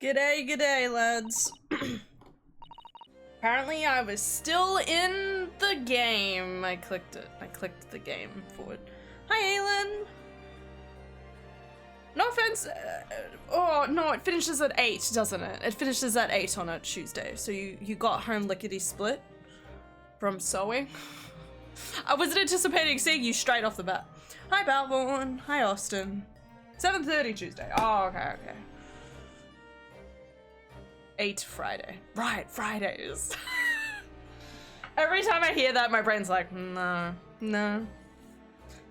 G'day, lads. Apparently I was still in the game. I clicked it. I clicked the game forward. Hi, Aylin. No offense. Oh, no, it finishes at 8, doesn't it? It finishes at 8 on a Tuesday. So you got home lickety-split from sewing. I wasn't anticipating seeing you straight off the bat. Hi, Balvorn. Hi, Austin. 7:30 Tuesday. Oh, okay. 8 Friday. Right, Fridays. Every time I hear that, my brain's like, no.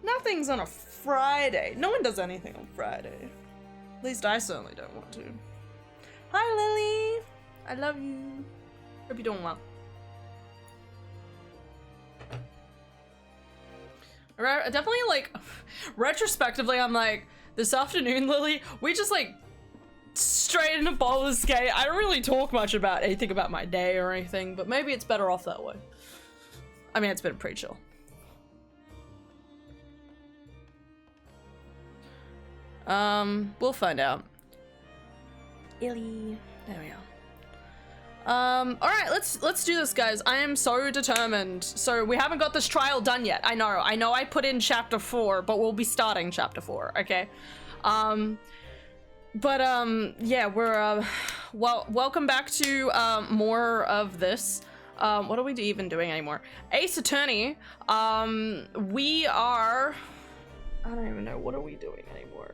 Nothing's on a Friday. No one does anything on Friday. At least I certainly don't want to. Hi, Lily. I love you. Hope you're doing well. Definitely, like, retrospectively, I'm like, this afternoon, Lily, we just, like, straight into bowler skate. I don't really talk much about anything about my day or anything, but maybe it's better off that way. I mean, it's been pretty chill. We'll find out. Illy. There we go. Alright, let's do this, guys. I am so determined. So we haven't got this trial done yet. I know I put in chapter 4, but we'll be starting chapter 4, okay? Yeah, we're, welcome back to, more of this. What are we even doing anymore? Ace Attorney, we are, I don't even know, what are we doing anymore?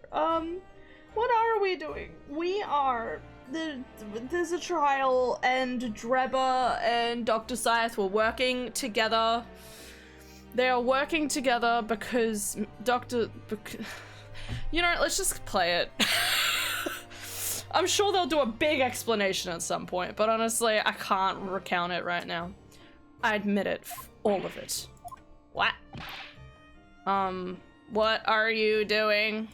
What are we doing? We are, there's a trial, and Drebber and Dr. Scythe were working together. They are working together because you know, let's just play it. I'm sure they'll do a big explanation at some point, but honestly, I can't recount it right now. I admit it, all of it. What? What are you doing?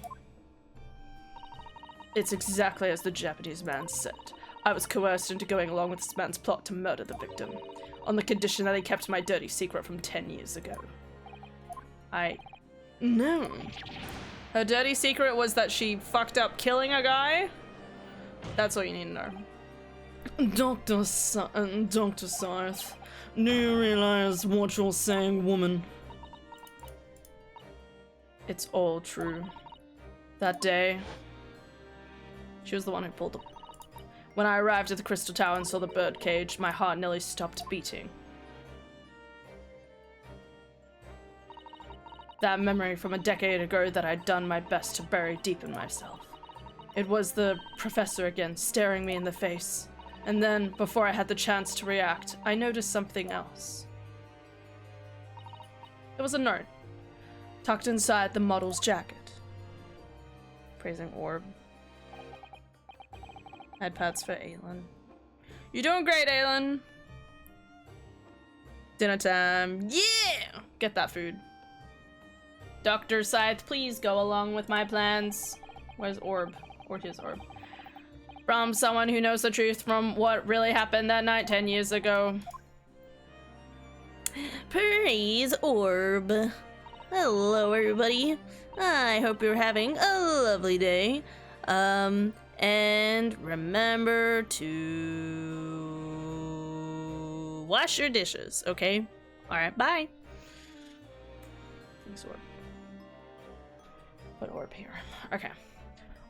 It's exactly as the Japanese man said. I was coerced into going along with this man's plot to murder the victim, on the condition that he kept my dirty secret from 10 years ago. No. Her dirty secret was that she fucked up killing a guy? That's all you need to know. Dr. Scythe, do you realize what you're saying, woman? It's all true. That day, she was the one who pulled the... When I arrived at the Crystal Tower and saw the bird cage, my heart nearly stopped beating. That memory from a decade ago that I'd done my best to bury deep in myself. It was the professor again, staring me in the face. And then, before I had the chance to react, I noticed something else. It was a note, tucked inside the model's jacket. Praising orb. Headpads for Aylin. You're doing great, Aylin! Dinner time. Yeah! Get that food. Dr. Scythe, please go along with my plans. Where's orb? Or his orb. From someone who knows the truth from what really happened that night 10 years ago. Praise orb. Hello, everybody. I hope you're having a lovely day. And remember to wash your dishes, okay? Alright, bye. Thanks, orb. Put orb here. Okay.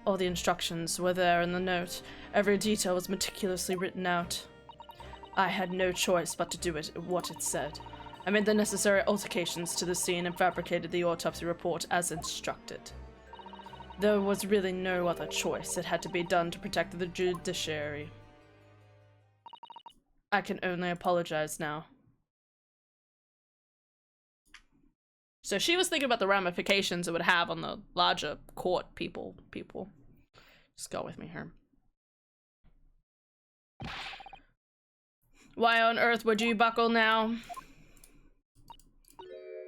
All the instructions were there in the note. Every detail was meticulously written out. I had no choice but to do what it said. I made the necessary alterations to the scene and fabricated the autopsy report as instructed. There was really no other choice. It had to be done to protect the judiciary. I can only apologize now. So she was thinking about the ramifications it would have on the larger court people. Just go with me here. Why on earth would you buckle now?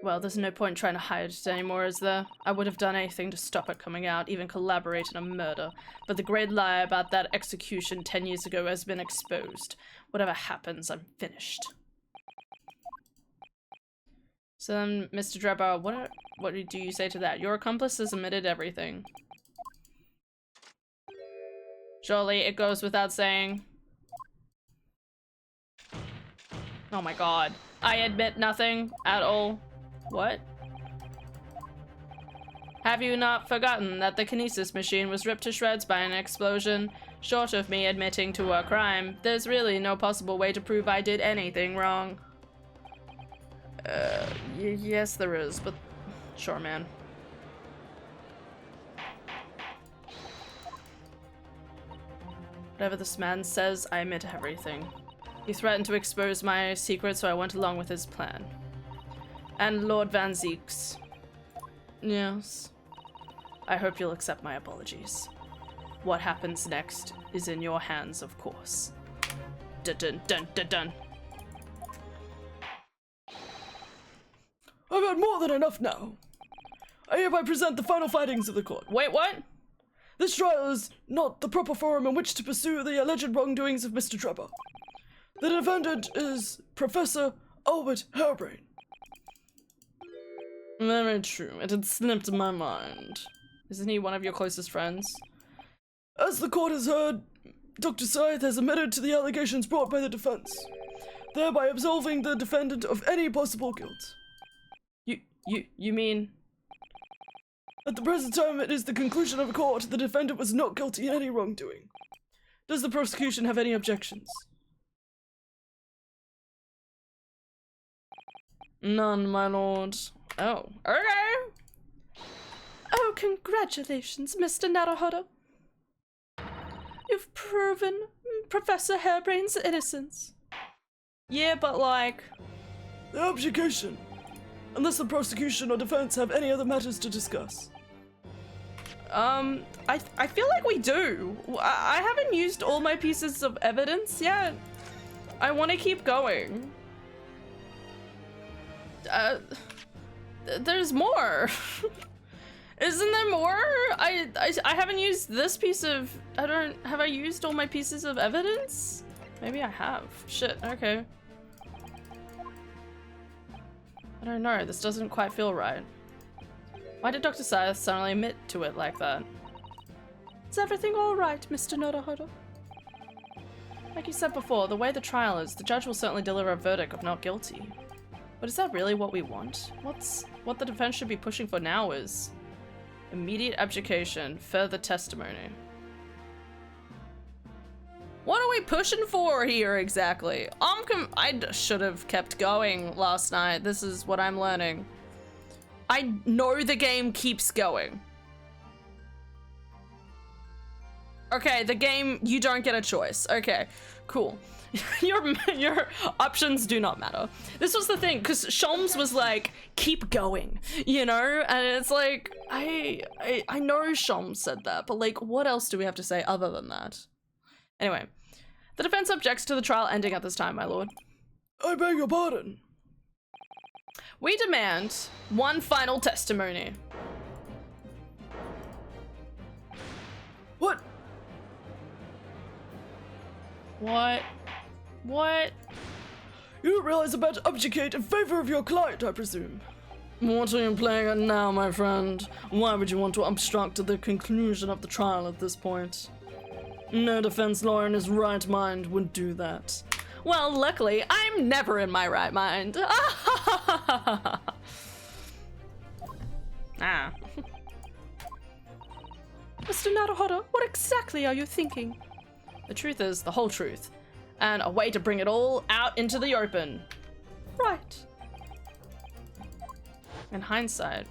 Well, there's no point trying to hide it anymore, is there? I would have done anything to stop it coming out, even collaborate in a murder. But the great lie about that execution 10 years ago has been exposed. Whatever happens, I'm finished. So then, Mr. Drebber, what do you say to that? Your accomplice has admitted everything. Surely it goes without saying. Oh my god. I admit nothing at all. What? Have you not forgotten that the kinesis machine was ripped to shreds by an explosion? Short of me admitting to a crime, there's really no possible way to prove I did anything wrong. Yes there is, but sure, man. Whatever this man says, I admit everything. He threatened to expose my secret, so I went along with his plan. And Lord Van Zeeks. Yes. I hope you'll accept my apologies. What happens next is in your hands, of course. Dun dun dun dun dun. I've had more than enough now. I hereby present the final findings of the court. Wait, what? This trial is not the proper forum in which to pursue the alleged wrongdoings of Mr. Trevor. The defendant is Professor Albert Harebrain. Very true. It had slipped my mind. Isn't he one of your closest friends? As the court has heard, Dr. Scythe has admitted to the allegations brought by the defense, thereby absolving the defendant of any possible guilt. You mean? At the present time, it is the conclusion of the court the defendant was not guilty in any wrongdoing. Does the prosecution have any objections? None, my lord. Oh, okay. Oh, congratulations, Mr. Naruhodo. You've proven Professor Harebrain's innocence. Yeah, but like... The objurgation. Unless the prosecution or defense have any other matters to discuss. I feel like we do. I haven't used all my pieces of evidence yet. I want to keep going. There's more. Isn't there more? I haven't used this piece of... Have I used all my pieces of evidence? Maybe I have. Shit, okay. I don't know, this doesn't quite feel right. Why did Dr. Scythe suddenly admit to it like that? Is everything alright, Mr. Naruhodo? Like you said before, the way the trial is, the judge will certainly deliver a verdict of not guilty. But is that really what we want? What the defense should be pushing for now is immediate abjuration, further testimony. What are we pushing for here exactly? I should have kept going last night. This is what I'm learning. I know the game keeps going. Okay, the game, you don't get a choice. Okay, cool. Your options do not matter. This was the thing, because Sholmes was like, keep going, you know? And it's like, I know Sholmes said that, but like, what else do we have to say other than that? Anyway, the defense objects to the trial ending at this time, my lord. I beg your pardon. We demand one final testimony. What? What? What? You don't realize I'm about to objurgate in favor of your client, I presume. What are you playing at now, my friend? Why would you want to obstruct the conclusion of the trial at this point? No defense lawyer in his right mind would do that. Well, luckily, I'm never in my right mind. Ah. Mr. Naruhodo, what exactly are you thinking? The truth is the whole truth, and a way to bring it all out into the open. Right. In hindsight,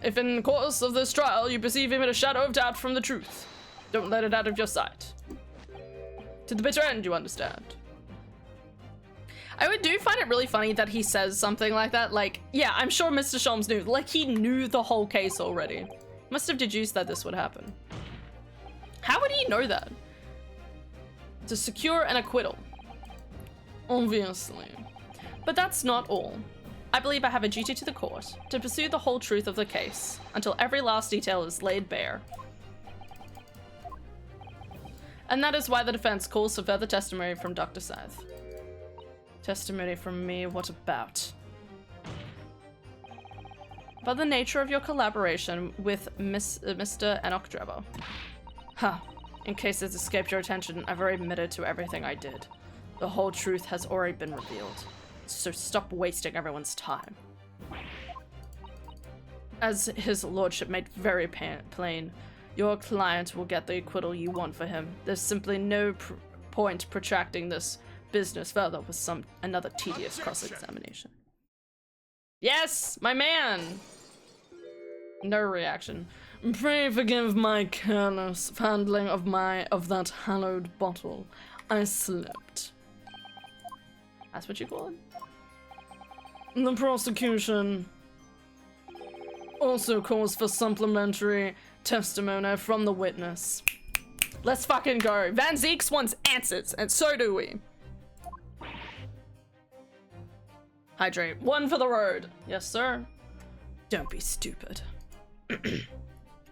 if in the course of this trial you perceive even a shadow of doubt from the truth, don't let it out of your sight. To the bitter end, you understand. I do find it really funny that he says something like that. Like, yeah, I'm sure Mr. Sholmes knew. Like, he knew the whole case already. Must have deduced that this would happen. How would he know that? To secure an acquittal. Obviously. But that's not all. I believe I have a duty to the court to pursue the whole truth of the case until every last detail is laid bare. And that is why the defense calls for further testimony from Dr. Scythe. Testimony from me, what about? about the nature of your collaboration with Mr. Enoch Drebber. Huh. In case it's escaped your attention, I've already admitted to everything I did. The whole truth has already been revealed. So stop wasting everyone's time. As his lordship made very plain, your client will get the acquittal you want for him. There's simply no point protracting this business further with another tedious cross-examination. Yes, my man! No reaction. Pray forgive my careless handling of that hallowed bottle. I slipped. That's what you call it? The prosecution also calls for supplementary testimony from the witness. Let's fucking go. Van Zeeks wants answers, and so do we. Hydrate. One for the road. Yes, sir. Don't be stupid.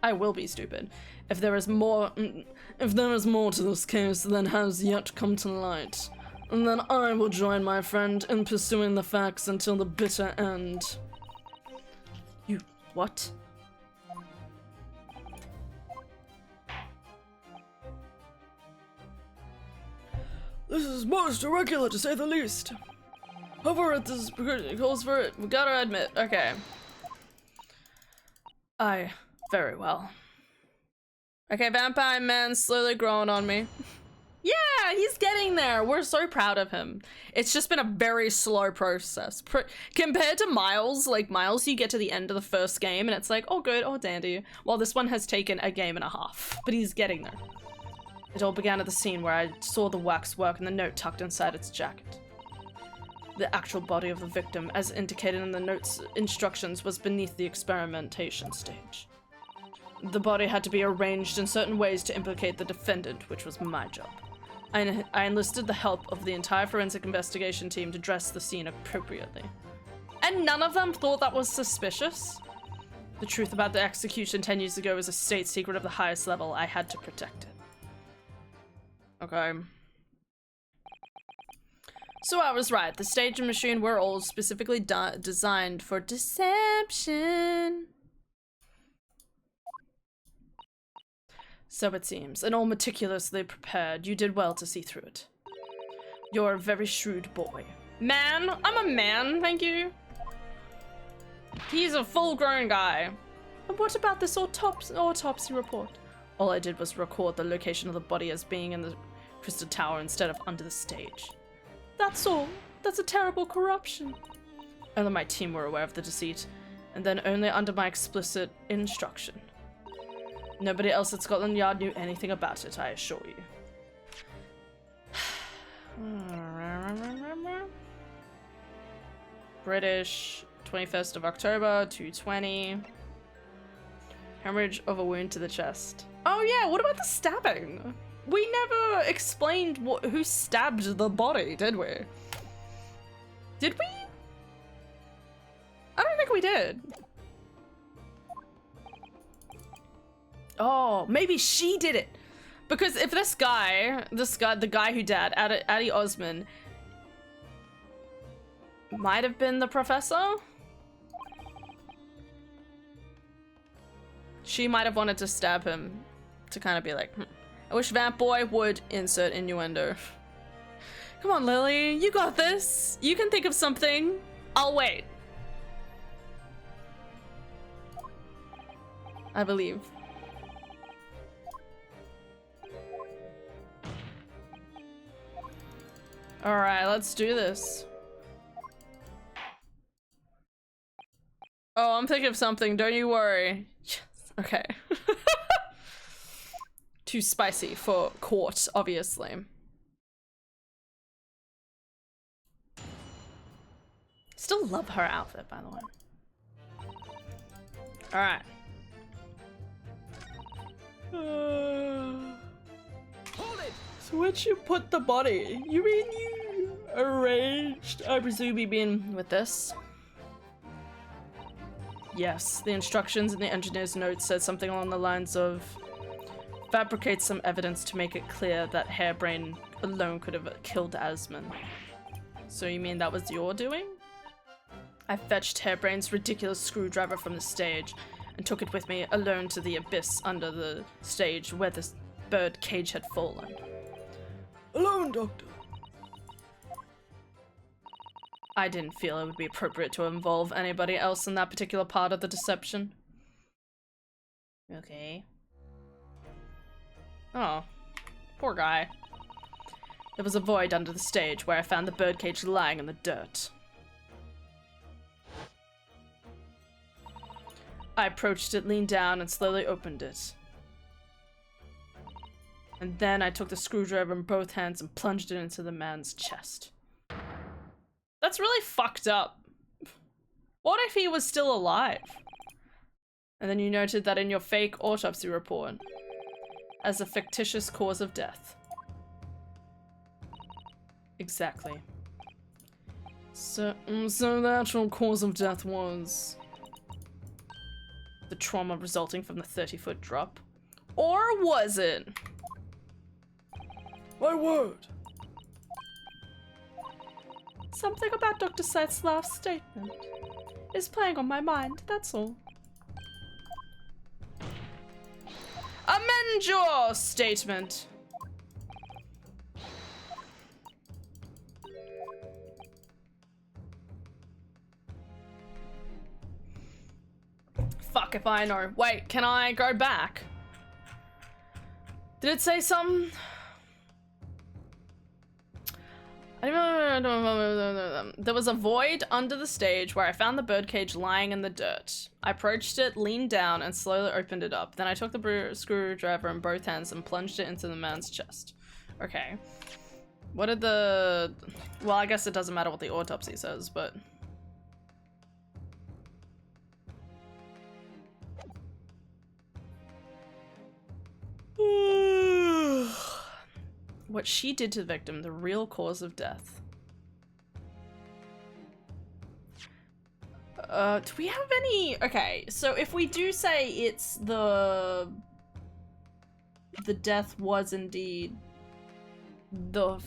I will be stupid. If there is more to this case than has yet come to light, and then I will join my friend in pursuing the facts until the bitter end. You what? This is most irregular, to say the least. However, it calls for it. We gotta admit. Okay. Very well. Okay, vampire man slowly growing on me. Yeah, he's getting there. We're so proud of him. It's just been a very slow process. Compared to Miles, like Miles, you get to the end of the first game and it's like, oh good, oh dandy. Well, this one has taken a game and a half, but he's getting there. It all began at the scene where I saw the waxwork and the note tucked inside its jacket. The actual body of the victim, as indicated in the note's instructions, was beneath the experimentation stage. The body had to be arranged in certain ways to implicate the defendant, which was my job. I enlisted the help of the entire forensic investigation team to dress the scene appropriately. And none of them thought that was suspicious? The truth about the execution 10 years ago was a state secret of the highest level. I had to protect it. Okay. So I was right. The stage and machine were all specifically designed for deception. So it seems, and all meticulously prepared. You did well to see through it. You're a very shrewd boy. Man? I'm a man, thank you. He's a full-grown guy. And what about this autopsy report? All I did was record the location of the body as being in the Crystal Tower instead of under the stage. That's all. That's a terrible corruption. Only my team were aware of the deceit, and then only under my explicit instruction. Nobody else at Scotland Yard knew anything about it, I assure you. British, 21st of October, 220. Hemorrhage of a wound to the chest. Oh yeah, what about the stabbing? We never explained who stabbed the body, did we? Did we? I don't think we did. Oh, maybe she did it. Because if the guy who died, Addie Osman, might have been the professor? She might have wanted to stab him to kind of be like, I wish Vamp Boy would insert innuendo. Come on, Lily, you got this. You can think of something. I'll wait. I believe. All right, let's do this. Oh, I'm thinking of something. Don't you worry. Yes. Okay. Too spicy for court, obviously. Still love her outfit, by the way. All right. Hold it! So where'd you put the body? You mean you arranged? I presume you mean with this? Yes, the instructions in the engineer's notes said something along the lines of fabricate some evidence to make it clear that Hairbrain alone could have killed Asman. So you mean that was your doing? I fetched Hairbrain's ridiculous screwdriver from the stage and took it with me alone to the abyss under the stage where the bird cage had fallen. Alone, Doctor. I didn't feel it would be appropriate to involve anybody else in that particular part of the deception. Okay. Oh, poor guy. There was a void under the stage where I found the birdcage lying in the dirt. I approached it, leaned down, and slowly opened it. And then I took the screwdriver in both hands and plunged it into the man's chest. That's really fucked up. What if he was still alive? And then you noted that in your fake autopsy report as a fictitious cause of death. Exactly. So the actual cause of death was the trauma resulting from the 30-foot drop? Or was it? My word. Something about Dr. Seth's last statement is playing on my mind, that's all. Amend your statement. Fuck if I know. Wait, can I go back? Did it say something? There was a void under the stage where I found the birdcage lying in the dirt. I approached it, leaned down, and slowly opened it up. Then I took the screwdriver in both hands and plunged it into the man's chest. Okay. What did the... Well, I guess it doesn't matter what the autopsy says, but... What she did to the victim, the real cause of death. Do we have any... Okay, so if we do say it's the death was indeed the...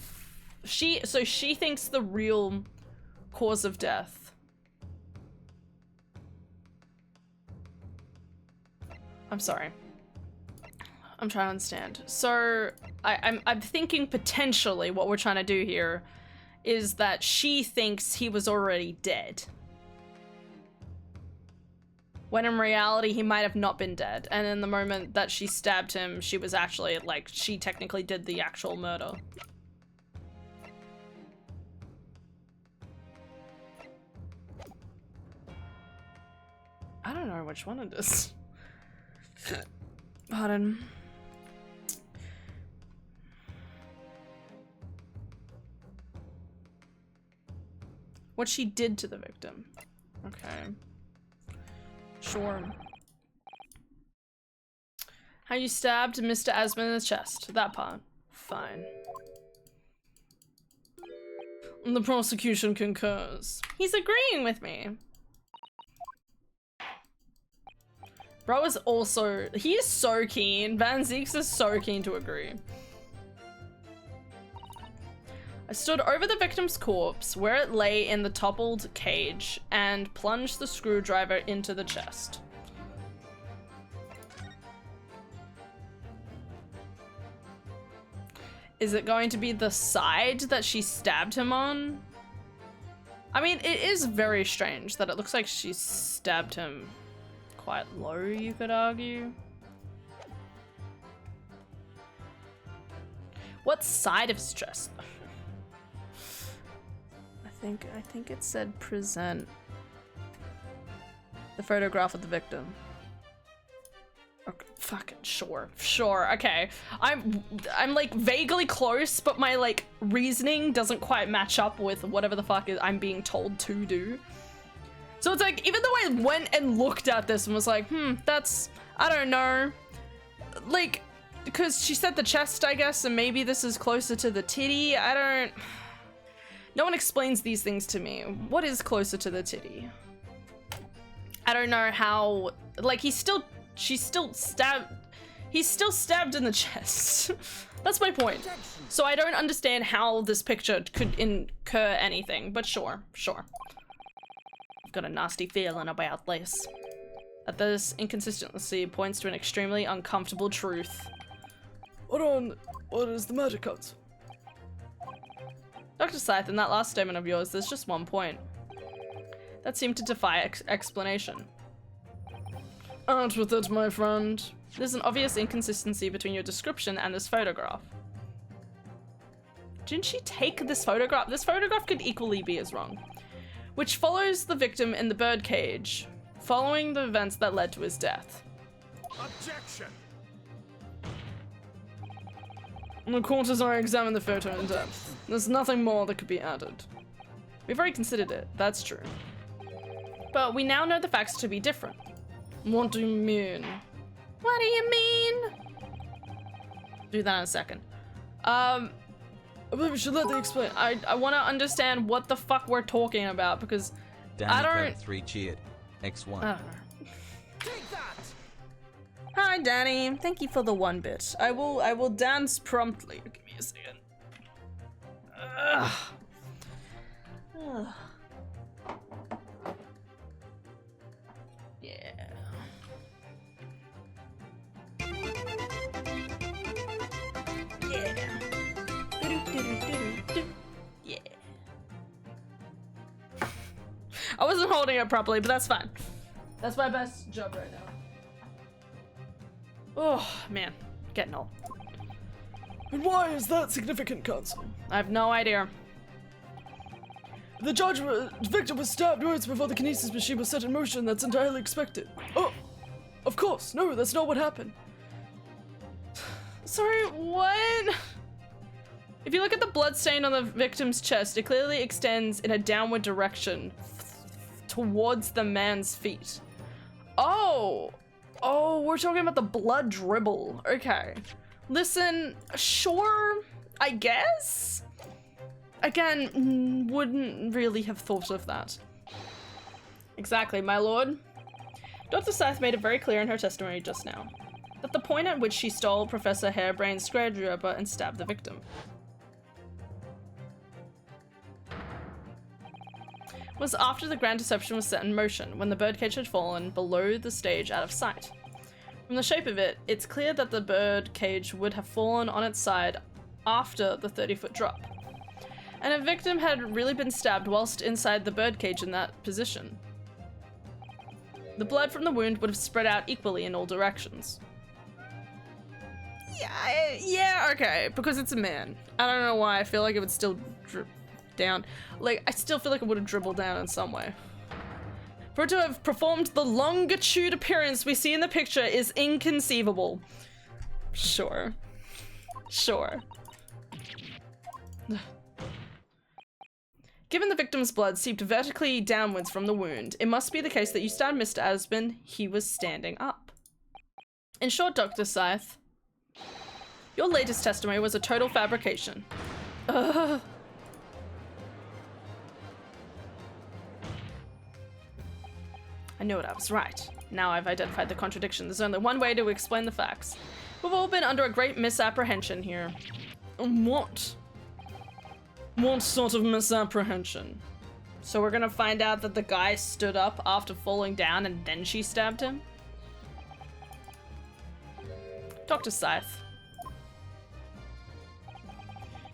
So she thinks the real cause of death. I'm sorry. I'm trying to understand. So I'm thinking potentially what we're trying to do here is that she thinks he was already dead. When in reality, he might have not been dead. And in the moment that she stabbed him, she was actually, like, she technically did the actual murder. I don't know which one it is. Pardon. What she did to the victim. Okay. Sure. How you stabbed Mr. Asman in the chest. That part. Fine. The prosecution concurs. He's agreeing with me. Bro is also... He is so keen. Van Zeeks is so keen to agree. I stood over the victim's corpse where it lay in the toppled cage and plunged the screwdriver into the chest. Is it going to be the side that she stabbed him on? I mean, it is very strange that it looks like she stabbed him quite low, you could argue. What side of his chest? I think it said present the photograph of the victim. Okay, fucking sure, okay. I'm like vaguely close, but my like reasoning doesn't quite match up with whatever the fuck I'm being told to do. So it's like, even though I went and looked at this and was like, that's, I don't know, like, because she said the chest, I guess, and maybe this is closer to the titty. No one explains these things to me. What is closer to the titty? I don't know how, like, he's still stabbed in the chest. That's my point. So I don't understand how this picture could incur anything, but sure. got a nasty feeling about this. That this inconsistency points to an extremely uncomfortable truth. What is the matter, Counsel? Dr. Scythe, in that last statement of yours, there's just one point that seemed to defy explanation. Out with it, my friend. There's an obvious inconsistency between your description and this photograph. Didn't she take this photograph? This photograph could equally be as wrong. Which follows the victim in the birdcage, following the events that led to his death. Objection! The court has already examined the photo in depth. There's nothing more that could be added. We've already considered it, that's true. But we now know the facts to be different. What do you mean? What do you mean? Do that in a second. I believe we should let the explain. I want to understand what the fuck we're talking about because Danny I don't. Credit 3 cheered. X1. I don't know. Hi, Danny. Thank you for the 1 bit. I will dance promptly. Give me a second. Ugh. Ugh. Yeah. Yeah. Yeah. I wasn't holding it properly, but that's fine. That's my best job right now. Oh, man. Getting old. And why is that significant, Counsel? I have no idea. The victim was stabbed once before the kinesis machine was set in motion. That's entirely expected. Oh, of course. No, that's not what happened. Sorry, what? If you look at the blood stain on the victim's chest, it clearly extends in a downward direction towards the man's feet. Oh, we're talking about the blood dribble. Okay. Listen, sure, I guess? Again, wouldn't really have thought of that. Exactly, my lord. Dr. Scythe made it very clear in her testimony just now that the point at which she stole Professor Harebrain's screwdriver and stabbed the victim was after the grand deception was set in motion, when the birdcage had fallen below the stage out of sight. From the shape of it, it's clear that the birdcage would have fallen on its side after the 30-foot drop. And a victim had really been stabbed whilst inside the birdcage in that position. The blood from the wound would have spread out equally in all directions. Yeah, okay, because it's a man. I don't know why, I feel like it would still drip down. Like, I still feel like it would have dribbled down in some way. For it to have performed the longitude appearance we see in the picture is inconceivable. Sure. Given the victim's blood seeped vertically downwards from the wound, it must be the case that you stabbed Mr. Asbin. He was standing up. In short, Dr. Scythe, your latest testimony was a total fabrication. Ugh. I knew it, I was right. Now I've identified the contradiction. There's only one way to explain the facts. We've all been under a great misapprehension here. What? What sort of misapprehension? So we're gonna find out that the guy stood up after falling down and then she stabbed him? Dr. Scythe.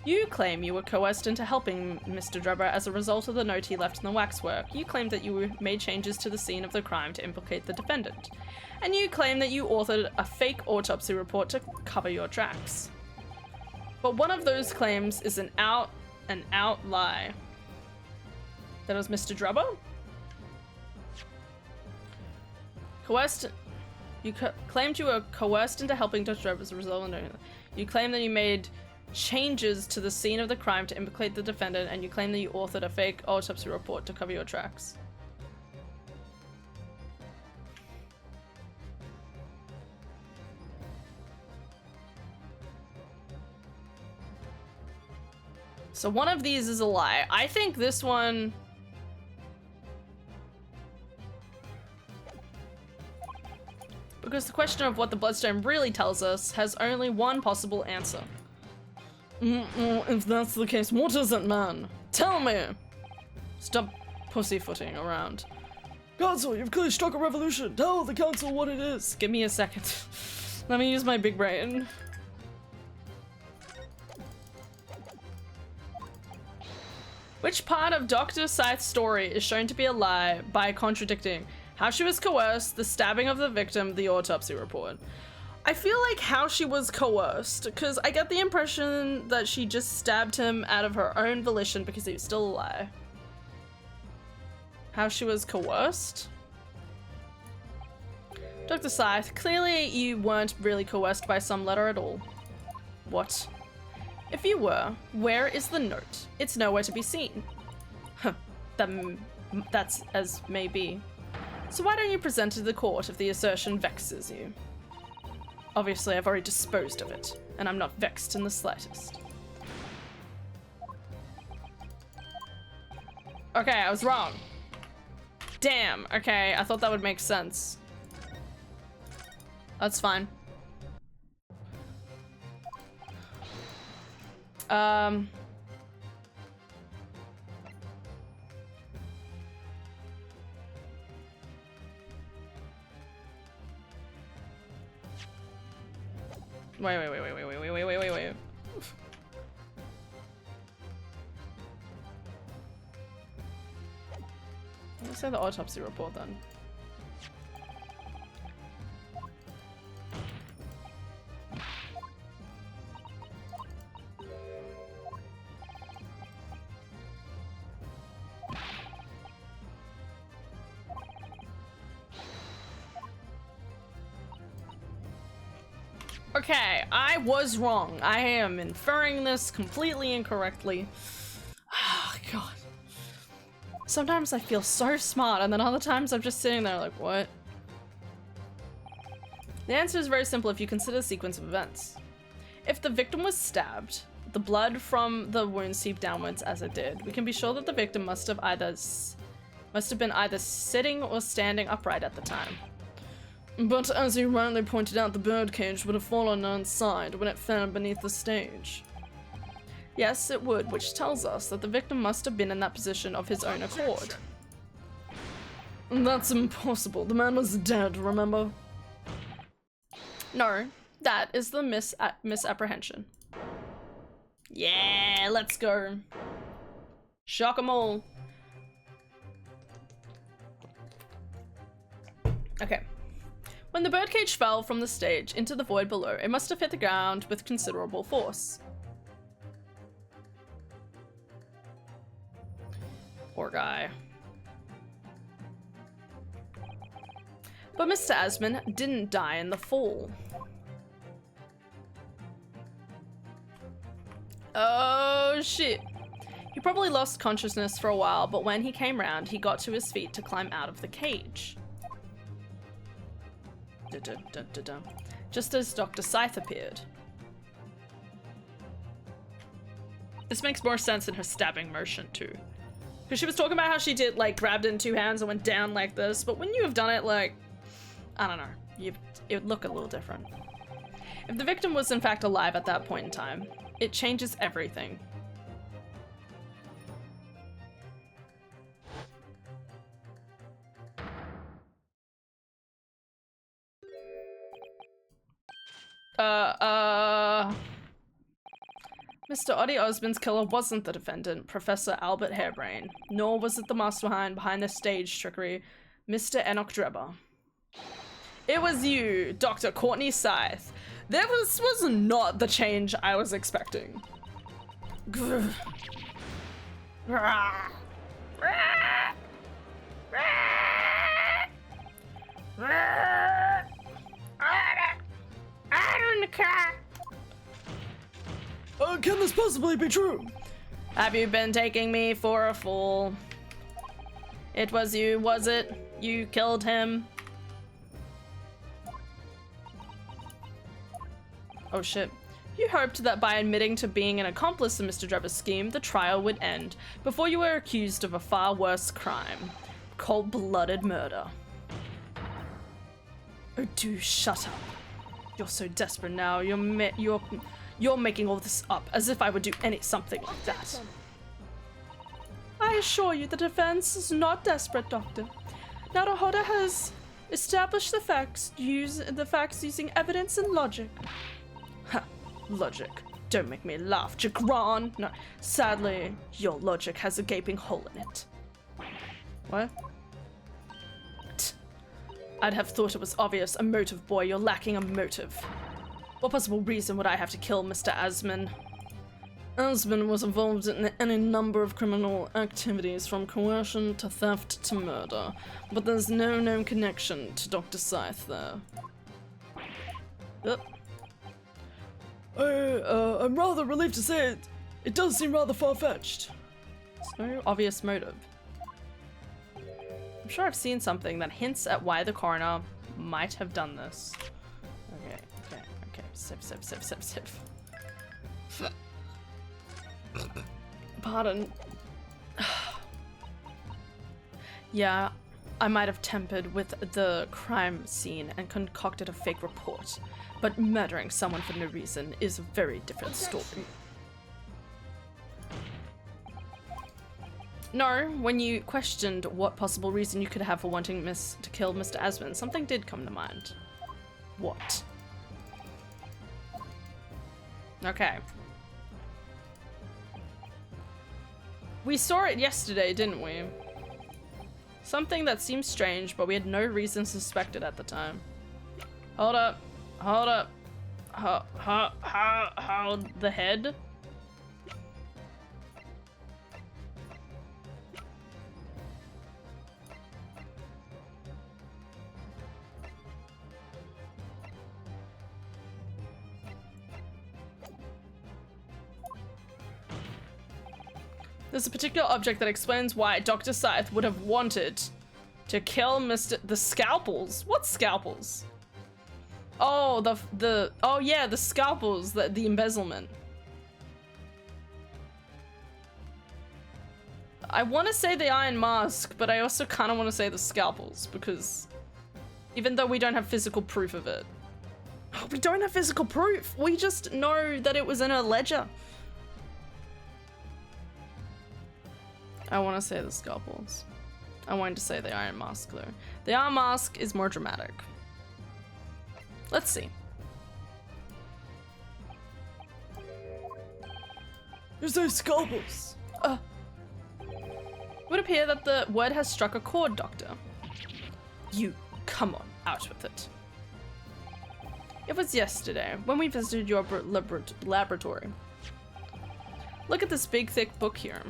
You claim you were coerced into helping Mr. Drebber as a result of the note he left in the waxwork. You claim that you made changes to the scene of the crime to implicate the defendant. And you claim that you authored a fake autopsy report to cover your tracks. But one of those claims is an out lie. That was Mr. Drebber? Coerced. You claimed you were coerced into helping Dr. Drebber as a result of the note. You claim that you made changes to the scene of the crime to implicate the defendant, and you claim that you authored a fake autopsy report to cover your tracks. So one of these is a lie. I think this one... because the question of what the bloodstone really tells us has only one possible answer. If that's the case, what is it, man? Tell me! Stop pussyfooting around. Council, you've clearly struck a revolution. Tell the council what it is. Give me a second. Let me use my big brain. Which part of Dr. Scythe's story is shown to be a lie by contradicting how she was coerced, the stabbing of the victim, the autopsy report? I feel like how she was coerced, because I get the impression that she just stabbed him out of her own volition because he was still alive. How she was coerced? Dr. Scythe, clearly you weren't really coerced by some letter at all. What? If you were, where is the note? It's nowhere to be seen. Huh, that's as may be. So why don't you present it to the court if the assertion vexes you? Obviously, I've already disposed of it, and I'm not vexed in the slightest. Okay, I was wrong. Damn, okay, I thought that would make sense. That's fine. Wait. Let's say the autopsy report then. Okay, I was wrong. I am inferring this completely incorrectly. Oh, God. Sometimes I feel so smart, and then other times I'm just sitting there like, what? The answer is very simple if you consider the sequence of events. If the victim was stabbed, the blood from the wound seeped downwards as it did. We can be sure that the victim must have been either sitting or standing upright at the time. But as you rightly pointed out, the birdcage would have fallen on its side when it fell beneath the stage. Yes, it would, which tells us that the victim must have been in that position of his own accord. That's impossible. The man was dead, remember? No, that is the misapprehension. Yeah, let's go. Shock 'em all. Okay. When the birdcage fell from the stage into the void below, it must have hit the ground with considerable force. Poor guy. But Mr. Asman didn't die in the fall. Oh shit. He probably lost consciousness for a while, but when he came round, he got to his feet to climb out of the cage. Just as Dr. Scythe appeared. This makes more sense in her stabbing motion too. Because she was talking about how she did, like, grabbed it in two hands and went down like this, but wouldn't you have done it like, I don't know, it would look a little different. If the victim was in fact alive at that point in time, it changes everything. Mr. Oddie Osmond's killer wasn't the defendant, Professor Albert Harebrain, nor was it the mastermind behind the stage trickery, Mr. Enoch Drebber. It was you, Dr. Courtney Scythe. This was not the change I was expecting. Out in the car. Can this possibly be true? Have you been taking me for a fool? It was you, was it? You killed him? Oh shit. You hoped that by admitting to being an accomplice in Mr. Drebber's scheme, the trial would end before you were accused of a far worse crime. Cold-blooded murder. Oh, do shut up. You're so desperate now. You're making all this up as if I would do something like that. I assure you the defense is not desperate, Doctor. Naruhodo has established the facts using evidence and logic. Ha, logic. Don't make me laugh, Jagran. No, sadly, your logic has a gaping hole in it. What? I'd have thought it was obvious. A motive, boy. You're lacking a motive. What possible reason would I have to kill Mr. Asman? Asman was involved in any number of criminal activities, from coercion to theft to murder, but there's no known connection to Dr. Scythe there. Yep. I'm rather relieved to say it does seem rather far-fetched. There's no obvious motive. I'm sure I've seen something that hints at why the coroner might have done this. Okay. Sip. Pardon. Yeah, I might have tampered with the crime scene and concocted a fake report, but murdering someone for no reason is a very different story. No, when you questioned what possible reason you could have for wanting to kill Mr. Asman, something did come to mind. What? Okay. We saw it yesterday, didn't we? Something that seems strange, but we had no reason to suspect it at the time. Hold up. How the head? There's a particular object that explains why Dr. Scythe would have wanted to kill the scalpels. What scalpels? Oh, oh yeah, the scalpels, the embezzlement. I want to say the Iron Mask, but I also kind of want to say the scalpels, because even though we don't have physical proof of it. We don't have physical proof. We just know that it was in a ledger. I want to say the scalpels. I wanted to say the Iron Mask, though. The Iron Mask is more dramatic. Let's see. There's those scalpels. It would appear that the word has struck a chord, Doctor. You, come on, out with it. It was yesterday, when we visited your laboratory. Look at this big, thick book here.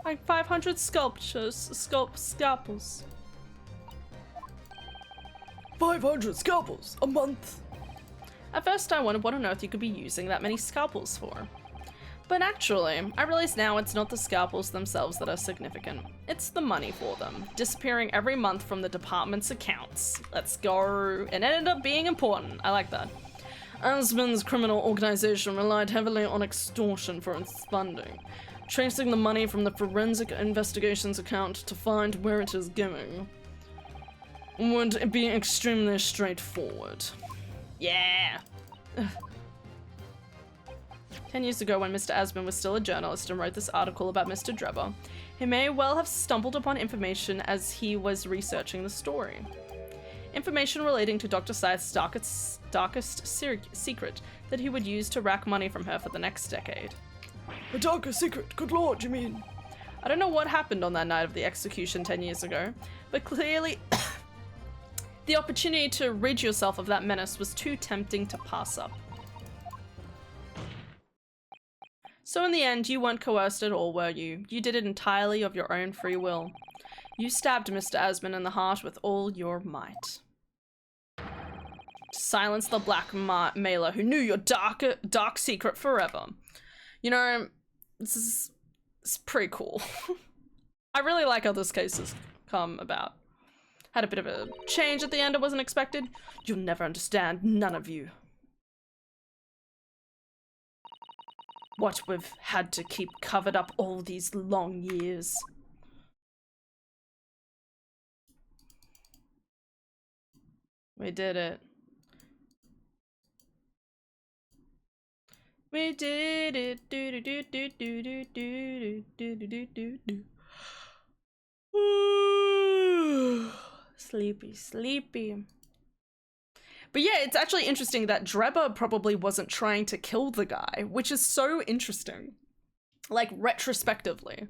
Like 500 scalpels. 500 scalpels a month. At first I wondered what on earth you could be using that many scalpels for. But actually, I realize now it's not the scalpels themselves that are significant. It's the money for them, disappearing every month from the department's accounts. Let's go. It ended up being important. I like that. Asman's criminal organization relied heavily on extortion for its funding, tracing the money from the forensic investigations account to find where it is going would be extremely straightforward. Yeah. 10 years ago, when Mr. Asman was still a journalist and wrote this article about Mr. Drebber, he may well have stumbled upon information as he was researching the story. Information relating to Dr. Scythe's darkest secret that he would use to rack money from her for the next decade. A darker secret, good lord, you mean? I don't know what happened on that night of the execution 10 years ago, but clearly the opportunity to rid yourself of that menace was too tempting to pass up. So in the end, you weren't coerced at all, were you? You did it entirely of your own free will. You stabbed Mr. Asman in the heart with all your might. To silence the blackmailer who knew your dark secret forever. You know, it's pretty cool. I really like how this case has come about. Had a bit of a change at the end, it wasn't expected. You'll never understand, none of you. What we've had to keep covered up all these long years. We did it. We did it. Do do do do do do do do do do do do. Sleepy, sleepy. But yeah, it's actually interesting that Drebber probably wasn't trying to kill the guy, which is so interesting. Like, retrospectively.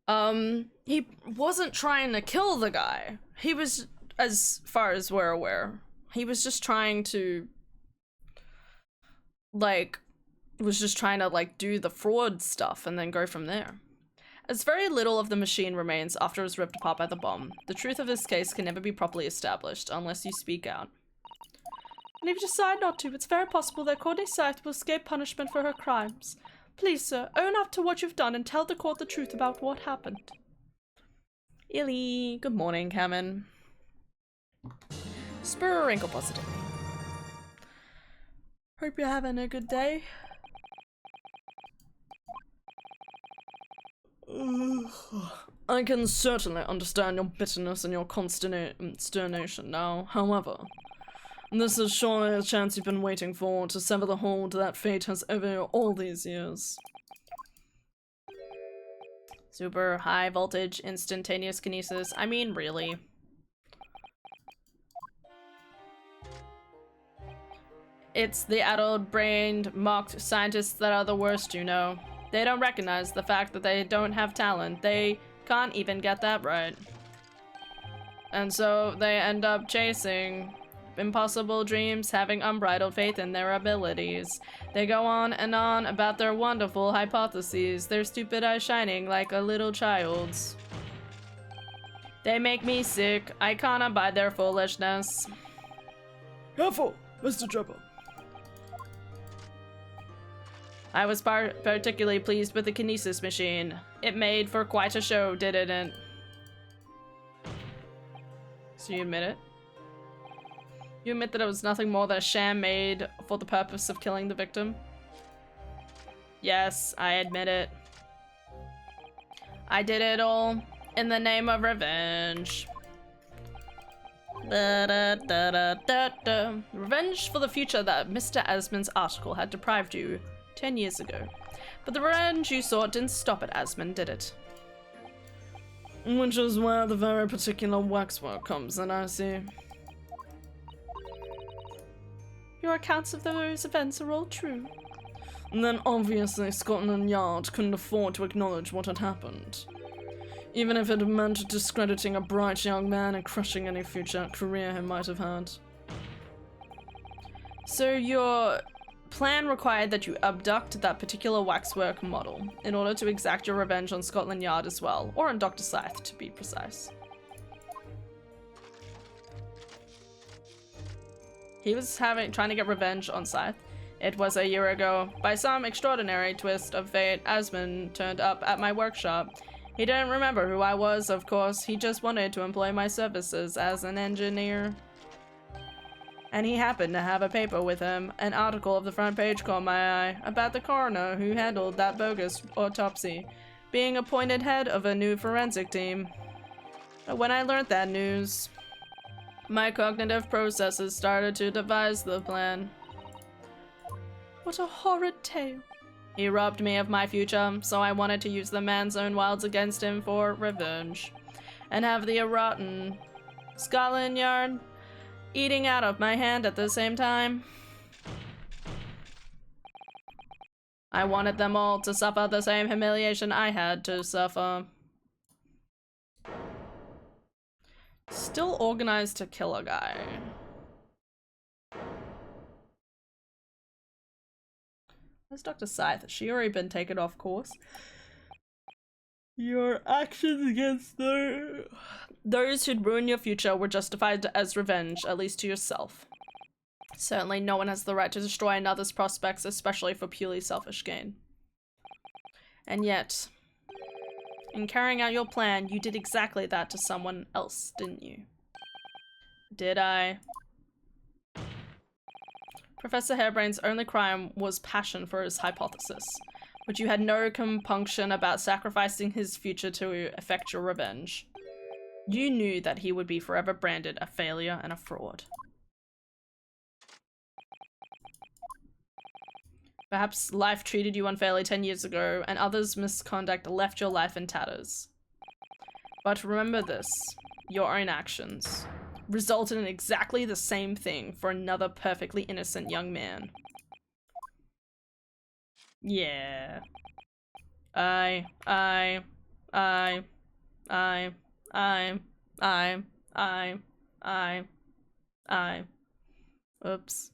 He wasn't trying to kill the guy. He was, as far as we're aware, he was just trying to, like, do the fraud stuff and then go from there. As very little of the machine remains after it was ripped apart by the bomb, the truth of this case can never be properly established unless you speak out. And if you decide not to, it's very possible that Courtney Scythe will escape punishment for her crimes. Please, sir, own up to what you've done and tell the court the truth about what happened. Illy, good morning, Cameron. Spur wrinkle positively. Hope you're having a good day. I can certainly understand your bitterness and your consternation now. However, this is surely a chance you've been waiting for to sever the hold that fate has over you all these years. Super high voltage instantaneous kinesis. I mean, really. It's the addled-brained, mocked scientists that are the worst, you know. They don't recognize the fact that they don't have talent. They can't even get that right. And so they end up chasing impossible dreams, having unbridled faith in their abilities. They go on and on about their wonderful hypotheses, their stupid eyes shining like a little child's. They make me sick. I can't abide their foolishness. Careful, Mr. Drebber. I was particularly pleased with the kinesis machine. It made for quite a show, didn't it? So you admit it? You admit that it was nothing more than a sham made for the purpose of killing the victim? Yes, I admit it. I did it all in the name of revenge. Revenge for the future that Mr. Asmund's article had deprived you 10 years ago. But the revenge you sought didn't stop at Asmund, did it? Which is where the very particular waxwork comes in, I see. Your accounts of those events are all true. And then obviously Scotland Yard couldn't afford to acknowledge what had happened. Even if it meant discrediting a bright young man and crushing any future career he might have had. So your plan required that you abduct that particular waxwork model in order to exact your revenge on Scotland Yard as well, or on Dr. Scythe to be precise. He was trying to get revenge on Scythe. It was a year ago. By some extraordinary twist of fate, Asmund turned up at my workshop. He didn't remember who I was, of course. He just wanted to employ my services as an engineer. And he happened to have a paper with him. An article of the front page caught my eye about the coroner who handled that bogus autopsy, being appointed head of a new forensic team. But when I learned that news, my cognitive processes started to devise the plan. What a horrid tale. He robbed me of my future, so I wanted to use the man's own wilds against him for revenge. And have the rotten Scotland Yard eating out of my hand at the same time. I wanted them all to suffer the same humiliation I had to suffer. Still organized to kill a guy. Where's Dr. Scythe? Has she already been taken off course? Your actions against those who'd ruin your future were justified as revenge, at least to yourself. Certainly no one has the right to destroy another's prospects, especially for purely selfish gain. And yet, in carrying out your plan, you did exactly that to someone else, didn't you? Did I? Professor Hairbrain's only crime was passion for his hypothesis, but you had no compunction about sacrificing his future to effect your revenge. You knew that he would be forever branded a failure and a fraud. Perhaps life treated you unfairly 10 years ago, and others' misconduct left your life in tatters. But remember this, your own actions resulted in exactly the same thing for another perfectly innocent young man. Yeah. I. Oops.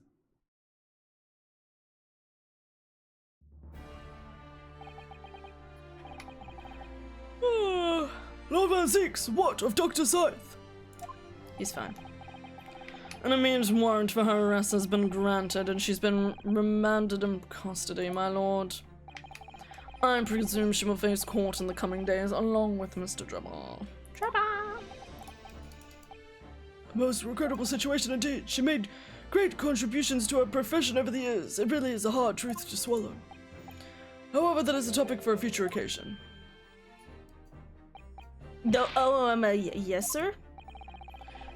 Lord 6, what of Dr. Scythe? He's fine. An immediate warrant for her arrest has been granted, and she's been remanded in custody, my lord. I presume she will face court in the coming days, along with Mr. Drebber. A most regrettable situation indeed. She made great contributions to our profession over the years. It really is a hard truth to swallow. However, that is a topic for a future occasion. Yes, sir?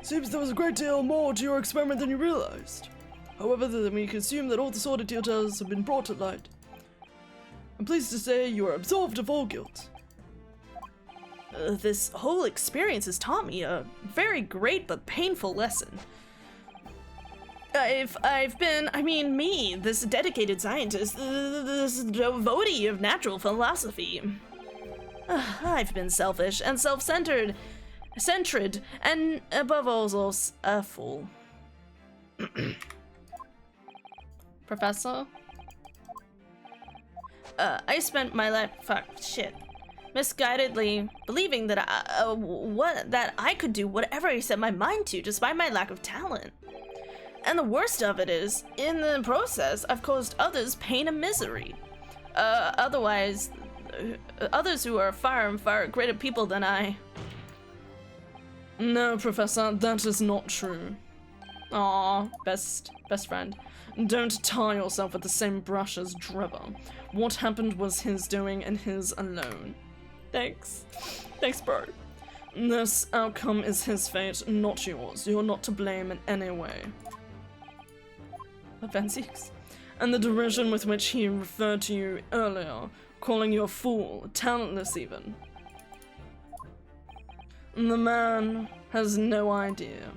Seems there was a great deal more to your experiment than you realized. However, then we can assume that all the sordid details have been brought to light. I'm pleased to say you are absolved of all guilt. This whole experience has taught me a very great but painful lesson. I've been, this dedicated scientist, this devotee of natural philosophy. I've been selfish and self-centered, and above all else, a fool. Professor? I spent my life, misguidedly believing that I could do whatever I set my mind to, despite my lack of talent. And the worst of it is, in the process, I've caused others pain and misery. Others who are far greater people than I. No, Professor, that is not true. Aw, best friend. Don't tie yourself with the same brush as Drebber. What happened was his doing and his alone. Thanks, bro. This outcome is his fate, not yours. You're not to blame in any way. Offensives? And the derision with which he referred to you earlier, calling you a fool, talentless even. The man has no idea.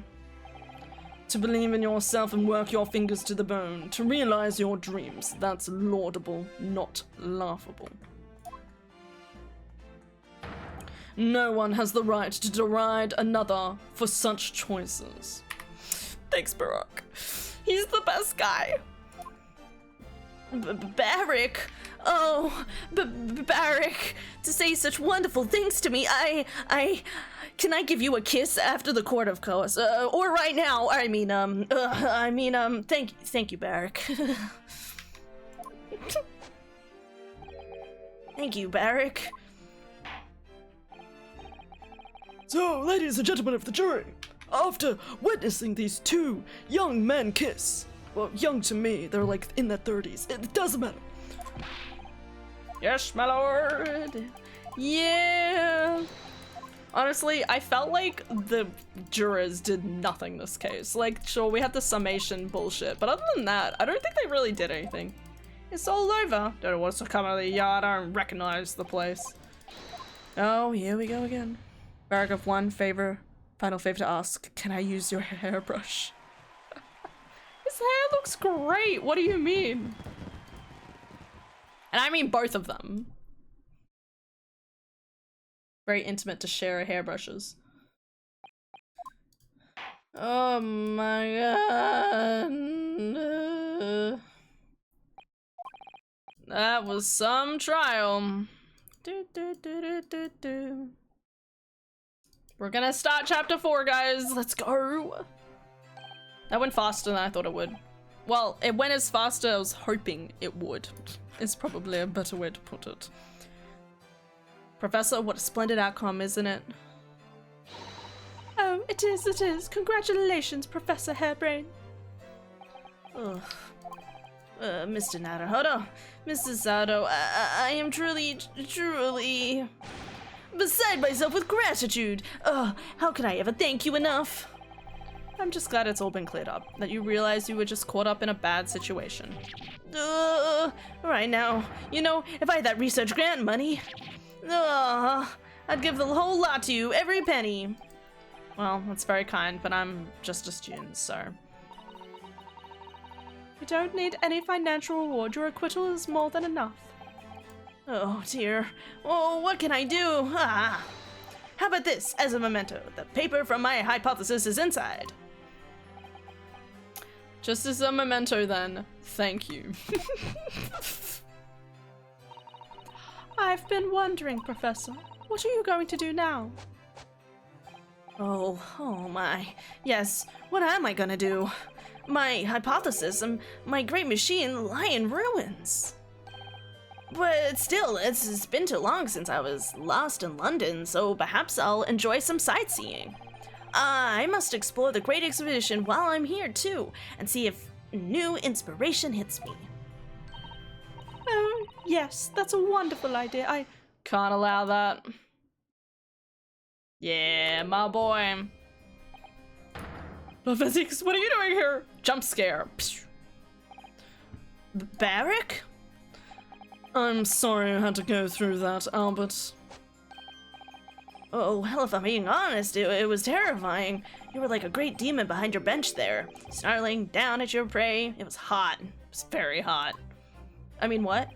To believe in yourself and work your fingers to the bone, to realize your dreams, that's laudable, not laughable. No one has the right to deride another for such choices. Thanks, Barack. He's the best guy. Barrick. Oh, Barrick, to say such wonderful things to me. Can I give you a kiss after the court, of course? Or right now? Thank you, Barrick. Thank you, Barrick. So, ladies and gentlemen of the jury, after witnessing these two young men kiss, well, young to me, they're like in their 30s, it doesn't matter. Yes, my lord. Yeah. Honestly, I felt like the jurors did nothing this case. Like, sure, we had the summation bullshit, but other than that, I don't think they really did anything. It's all over. Don't know what's to come out of the yard. I don't recognize the place. Oh, here we go again. Paragraph 1, final favor to ask. Can I use your hairbrush? His hair looks great. What do you mean? And I mean both of them. Very intimate to share hairbrushes. Oh my god. That was some trial. We're gonna start chapter 4, guys. Let's go. That went faster than I thought it would. Well, it went as fast as I was hoping it would. Is probably a better way to put it. Professor, what a splendid outcome, isn't it? Oh, it is. Congratulations, Professor Hairbrain. Ugh. Mr. Naruhodo, Mrs. Sato, I am truly beside myself with gratitude. How can I ever thank you enough? I'm just glad it's all been cleared up, that you realized you were just caught up in a bad situation. Right now, you know, if I had that research grant money, I'd give the whole lot to you, every penny. Well, that's very kind, but I'm just a student, so. You don't need any financial reward. Your acquittal is more than enough. Oh dear. Oh, what can I do? How about this as a memento? The paper from my hypothesis is inside. Just as a memento then, thank you. I've been wondering, Professor, what are you going to do now? Oh my. Yes, what am I gonna do? My hypothesis and my great machine lie in ruins. But still, it's been too long since I was lost in London, so perhaps I'll enjoy some sightseeing. I must explore the Great Exhibition while I'm here too, and see if new inspiration hits me. Oh, yes, that's a wonderful idea. I Can't allow that. Yeah, my boy. Physics, what are you doing here? Jump scare. Barrack? I'm sorry I had to go through that, Albert. Oh, well, if I'm being honest, it was terrifying. You were like a great demon behind your bench there, snarling down at your prey. It was hot. It was very hot. I mean, what?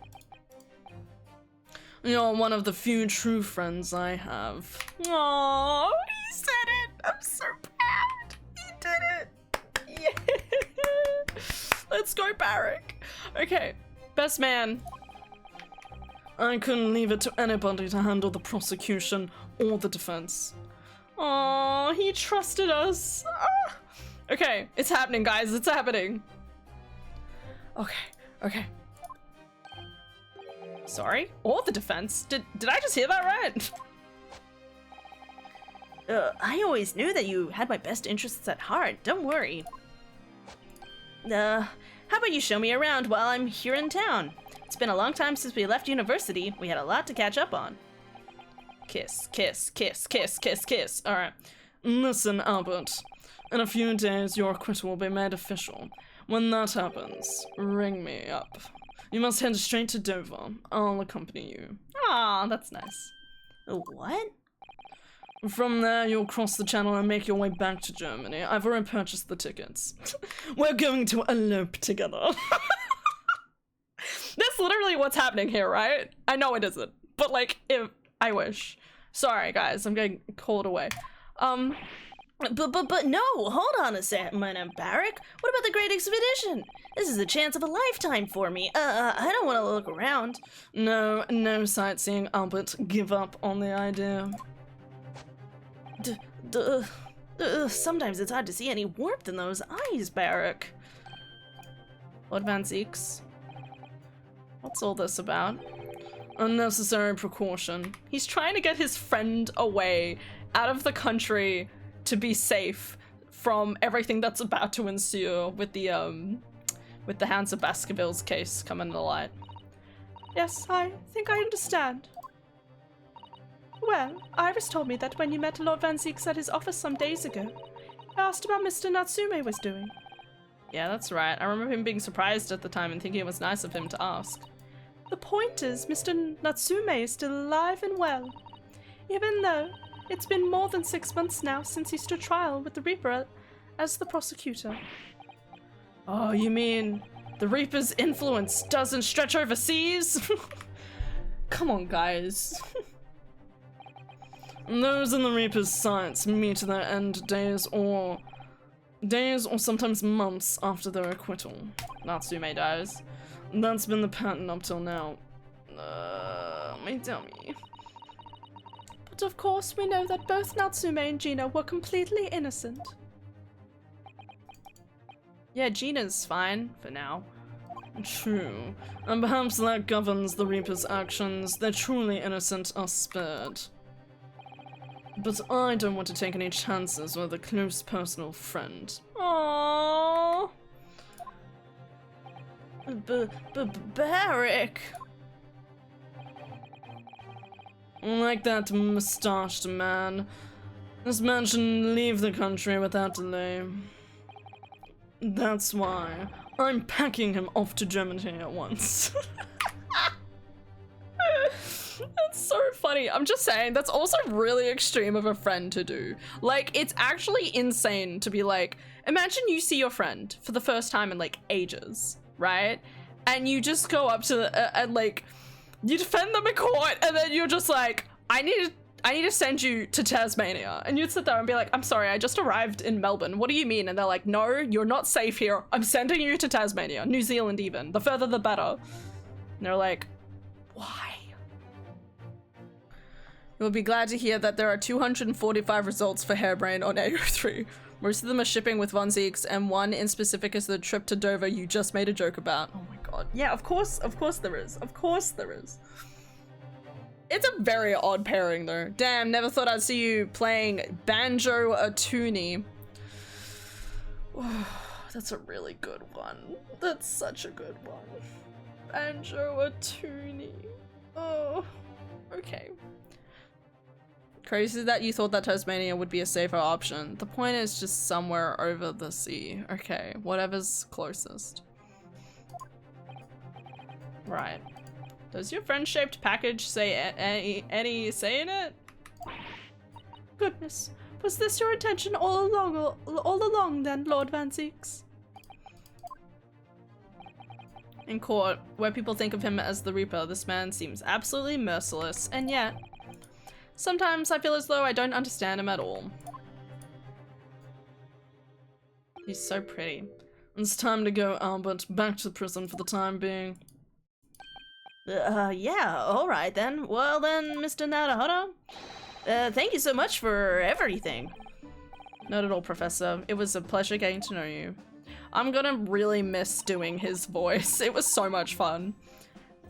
You're one of the few true friends I have. Aww, he said it. I'm so proud. He did it. Yeah. Let's go, Barrack. Okay, best man. I couldn't leave it to anybody to handle the prosecution or the defense. Aww, he trusted us. Ah. Okay, it's happening, guys. It's happening. Okay. Sorry? Or the defense? Did I just hear that right? I always knew that you had my best interests at heart. Don't worry. How about you show me around while I'm here in town? It's been a long time since we left university. We had a lot to catch up on. Kiss, kiss, kiss, kiss, kiss, kiss. Alright. Listen, Albert. In a few days, your acquittal will be made official. When that happens, ring me up. You must head straight to Dover. I'll accompany you. Aw, that's nice. What? From there, you'll cross the channel and make your way back to Germany. I've already purchased the tickets. We're going to elope together. That's literally what's happening here, right? I know it isn't, but like, if I wish. Sorry, guys, I'm getting called away. But no, hold on a second, Barrack. What about the Great Expedition? This is the chance of a lifetime for me. I don't want to look around. No sightseeing, Albert. Give up on the idea. Sometimes it's hard to see any warmth in those eyes, Barrack. Lord Van Zeeks? What's all this about? Unnecessary precaution. He's trying to get his friend away out of the country to be safe from everything that's about to ensue with the Hounds of Baskerville's case coming to light. Yes, I think I understand. Well, Iris told me that when you met Lord Van Zeeks at his office some days ago, you asked about Mr. Natsume was doing. Yeah, that's right. I remember him being surprised at the time and thinking it was nice of him to ask. The point is, Mr. Natsume is still alive and well, even though it's been more than 6 months now since he stood trial with the Reaper as the prosecutor. Oh, you mean the Reaper's influence doesn't stretch overseas? Come on, guys. Those in the Reaper's sights meet their end days or sometimes months after their acquittal. Natsume dies. That's been the pattern up till now. My dummy. But of course we know that both Natsume and Gina were completely innocent. Yeah, Gina's fine for now. True. And perhaps that governs the Reaper's actions. They're truly innocent are spared. But I don't want to take any chances with a close personal friend. Aww. Barrack. Like that mustached man. This man shouldn't leave the country without delay. That's why I'm packing him off to Germany at once. That's so funny. I'm just saying, that's also really extreme of a friend to do. Like, it's actually insane to be like, imagine you see your friend for the first time in like ages, right? And you just go up to and like, you defend them in court, and then you're just like, I need to send you to Tasmania. And you'd sit there and be like, I'm sorry, I just arrived in Melbourne. What do you mean? And they're like, no, you're not safe here. I'm sending you to Tasmania, New Zealand even. The further the better. And they're like, why? You'll be glad to hear that there are 245 results for Hairbrain on AO3. Most of them are shipping with Von Zeeks, and one in specific is the trip to Dover you just made a joke about. Oh my god. Yeah, of course there is. Of course there is. It's a very odd pairing though. Damn, never thought I'd see you playing Banjo a Toonie. That's a really good one. That's such a good one. Banjo a Toonie. Oh, okay. Crazy that you thought that Tasmania would be a safer option. The point is just somewhere over the sea. Okay, whatever's closest. Right. Does your friend-shaped package say any say in it? Goodness, was this your intention all along then, Lord Van Zeeks? In court, where people think of him as the Reaper, this man seems absolutely merciless, and yet sometimes I feel as though I don't understand him at all. He's so pretty. It's time to go, Albert. Back to prison for the time being. Yeah, alright then. Well then, Mr. Naruhodo, thank you so much for everything. Not at all, Professor. It was a pleasure getting to know you. I'm gonna really miss doing his voice. It was so much fun.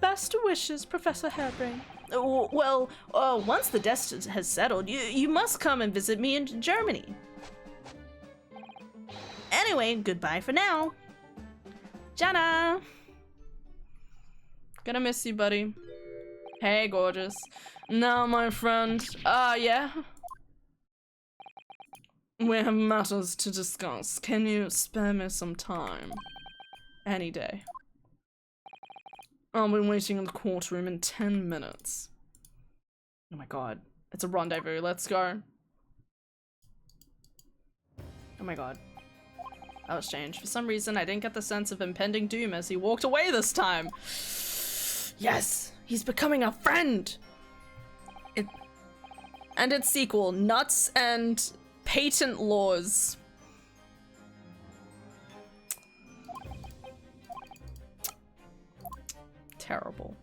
Best wishes, Professor Hairbrain. Well, once the dust has settled, you must come and visit me in Germany. Anyway, goodbye for now. Jana! Gonna miss you, buddy. Hey, gorgeous. Now, my friend. Yeah? We have matters to discuss. Can you spare me some time? Any day. I'll be waiting in the courtroom in 10 minutes. Oh my god. It's a rendezvous. Let's go. Oh my god. That was strange. For some reason, I didn't get the sense of impending doom as he walked away this time. Yes! He's becoming a friend! And its sequel, Nuts and Patent Laws. Terrible.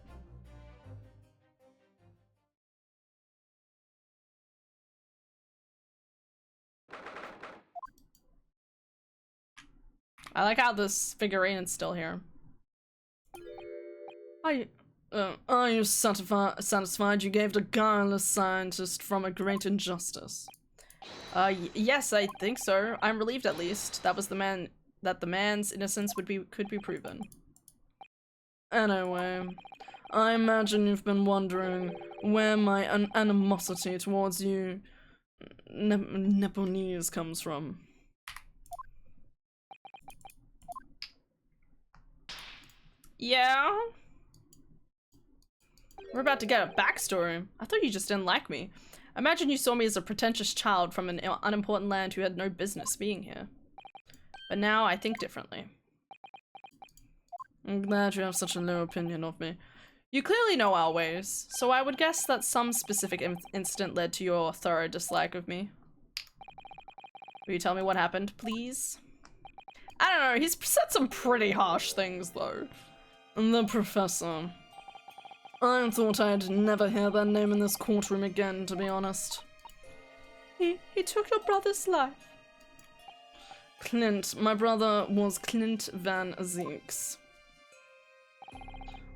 I like how this figurine is still here. Are you satisfied you gave the guileless scientist from a great injustice? Yes, I think so. I'm relieved at least. That the man's innocence could be proven. Anyway, I imagine you've been wondering where my animosity towards you Nepalese comes from. Yeah? We're about to get a backstory. I thought you just didn't like me. Imagine you saw me as a pretentious child from an unimportant land who had no business being here. But now I think differently. I'm glad you have such a low opinion of me. You clearly know our ways, so I would guess that some specific incident led to your thorough dislike of me. Will you tell me what happened, please? I don't know, he's said some pretty harsh things, though. The professor. I thought I'd never hear that name in this courtroom again, to be honest. He took your brother's life. Clint. My brother was Clint Van Zeeks.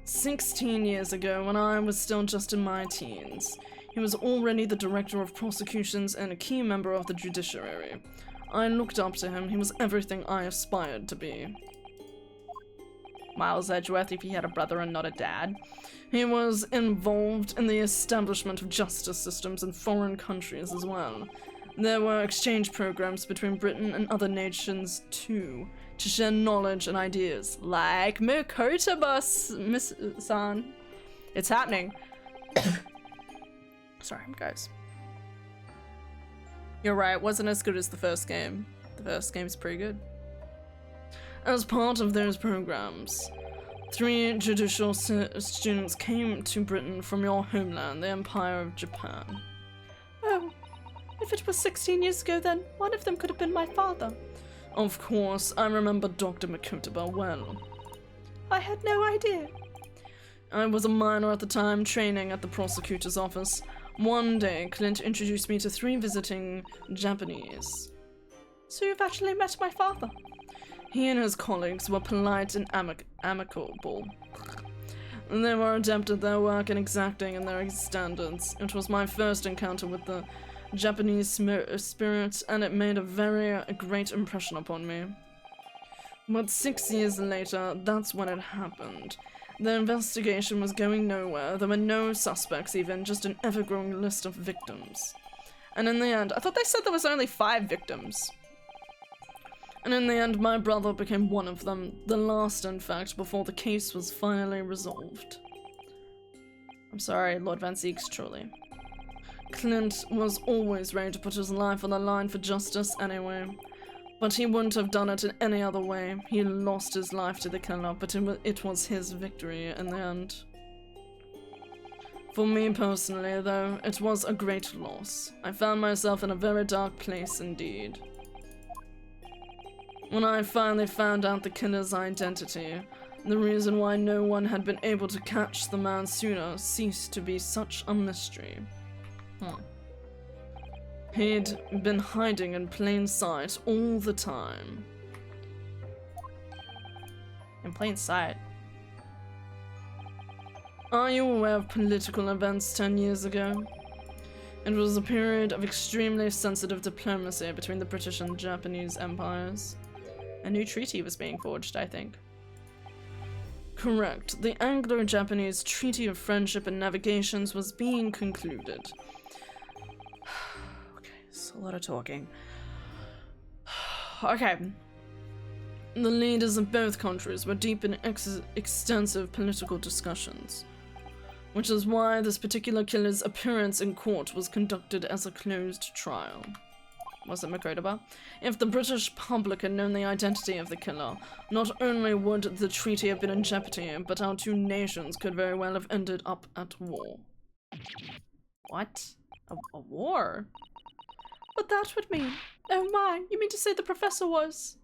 16 years ago, when I was still just in my teens, he was already the director of prosecutions and a key member of the judiciary. I looked up to him. He was everything I aspired to be. Miles Edgeworth if he had a brother and not a dad. He was involved in the establishment of justice systems in foreign countries as well. There were exchange programs between Britain and other nations too, to share knowledge and ideas, like Makota Bus, Miss San. It's happening. Sorry, guys. You're right, wasn't as good as the first game. The first game's pretty good. As part of those programs, 3 judicial students came to Britain from your homeland, the Empire of Japan. Oh, if it was 16 years ago then, one of them could have been my father. Of course, I remember Dr. Makotaba well. I had no idea. I was a minor at the time, training at the prosecutor's office. One day, Clint introduced me to 3 visiting Japanese. So you've actually met my father? He and his colleagues were polite and amicable. They were adept at their work and exacting in their standards. It was my first encounter with the Japanese spirit, and it made a great impression upon me. But 6 years later, that's when it happened. The investigation was going nowhere. There were no suspects even, just an ever-growing list of victims. And in the end, I thought they said there was only 5 victims. And in the end, my brother became one of them, the last in fact, before the case was finally resolved. I'm sorry, Lord Van Zieks, truly. Clint was always ready to put his life on the line for justice anyway. But he wouldn't have done it in any other way. He lost his life to the killer, but it was his victory in the end. For me personally, though, it was a great loss. I found myself in a very dark place indeed. When I finally found out the killer's identity, the reason why no one had been able to catch the man sooner ceased to be such a mystery. He'd been hiding in plain sight all the time. In plain sight. Are you aware of political events 10 years ago? It was a period of extremely sensitive diplomacy between the British and Japanese empires. A new treaty was being forged, I think. Correct. The Anglo-Japanese Treaty of Friendship and Navigations was being concluded. It's a lot of talking. Okay. The leaders of both countries were deep in extensive political discussions, which is why this particular killer's appearance in court was conducted as a closed trial. Was it Makotaba? If the British public had known the identity of the killer, not only would the treaty have been in jeopardy, but our 2 nations could very well have ended up at war. What? A war? But that would mean... Oh my, you mean to say the professor was...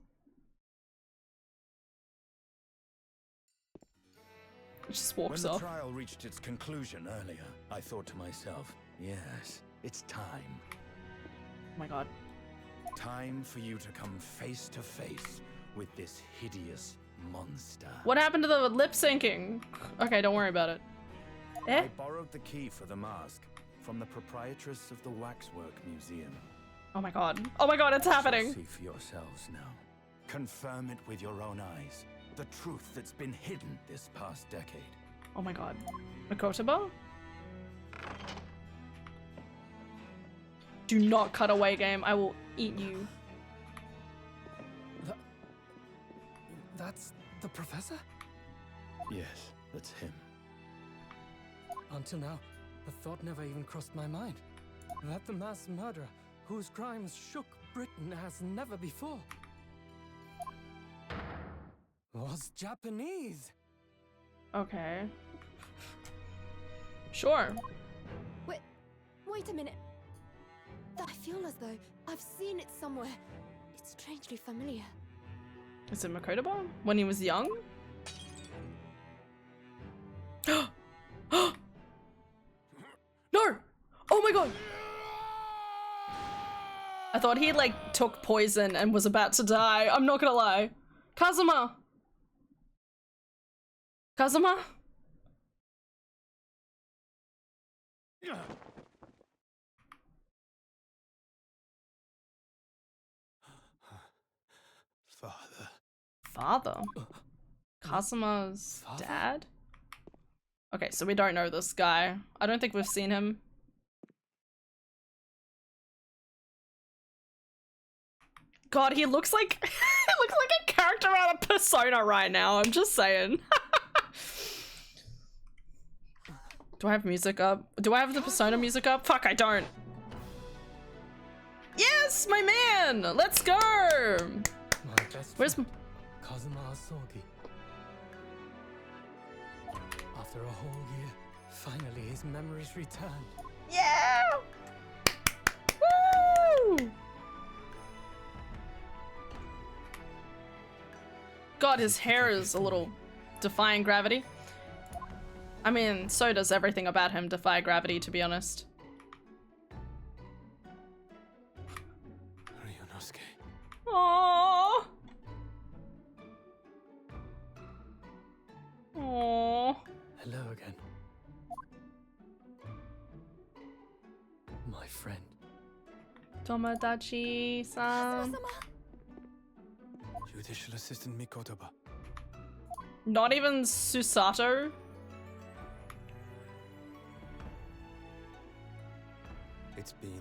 It just walks When off. the trial reached its conclusion earlier, I thought to myself, yes, it's time. Oh my god. Time for you to come face to face with this hideous monster. What happened to the lip syncing? Okay, don't worry about it. I borrowed the key for the mask from the proprietress of the Waxwork Museum. Oh my god. Oh my god, it's happening. See for yourselves now. Confirm it with your own eyes. The truth that's been hidden this past decade. Oh my god. Makotaba? Do not cut away, game. I will eat you. That's the professor? Yes, that's him. Until now, the thought never even crossed my mind. That the mass murderer, whose crimes shook Britain as never before, was Japanese. Okay. Sure. Wait a minute. I feel as though I've seen it somewhere. It's strangely familiar. Is it Makotaba? When he was young? No! Oh my god! I thought he like took poison and was about to die. I'm not gonna lie. Kazuma! Kazuma? Father. Father? Kazuma's Father? dad? Okay, so we don't know this guy. I don't think we've seen him. God, he looks like he looks like a character out of Persona right now. I'm just saying. Do I have music up? Do I have the Persona music up? Fuck, I don't. Yes, my man. Let's go. My best Where's friend, Kazuma Asogi. After a whole year, finally his memories returned. yeah? Woo! God, his hair is a little defying gravity. I mean, so does everything about him defy gravity, to be honest. Ryunosuke. Aww. Aww. Hello again. My friend. Tomodachi-san. Kazuma-sama. Judicial Assistant Mikotoba. Not even Susato. It's been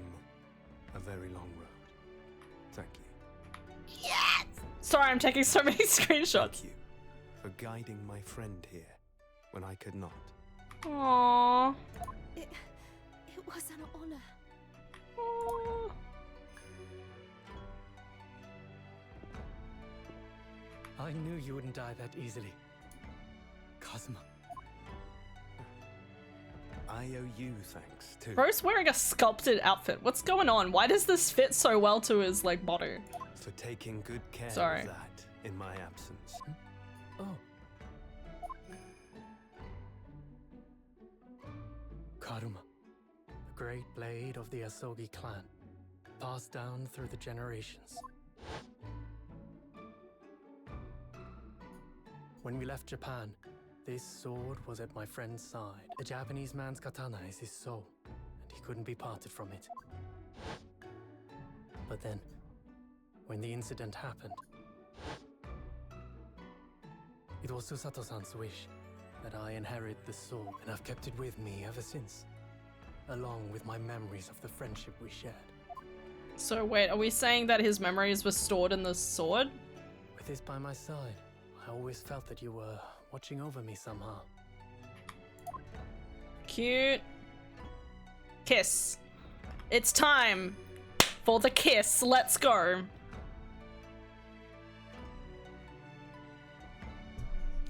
a very long road. Thank you. Sorry, I'm taking so many screenshots. Thank you for guiding my friend here when I could not. Aww. It was an honor. Aww. I knew you wouldn't die that easily. Kazuma. I owe you thanks too. Bro's wearing a sculpted outfit. What's going on? Why does this fit so well to his, like, body? For taking good care Sorry. of that in my absence. Oh. Karuma. The great blade of the Asogi clan. Passed down through the generations. When we left Japan, this sword was at my friend's side. A Japanese man's katana is his soul, and he couldn't be parted from it. But then, when the incident happened, it was Susato-san's wish that I inherit the sword, and I've kept it with me ever since, along with my memories of the friendship we shared. So wait, are we saying that his memories were stored in the sword? With this by my side, I always felt that you were watching over me somehow. Cute. Kiss. It's time for the kiss. Let's go.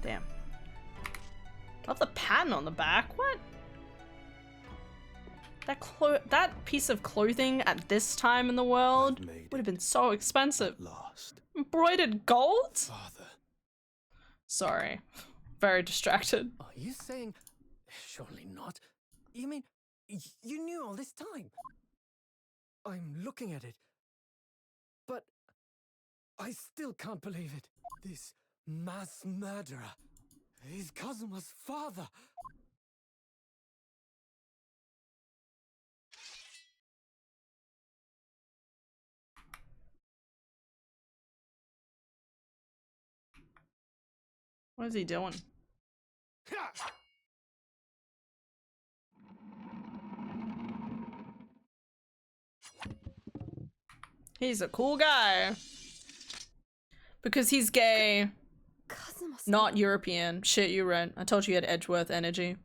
Damn. Love the pattern on the back. What? That piece of clothing at this time in the world I've made would have been so expensive. Last. Embroidered gold? Father. Sorry. Very distracted. Are you saying... Surely not. You mean, you knew all this time? I'm looking at it. But I still can't believe it. This mass murderer is Kazuma's father. What is he doing? He's a cool guy. Because he's gay, Kazuma-sama. not European. Shit, you right. I told you he had Edgeworth energy.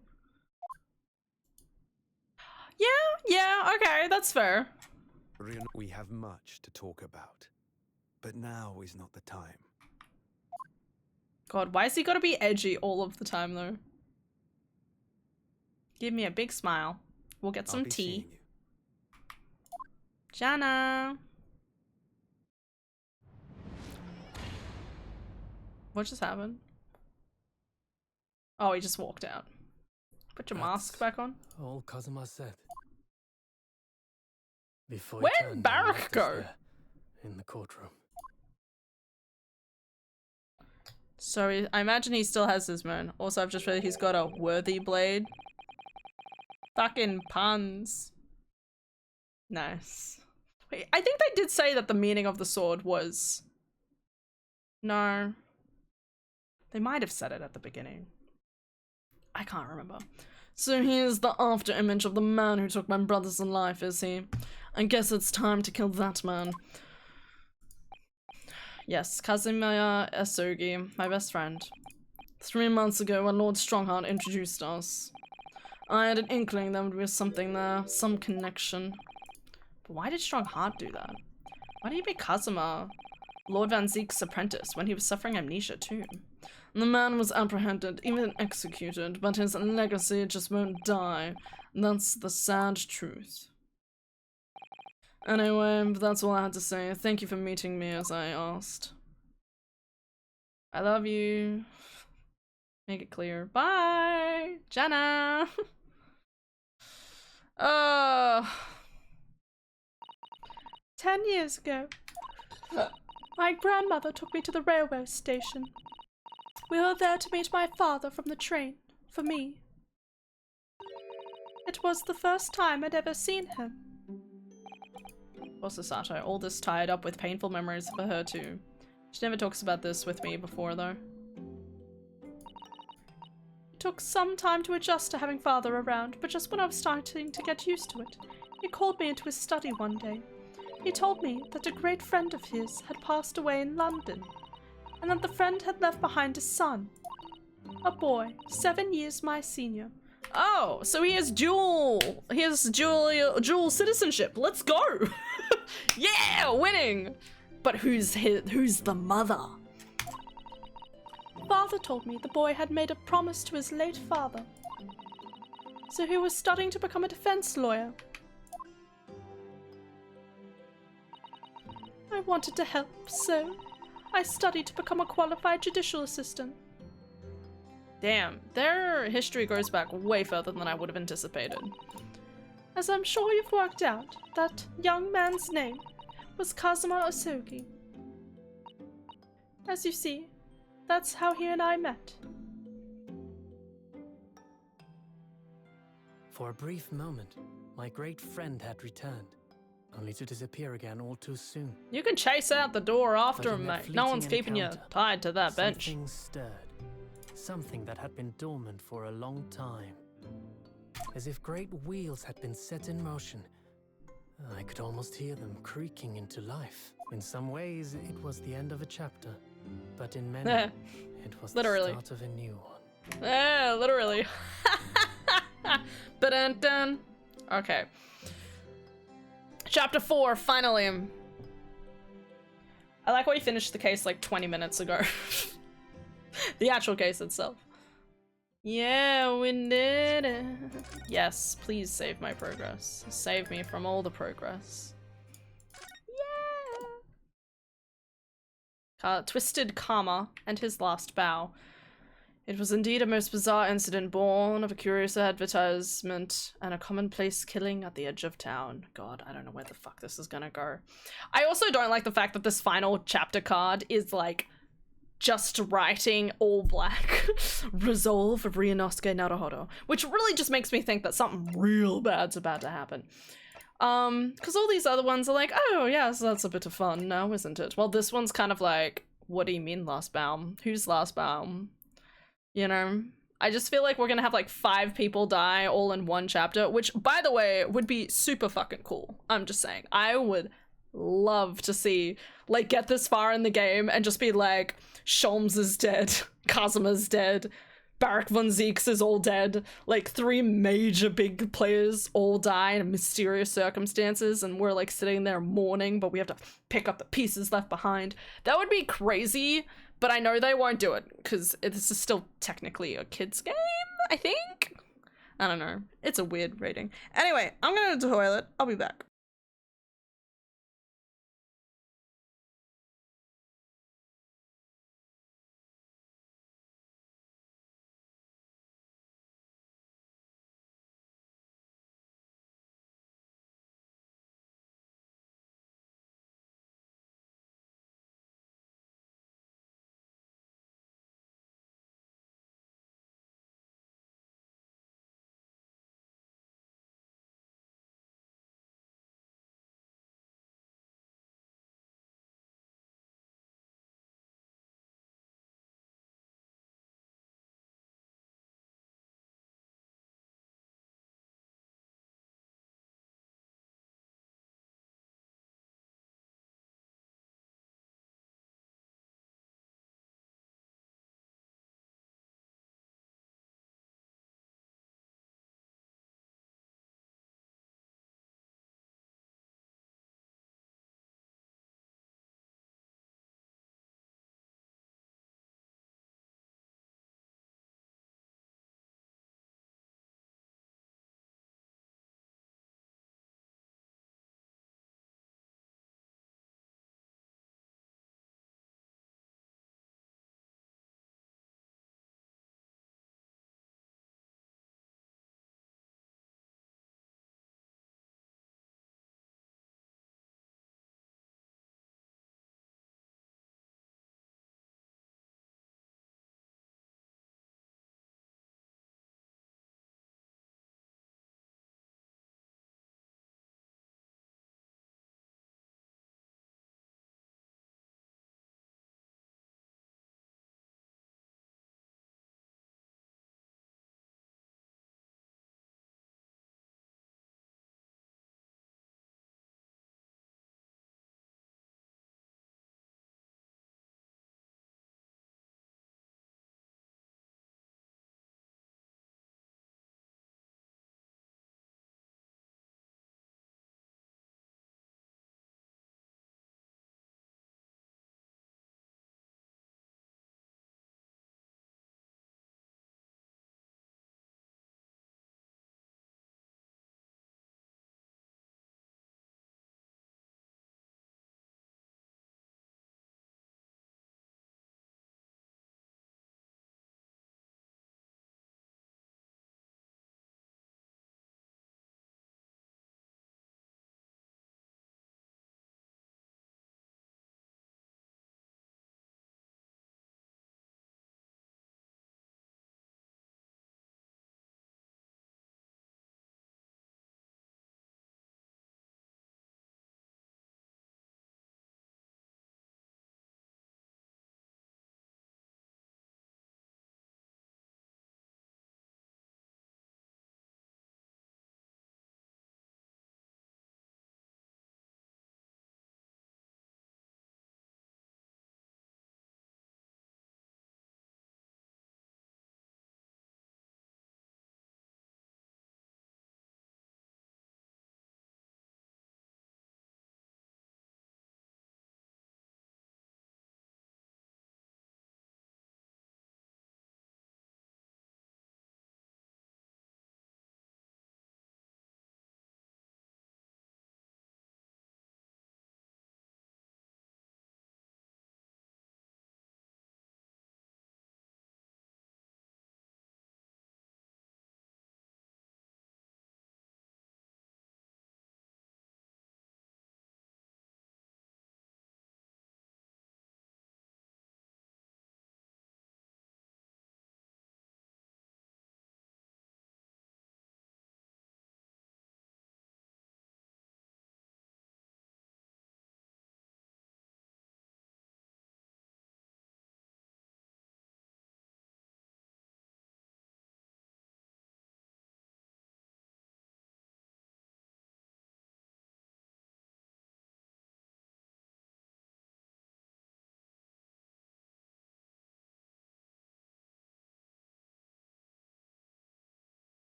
Yeah, okay, that's fair. We have much to talk about, but now is not the time. God, why has he gotta be edgy all of the time, though? Give me a big smile. We'll get I'll some be tea. seeing you. Jana! What just happened? Oh, he just walked out. Put your mask That's back on. all Kazuma said. Before he Where'd turned and Barak left us go? there in the courtroom. So I imagine he still has his moon. Also, I've just read he's got a worthy blade. Fucking puns. Nice. Wait, I think they did say that the meaning of the sword was... No. They might have said it at the beginning. I can't remember. So here's the after image of the man who took my brother's life, is he? I guess it's time to kill that man. Yes, Kazumaya Esogi, my best friend. 3 months ago when Lord Strongheart introduced us. I had an inkling there would be something there, some connection. But why did Strongheart do that? Why did he make Kazuma Lord Van Zeek's apprentice when he was suffering amnesia too? The man was apprehended, even executed, but his legacy just won't die. That's the sad truth. Anyway, that's all I had to say. Thank you for meeting me as I asked. I love you. Make it clear. Bye! Jenna! 10 years ago, my grandmother took me to the railway station. We were there to meet my father from the train, for me. It was the first time I'd ever seen him. Poor Sasato, all this tied up with painful memories for her too. She never talks about this with me before though. It took some time to adjust to having father around, but just when I was starting to get used to it, he called me into his study one day. He told me that a great friend of his had passed away in London, and that the friend had left behind a son. A boy, 7 years my senior. Oh, so he has dual citizenship. Let's go! Yeah, winning! But who's the mother? Father told me the boy had made a promise to his late father. So he was studying to become a defense lawyer. I wanted to help, so I studied to become a qualified judicial assistant. Damn, their history goes back way further than I would have anticipated. As I'm sure you've worked out, that young man's name was Kazuma Osogi. As you see, that's how he and I met. For a brief moment, my great friend had returned, only to disappear again all too soon. You can chase out the door after But him, in that mate. No one's fleeting keeping you encounter, tied to that bench. Something stirred. Something that had been dormant for a long time. As if great wheels had been set in motion. I could almost hear them creaking into life. In some ways, it was the end of a chapter. But in many, it was Literally. the start of a new one. Yeah, literally. Ba-dun-dun. Okay. Chapter 4, finally. I like how we finished the case like 20 minutes ago. The actual case itself. Yeah, we did it. Yes, please save my progress. Save me from all the progress. Yeah! Twisted Karma and his last bow. It was indeed a most bizarre incident born of a curious advertisement and a commonplace killing at the edge of town. God, I don't know where the fuck this is gonna go. I also don't like the fact that this final chapter card is like just writing all black resolve of Ryunosuke Naruhodo, which really just makes me think that something real bad's about to happen. Because all these other ones are like, oh yes, that's a bit of fun now, isn't it? Well, this one's kind of like, what do you mean last bound? Who's last bound? You know? I just feel like we're gonna have like 5 people die all in one chapter, which, by the way, would be super fucking cool. I'm just saying. I would love to see, like, get this far in the game and just be like, Sholmes is dead, Kazuma's dead, Barak von Zeeks is all dead, like 3 major big players all die in mysterious circumstances, and we're like sitting there mourning, but we have to pick up the pieces left behind. That would be crazy, but I know they won't do it, because this is still technically a kid's game, I think? I don't know. It's a weird rating. Anyway, I'm gonna go to the toilet. I'll be back.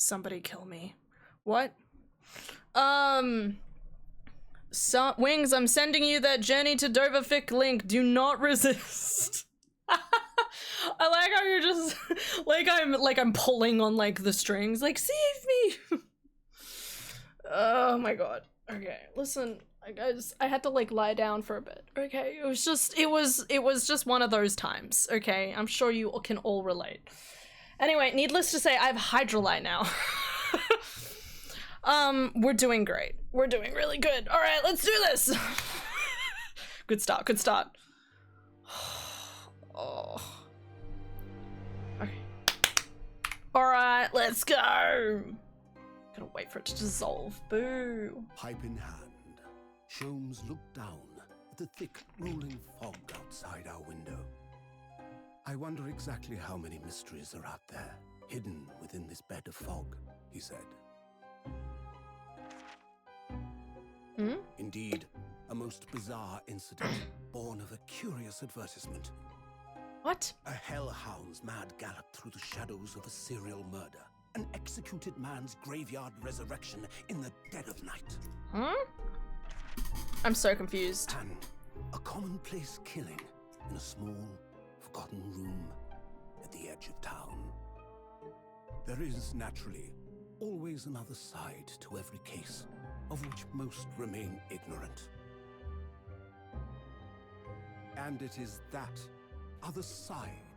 Somebody kill me. What? Wings, I'm sending you that Journey to Doverfic link. Do not resist. I like how you're just I'm pulling on like the strings, like save me. Oh my god. Okay, listen, I had to like lie down for a bit. Okay, it was just one of those times. Okay, I'm sure you can all relate. Anyway, needless to say, I have Hydrolite now. We're doing great. We're doing really good. All right, let's do this. Good start. Good start. Oh. Okay. All right, let's go. Gotta wait for it to dissolve. Boo. Pipe in hand, Sholmes looked down at the thick, rolling fog outside our window. I wonder exactly how many mysteries are out there, hidden within this bed of fog, he said. Hmm? Indeed, a most bizarre incident, born of a curious advertisement. What? A hellhound's mad gallop through the shadows of a serial murder. An executed man's graveyard resurrection in the dead of night. Huh? I'm so confused. And a commonplace killing in a small, forgotten room at the edge of town. There is, naturally, always another side to every case, of which most remain ignorant. And it is that other side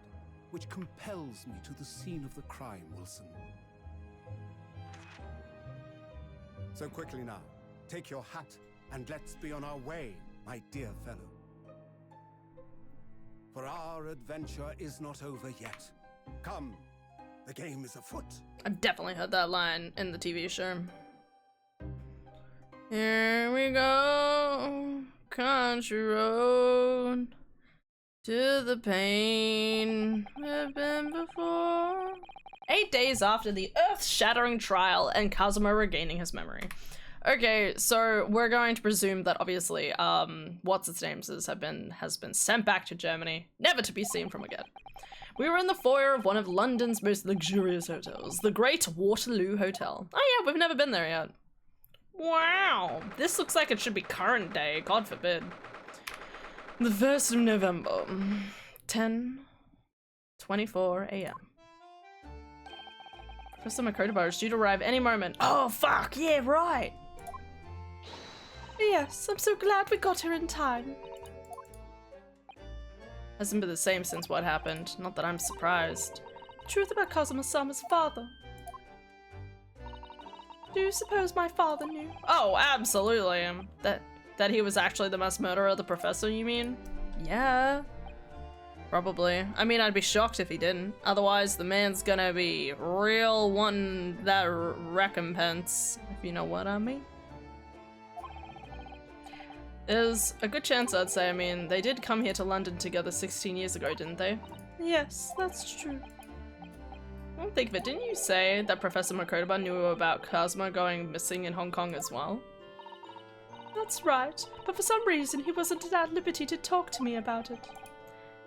which compels me to the scene of the crime, Wilson. So quickly now, take your hat and let's be on our way, my dear fellow. For our adventure is not over yet. Come, the game is afoot. I've definitely heard that line in the TV show. Here we go, country road, to the pain we've been before. 8 days after the earth-shattering trial and Kazuma regaining his memory. Okay, so we're going to presume that obviously, what's-its-names has been sent back to Germany, never to be seen from again. We were in the foyer of one of London's most luxurious hotels, the Great Waterloo Hotel. Oh yeah, we've never been there yet. Wow, this looks like it should be current day, God forbid. The 1st of November, 10:24 a.m. Professor Makotoba is due to arrive any moment. Oh fuck, yeah, right. Yes, I'm so glad we got here in time. Hasn't been the same since what happened, not that I'm surprised. Truth about Kazuma-sama's father. Do you suppose my father knew? Oh, absolutely. That he was actually the mass murderer of the professor, you mean? Yeah. Probably. I mean, I'd be shocked if he didn't. Otherwise, the man's gonna be real wanting that recompense, if you know what I mean. There's a good chance, I'd say. I mean, they did come here to London together 16 years ago, didn't they? Yes, that's true. Don't think of it. Didn't you say that Professor Makotoba knew about Kazuma going missing in Hong Kong as well? That's right, but for some reason he wasn't at liberty to talk to me about it.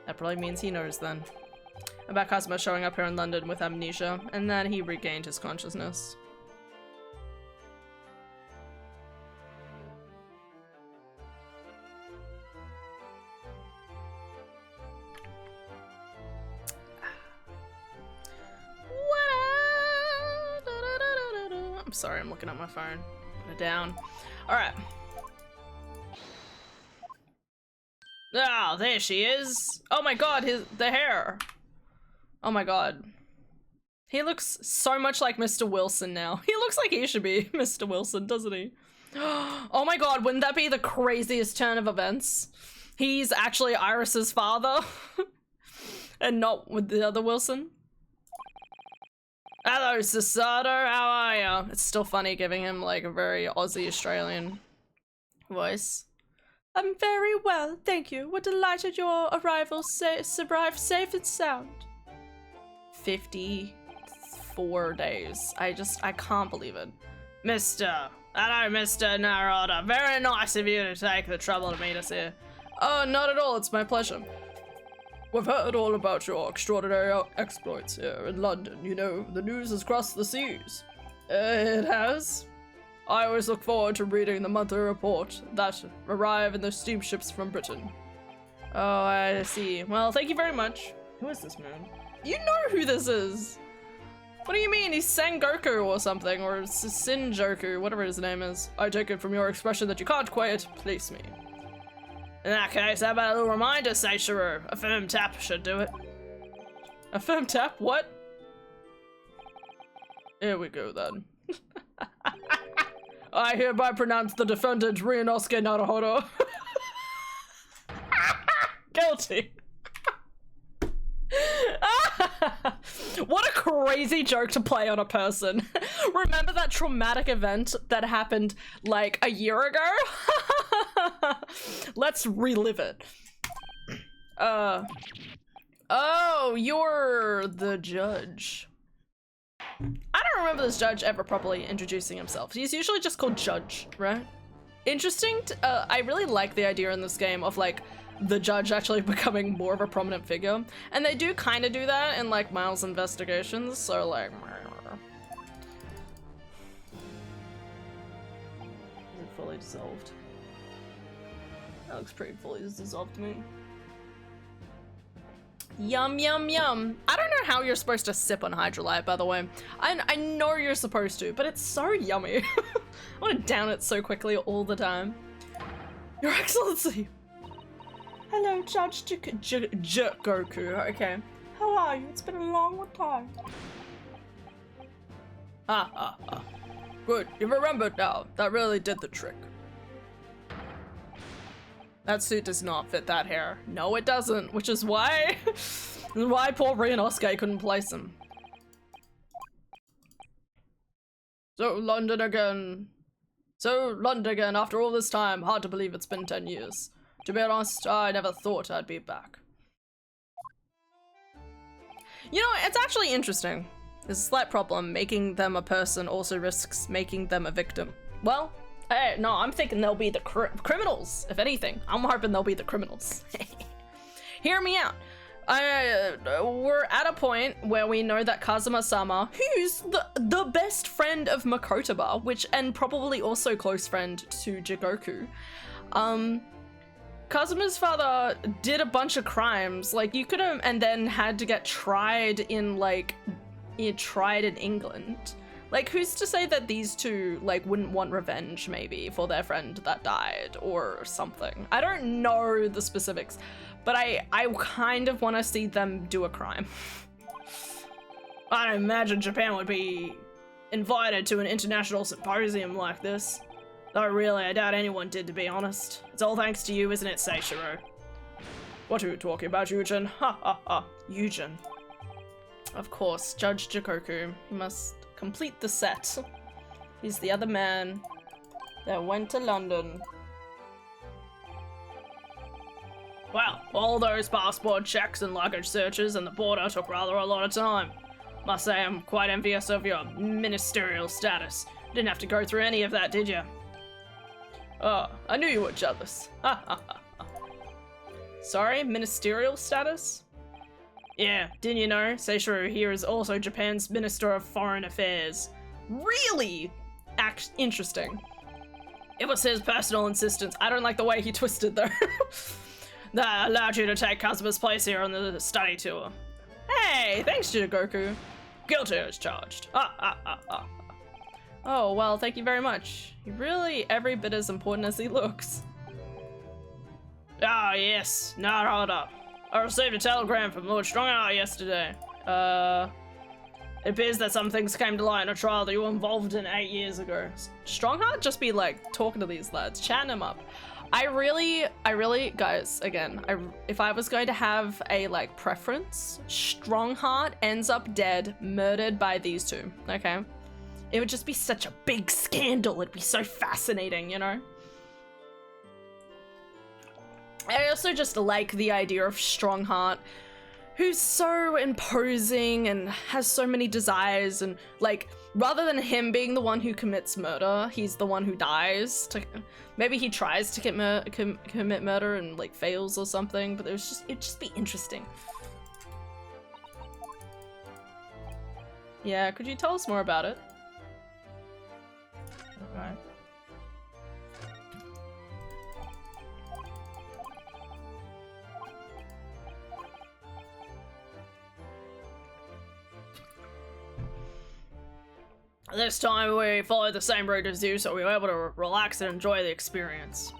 That probably means he knows then. About Kazuma showing up here in London with amnesia, and that he regained his consciousness. I'm sorry, I'm looking at my phone. Put it down. Alright. Ah, oh, there she is. Oh my god, the hair. Oh my god. He looks so much like Mr. Wilson now. He looks like he should be Mr. Wilson, doesn't he? Oh my god, wouldn't that be the craziest turn of events? He's actually Iris's father. And not with the other Wilson. Hello, Sasato, how are ya? It's still funny giving him like a very Aussie Australian voice. I'm very well, thank you. We're delighted your arrival arrived safe and sound. 54 days. I can't believe it. Hello, Mr. Narada. Very nice of you to take the trouble to meet us here. Oh, not at all, it's my pleasure. We've heard all about your extraordinary exploits here in London. You know, the news has crossed the seas. It has? I always look forward to reading the monthly report that arrive in the steamships from Britain. Oh, I see. Well, thank you very much. Who is this man? You know who this is! What do you mean? He's Sengoku or something, or Sinjoku, whatever his name is. I take it from your expression that you can't quite place me. In that case, how about a little reminder, Seishiro? A firm tap should do it. A firm tap? What? Here we go then. I hereby pronounce the defendant Ryunosuke Naruhodo guilty. What a crazy joke to play on a person. Remember that traumatic event that happened like a year ago? Let's relive it. Oh, you're the judge. I don't remember this judge ever properly introducing himself. He's usually just called Judge, right? Interesting. I really like the idea in this game of like the judge actually becoming more of a prominent figure, and they do kind of do that in like Miles' investigations. So like, is it fully dissolved? That looks pretty fully dissolved to me. Yum, yum, yum. I don't know how you're supposed to sip on Hydrolite, by the way. I know you're supposed to, but it's so yummy. I want to down it so quickly all the time. Your Excellency. Hello, Judge Goku. Okay. How are you? It's been a long time. Good, you've remembered now. That really did the trick. That suit does not fit that hair. No, it doesn't, which is why poor Ryunosuke couldn't place him. So London again after all this time. Hard to believe it's been 10 years. To be honest, I never thought I'd be back. You know, it's actually interesting. There's a slight problem. Making them a person also risks making them a victim. Well, no, I'm thinking they'll be the criminals, if anything. I'm hoping they'll be the criminals. Hear me out. We're at a point where we know that Kazuma-sama, who's the best friend of Makotaba, and probably also close friend to Jigoku, Kazuma's father did a bunch of crimes. Like, you could have, and then had to get tried in, like, tried in England. Like, who's to say that these two, like, wouldn't want revenge, maybe, for their friend that died, or something? I don't know the specifics, but I kind of want to see them do a crime. I don't imagine Japan would be invited to an international symposium like this. Though really, I doubt anyone did, to be honest. It's all thanks to you, isn't it, Seishiro? What are you talking about, Eugen? Ha ha ha. Eugen. Of course, Judge Jigoku. He must complete the set. He's the other man that went to London. Well, all those passport checks and luggage searches and the border took rather a lot of time. Must say I'm quite envious of your ministerial status. Didn't have to go through any of that, did you? Oh, I knew you were jealous. Ha ha ha. Sorry, ministerial status? Yeah, didn't you know? Seishiro here is also Japan's Minister of Foreign Affairs. Really? Interesting. It was his personal insistence. I don't like the way he twisted though. That allowed you to take Kazuma's place here on the study tour. Hey, thanks, Jigoku. Guilty as charged. Oh, well, thank you very much. You're really every bit as important as he looks. Ah, yes. Naruhodo. I received a telegram from Lord Strongheart yesterday. It appears that some things came to light in a trial that you were involved in 8 years ago. Strongheart just be like talking to these lads, chatting them up. I really, guys, again, if I was going to have a like preference, Strongheart ends up dead, murdered by these two, okay? It would just be such a big scandal. It'd be so fascinating, you know? I also just like the idea of Strongheart, who's so imposing and has so many desires, and like Rather than him being the one who commits murder, he's the one who dies. Maybe he tries to commit murder and like fails or something, but it'd just be interesting. Yeah, could you tell us more about it? Okay. This time we followed the same route as you, so we were able to relax and enjoy the experience.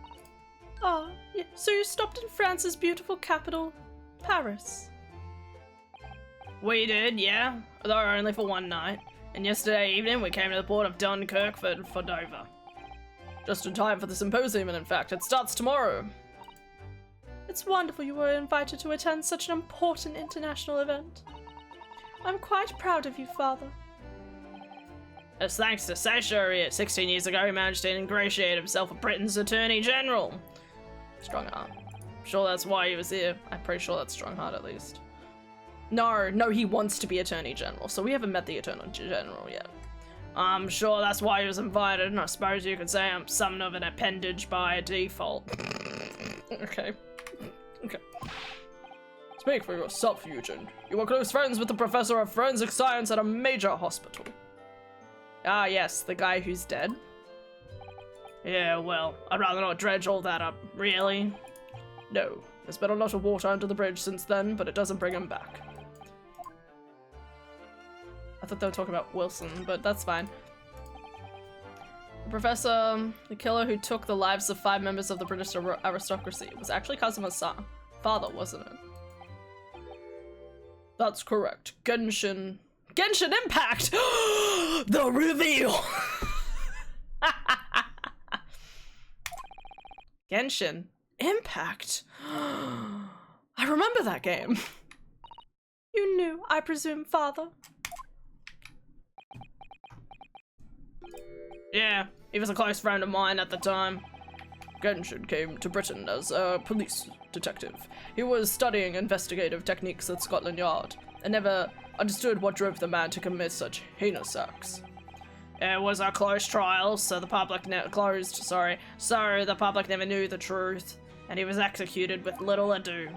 Ah, yeah. So you stopped in France's beautiful capital, Paris. We did, yeah, though only for one night. And yesterday evening we came to the port of Dunkirk for Dover. Just in time for the symposium, and in fact, it starts tomorrow. It's wonderful you were invited to attend such an important international event. I'm quite proud of you, Father. It's thanks to Sasha here. 16 years ago, he managed to ingratiate himself with Britain's Attorney General. Strongheart. I'm sure that's why he was here. I'm pretty sure that's Strongheart, at least. No, he wants to be Attorney General, so we haven't met the Attorney General yet. I'm sure that's why he was invited, and I suppose you could say I'm something of an appendage by default. Okay. Okay. Speak for yourself, Eugene. You were close friends with the Professor of Forensic Science at a major hospital. Ah, yes, the guy who's dead. Yeah, well, I'd rather not dredge all that up, really. No, there's been a lot of water under the bridge since then, but it doesn't bring him back. I thought they were talking about Wilson, but that's fine. The professor, the killer who took the lives of 5 members of the British aristocracy, was actually Kazuma's father, wasn't it? That's correct. Genshin Impact! The reveal! Genshin Impact? I remember that game. You knew, I presume, Father. Yeah, he was a close friend of mine at the time. Genshin came to Britain as a police detective. He was studying investigative techniques at Scotland Yard and never understood what drove the man to commit such heinous acts. It was a close trial, so the public never knew the truth, and he was executed with little ado.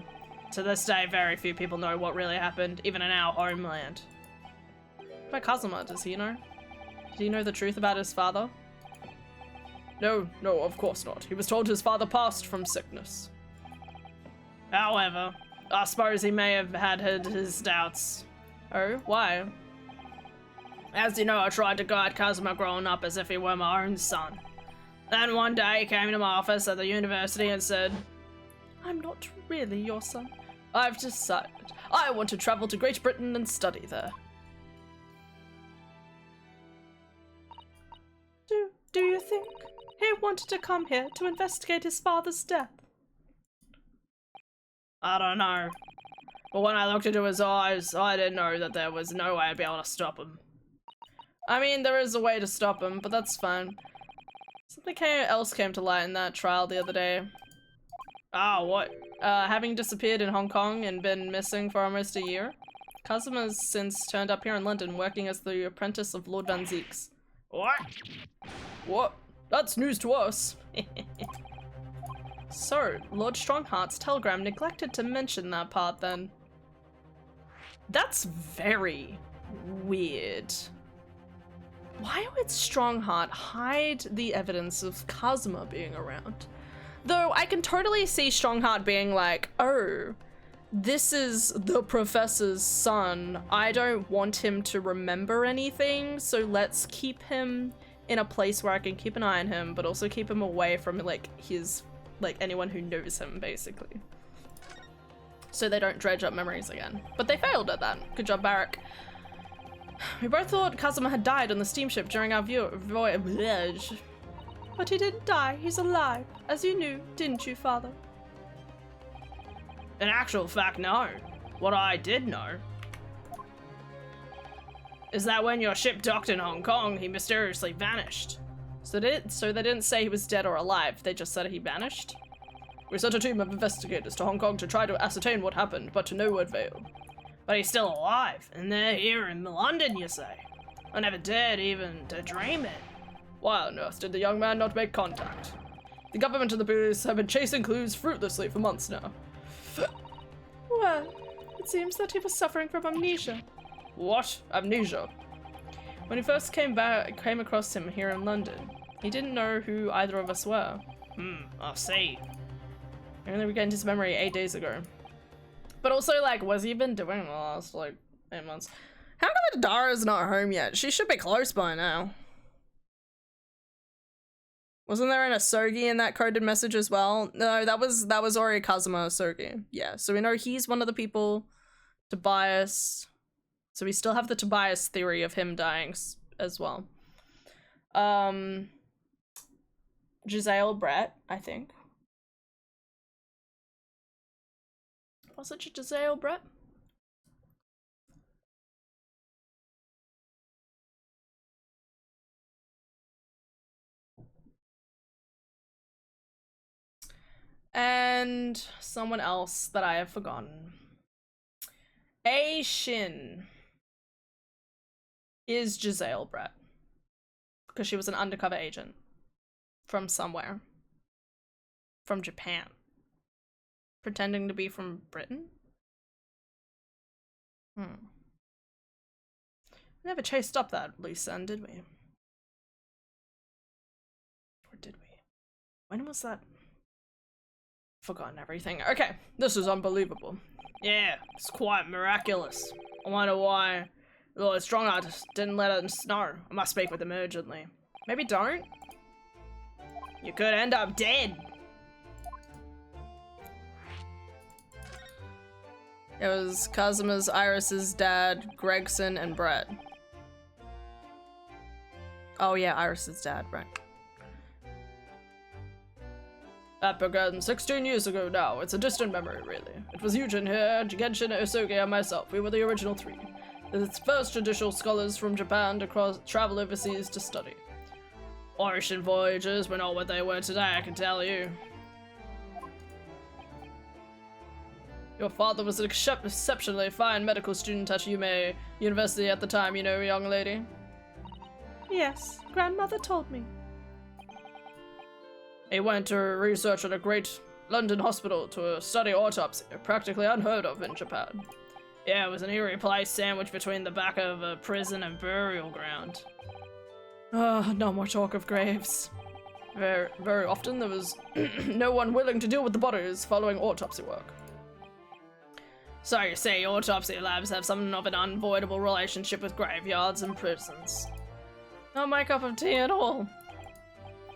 To this day, very few people know what really happened, even in our homeland. What about Kazuma? Does he know? Did he know the truth about his father? No, of course not. He was told his father passed from sickness. However, I suppose he may have had his doubts. Oh, why? As you know, I tried to guide Kazuma growing up as if he were my own son. Then one day he came to my office at the university and said, I'm not really your son. I've decided I want to travel to Great Britain and study there. Do you think he wanted to come here to investigate his father's death? I don't know. But when I looked into his eyes, I didn't know that there was no way I'd be able to stop him. I mean, there is a way to stop him, but that's fine. Something else came to light in that trial the other day. Ah, what? Having disappeared in Hong Kong and been missing for almost a year, Kazuma's since turned up here in London working as the apprentice of Lord Van Zeeks. What? What? That's news to us. So, Lord Strongheart's telegram neglected to mention that part then. That's very weird. Why would Strongheart hide the evidence of Kazuma being around? Though I can totally see Strongheart being like, oh, this is the professor's son. I don't want him to remember anything, so let's keep him in a place where I can keep an eye on him, but also keep him away from like anyone who knows him, basically. So they don't dredge up memories again. But they failed at that. Good job, Barrack. We both thought Kazuma had died on the steamship during our voyage. But he didn't die, he's alive, as you knew, didn't you, Father? In actual fact, no. What I did know is that when your ship docked in Hong Kong, he mysteriously vanished. So they didn't say he was dead or alive, they just said he vanished? We sent a team of investigators to Hong Kong to try to ascertain what happened, but to no avail. But he's still alive, and they're here in London, you say? I never dared even to dream it. Why on earth did the young man not make contact? The government and the police have been chasing clues fruitlessly for months now. Well, it seems that he was suffering from amnesia. What? Amnesia? When he first came across him here in London, he didn't know who either of us were. I see. He only regained his memory 8 days ago. But also, like, what's he been doing the last, like, 8 months? How come Adara's not home yet? She should be close by now. Wasn't there an Asogi in that coded message as well? No, that was Ori Kazuma Asogi. Yeah, so we know he's one of the people. Tobias. So we still have the Tobias theory of him dying as well. Giselle Brett, I think. Was it Giselle Brett? And someone else that I have forgotten. A Shin is Giselle Brett. Because she was an undercover agent. From somewhere. From Japan. Pretending to be from Britain? Never chased up that loose end, did we? Or did we? When was that? Forgotten everything. Okay, this is unbelievable. Yeah, it's quite miraculous. I wonder why Lord Strongartist didn't let us know. I must speak with him urgently. Maybe don't? You could end up dead. It was Kazuma's, Iris's dad, Gregson, and Brett. Oh yeah, Iris's dad, right. That began 16 years ago now. It's a distant memory, really. It was Eugen here, Genshin, Usugi, and myself. We were the original three. The first traditional scholars from Japan to travel overseas to study. Ocean voyages were not what they were today, I can tell you. Your father was an exceptionally fine medical student at Yume University at the time, you know, young lady. Yes, grandmother told me. He went to research at a great London hospital to study autopsy, practically unheard of in Japan. Yeah, it was an eerie place sandwiched between the back of a prison and burial ground. No more talk of graves. Very often there was no one willing to deal with the bodies following autopsy work. So you see, autopsy labs have something of an unavoidable relationship with graveyards and prisons. Not my cup of tea at all.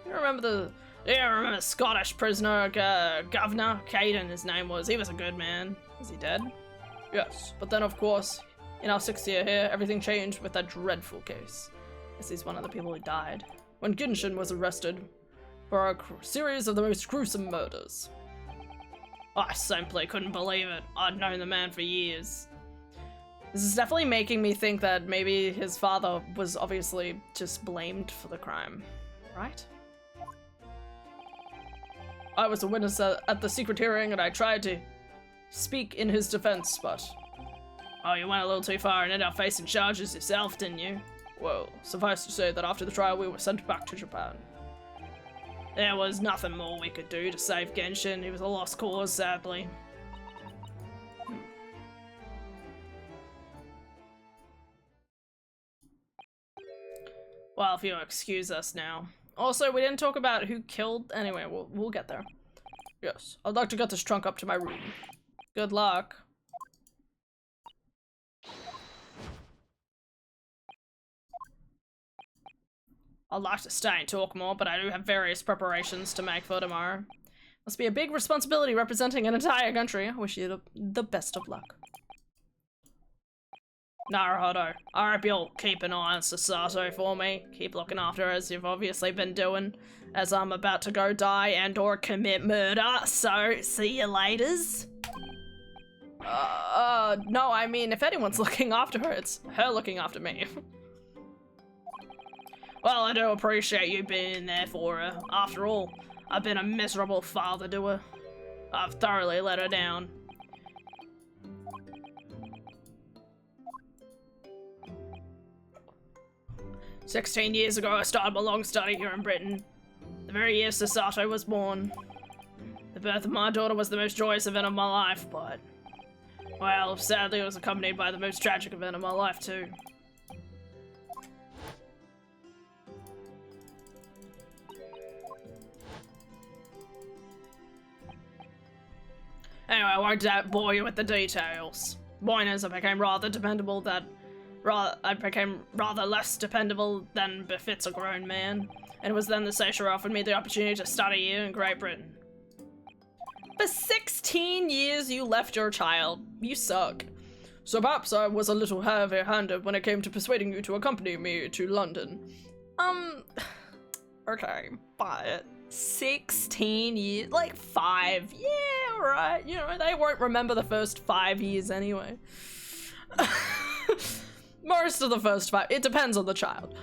You remember the Scottish prisoner, Governor? Caden, his name was. He was a good man. Is he dead? Yes, but then of course, in our 6th year here, everything changed with that dreadful case. This is one of the people who died. When Genshin was arrested for a series of the most gruesome murders. I simply couldn't believe it. I'd known the man for years. This is definitely making me think that maybe his father was obviously just blamed for the crime, right? I was a witness at the secret hearing and I tried to speak in his defense, but... Oh, you went a little too far and ended up facing charges yourself, didn't you? Well, suffice to say that after the trial we were sent back to Japan. There was nothing more we could do to save Genshin. He was a lost cause, sadly. Well, if you'll excuse us now. Also, we didn't talk about who killed... Anyway, we'll get there. Yes, I'd like to get this trunk up to my room. Good luck. I'd like to stay and talk more, but I do have various preparations to make for tomorrow. Must be a big responsibility representing an entire country. I wish you the best of luck. Naruhodo, I hope you'll keep an eye on Sasato for me. Keep looking after her as you've obviously been doing, as I'm about to go die and or commit murder, so see you laters. No, I mean, if anyone's looking after her, it's her looking after me. Well, I do appreciate you being there for her. After all, I've been a miserable father to her. I've thoroughly let her down. 16 years ago, I started my long study here in Britain. The very year Sasato was born. The birth of my daughter was the most joyous event of my life, but... well, sadly, it was accompanied by the most tragic event of my life, too. Anyway, I won't bore you with the details. Point is, I became rather less dependable than befits a grown man. And it was then the Seisha offered me the opportunity to study here in Great Britain. For 16 years you left your child. You suck. So perhaps I was a little heavy-handed when it came to persuading you to accompany me to London. Okay, but 16 years? Like 5. Yeah, alright. You know, they won't remember the first 5 years anyway. Most of the first 5. It depends on the child.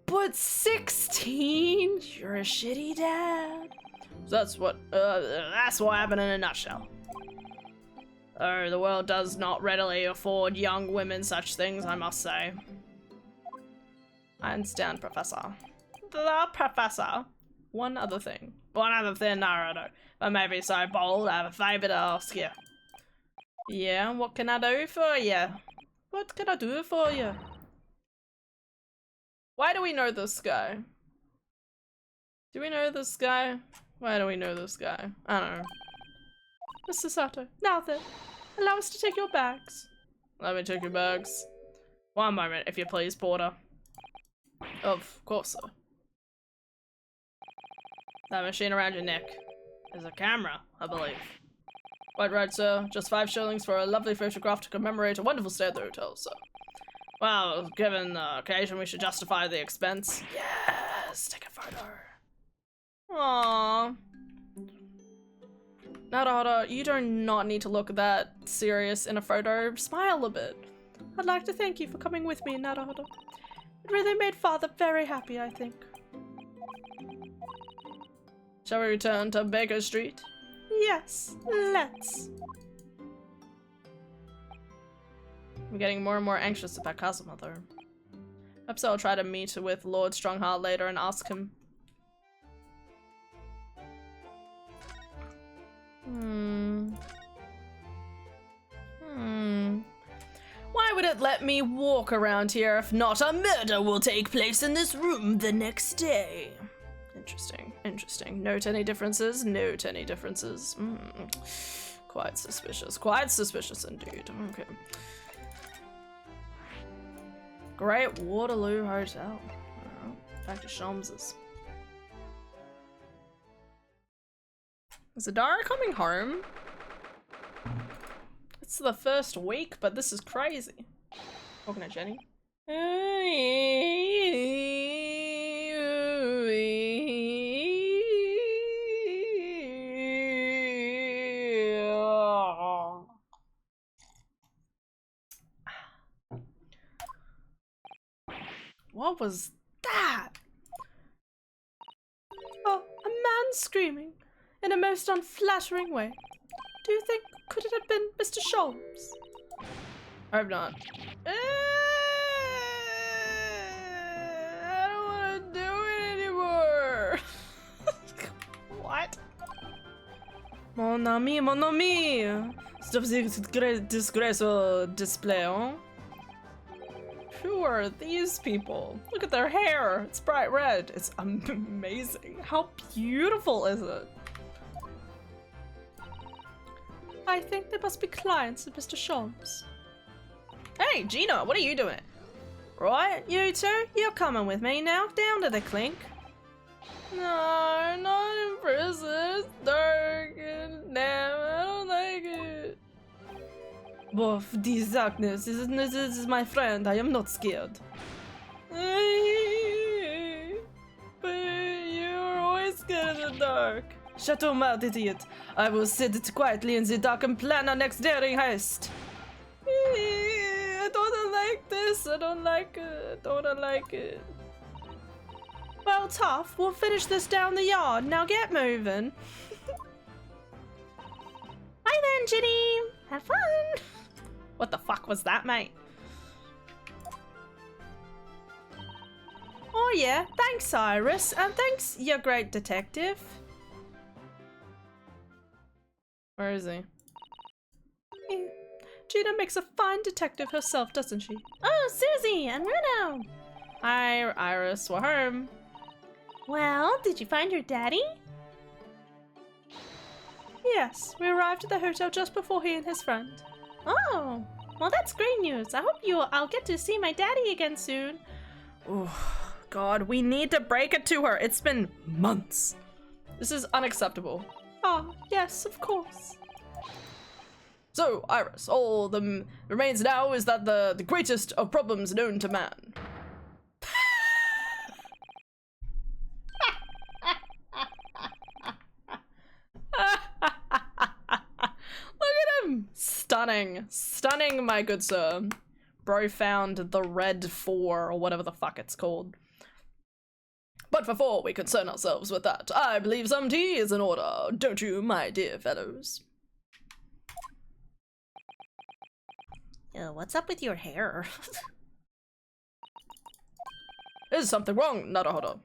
But 16? You're a shitty dad. That's what happened in a nutshell. Oh, the world does not readily afford young women such things, I must say. I understand, Professor. The Professor. One other thing, Naruto. If I may be so bold, I have a favor to ask you. Yeah, what can I do for you? What can I do for you? Why do we know this guy? Do we know this guy? Why do we know this guy? I don't know. Mr. Sato, now then, allow us to take your bags. Let me take your bags. One moment, if you please, porter. Of course, sir. That machine around your neck is a camera, I believe. Quite right, sir. Just 5 shillings for a lovely photograph to commemorate a wonderful stay at the hotel, sir. Well, given the occasion, we should justify the expense. Yes, take a photo. Aww. Naruto, you do not need to look that serious in a photo. Smile a bit. I'd like to thank you for coming with me, Naruto. It really made Father very happy, I think. Shall we return to Baker Street? Yes, let's. I'm getting more and more anxious about Kazuma, though. Perhaps I'll try to meet with Lord Strongheart later and ask him. Why would it let me walk around here if not a murder will take place in this room the next day? Interesting, interesting. Note any differences? Note any differences. Quite suspicious indeed. Okay. Great Waterloo Hotel. Back to Shams's. Is Adara coming home? It's the first week, but this is crazy. Talking to Jenny. What was that? Oh, a man screaming in a most unflattering way. Do you think, could it have been Mr. Sholmes? I hope not. I don't want to do it anymore. What? Mon ami. Stop this disgraceful display, huh? Who are these people? Look at their hair. It's bright red. It's amazing. How beautiful is it? I think they must be clients of Mr. Sholmes. Hey, Gina, what are you doing? Right, you two, you're coming with me now, down to the clink. No, not in prison. It's dark and damn, I don't like it. But this darkness, this is my friend, I am not scared. But you're always scared in the dark. Shut your mouth, idiot. I will sit quietly in the dark and plan our next daring heist. I don't like this. I don't like it. Well, tough. We'll finish this down the yard. Now get moving. Bye then, Ginny. Have fun. What the fuck was that, mate? Oh yeah, thanks Iris, and thanks, you great detective. Where is he? Eh, Gina makes a fine detective herself, doesn't she? Oh, Susie and Runo. Hi, Iris. We're home. Well, did you find your daddy? Yes, we arrived at the hotel just before he and his friend. Oh, well that's great news. I hope I'll get to see my daddy again soon. Oh, God, we need to break it to her. It's been months. This is unacceptable. Ah, yes, of course. So, Iris, all that remains now is that the greatest of problems known to man. Look at him! Stunning. Stunning, my good sir. Bro found the red 4, or whatever the fuck it's called. But before we concern ourselves with that, I believe some tea is in order, don't you, my dear fellows? What's up with your hair? Is something wrong, Naruhodo?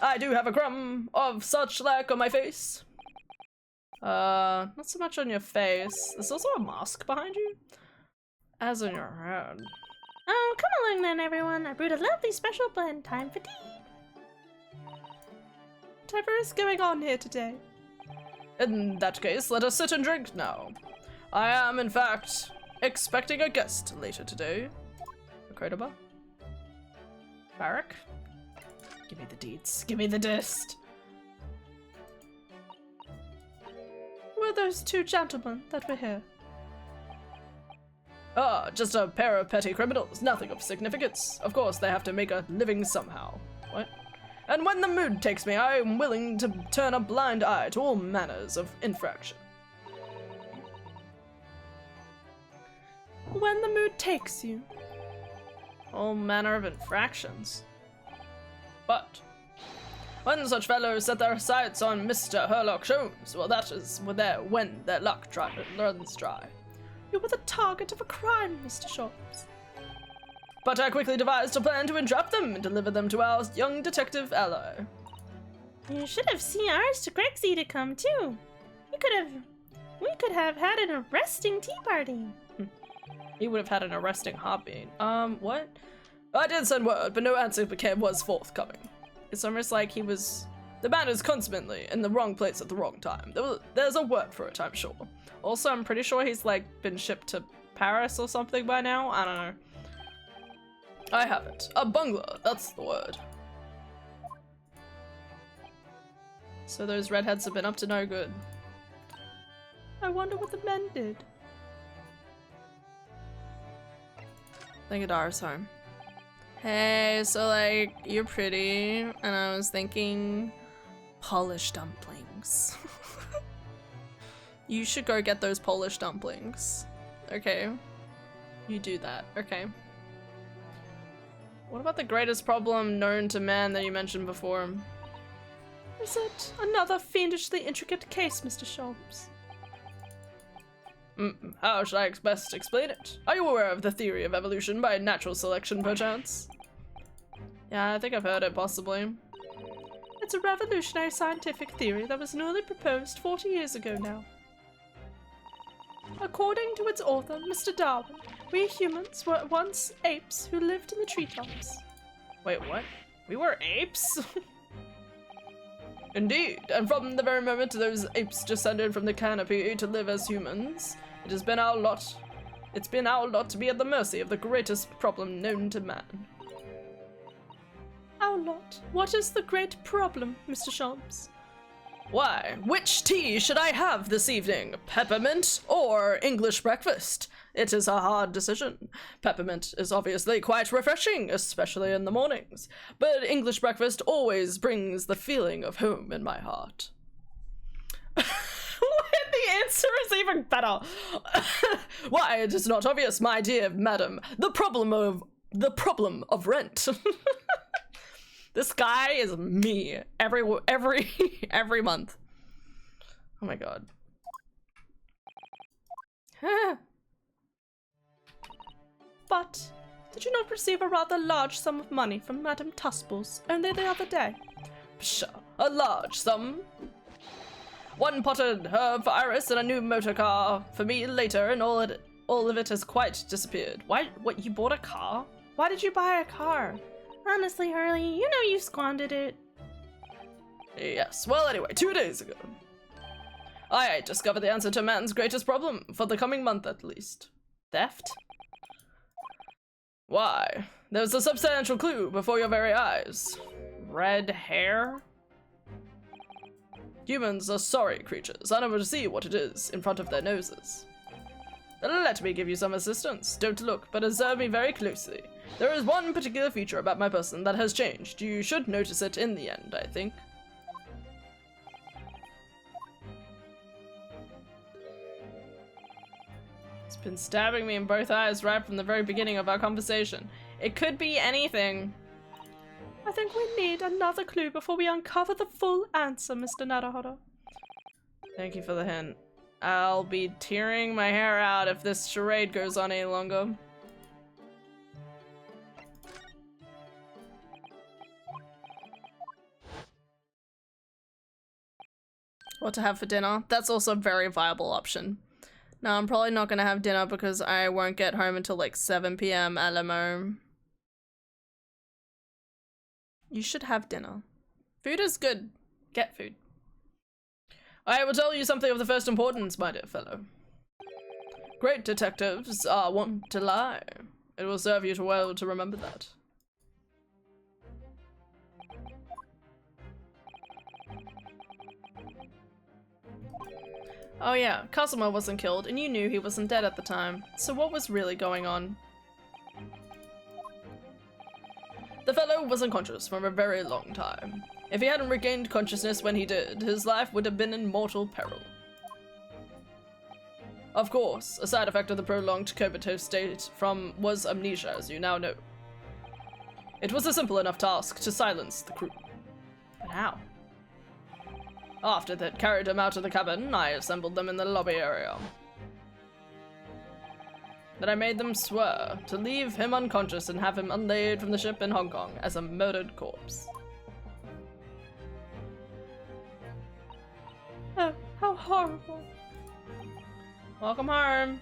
I do have a crumb of such lack on my face. Not so much on your face. There's also a mask behind you. As on your head. Oh, come along then, everyone. I brewed a lovely special blend. Time for tea. Whatever is going on here today? In that case, let us sit and drink now. I am, in fact, expecting a guest later today. Akrotaba? Barak? Give me the deeds. Give me the dist. Who are those two gentlemen that were here? Ah, just a pair of petty criminals. Nothing of significance. Of course, they have to make a living somehow. What? And when the mood takes me, I am willing to turn a blind eye to all manners of infraction. When the mood takes you. All manner of infractions. But when such fellows set their sights on Mr. Herlock Sholmes, well, that is when their luck runs dry. You were the target of a crime, Mr. Sholmes. But I quickly devised a plan to entrap them and deliver them to our young detective ally. You should have seen ours to Grexy to come too. We could have had an arresting tea party. He would have had an arresting heartbeat. What? I did send word, but no answer was forthcoming. It's almost like the man is constantly in the wrong place at the wrong time. There's a word for it, I'm sure. Also, I'm pretty sure he's like been shipped to Paris or something by now. I don't know. I have it. A bungler, that's the word. So those redheads have been up to no good. I wonder what the men did. Think of Dara's home. Hey, so like, you're pretty, and I was thinking Polish dumplings. You should go get those Polish dumplings. Okay. You do that, okay. What about the greatest problem known to man that you mentioned before? Is it another fiendishly intricate case, Mr. Sholmes? How should I best explain it? Are you aware of the theory of evolution by natural selection, perchance? Yeah, I think I've heard it, possibly. It's a revolutionary scientific theory that was newly proposed 40 years ago now. According to its author, Mr. Darwin, we humans were once apes who lived in the treetops. Wait, what? We were apes? Indeed, and from the very moment those apes descended from the canopy to live as humans, it's been our lot to be at the mercy of the greatest problem known to man. Our lot? What is the great problem, Mr. Sholmes? Why, which tea should I have this evening? Peppermint or English breakfast? It is a hard decision. Peppermint is obviously quite refreshing, especially in the mornings, but English breakfast always brings the feeling of home in my heart. The answer is even better. Why, it is not obvious, my dear madam. The problem of rent. This guy is me every month. Oh my god. But Did you not receive a rather large sum of money from Madame Tusble's only the other day? Pshaw, a large sum. 1 potted herb for Iris and a new motor car for me later, and all of it has quite disappeared. Why? What? You bought a car? Why did you buy a car? Honestly, Harley, you know you squandered it. Yes. Well, anyway, 2 days ago, I discovered the answer to man's greatest problem for the coming month, at least: theft. Why? There's a substantial clue before your very eyes. Red hair? Humans are sorry creatures, unable to see what it is in front of their noses. Let me give you some assistance. Don't look, but observe me very closely. There is one particular feature about my person that has changed. You should notice it in the end, I think. It's been stabbing me in both eyes right from the very beginning of our conversation. It could be anything. I think we need another clue before we uncover the full answer, Mr. Naruhodo. Thank you for the hint. I'll be tearing my hair out if this charade goes on any longer. What to have for dinner? That's also a very viable option. Now, I'm probably not gonna have dinner because I won't get home until like 7 PM LMO. You should have dinner. Food is good. Get food. I will tell you something of the first importance, my dear fellow. Great detectives are wont to lie. It will serve you well to remember that. Oh yeah, Cosimo wasn't killed, and you knew he wasn't dead at the time. So what was really going on? The fellow was unconscious for a very long time. If he hadn't regained consciousness when he did, his life would have been in mortal peril. Of course, a side effect of the prolonged comatose state was amnesia, as you now know. It was a simple enough task to silence the crew. But how? After they'd carried him out of the cabin, I assembled them in the lobby area. Then I made them swear to leave him unconscious and have him unlaid from the ship in Hong Kong as a murdered corpse. Oh, how horrible. Welcome home.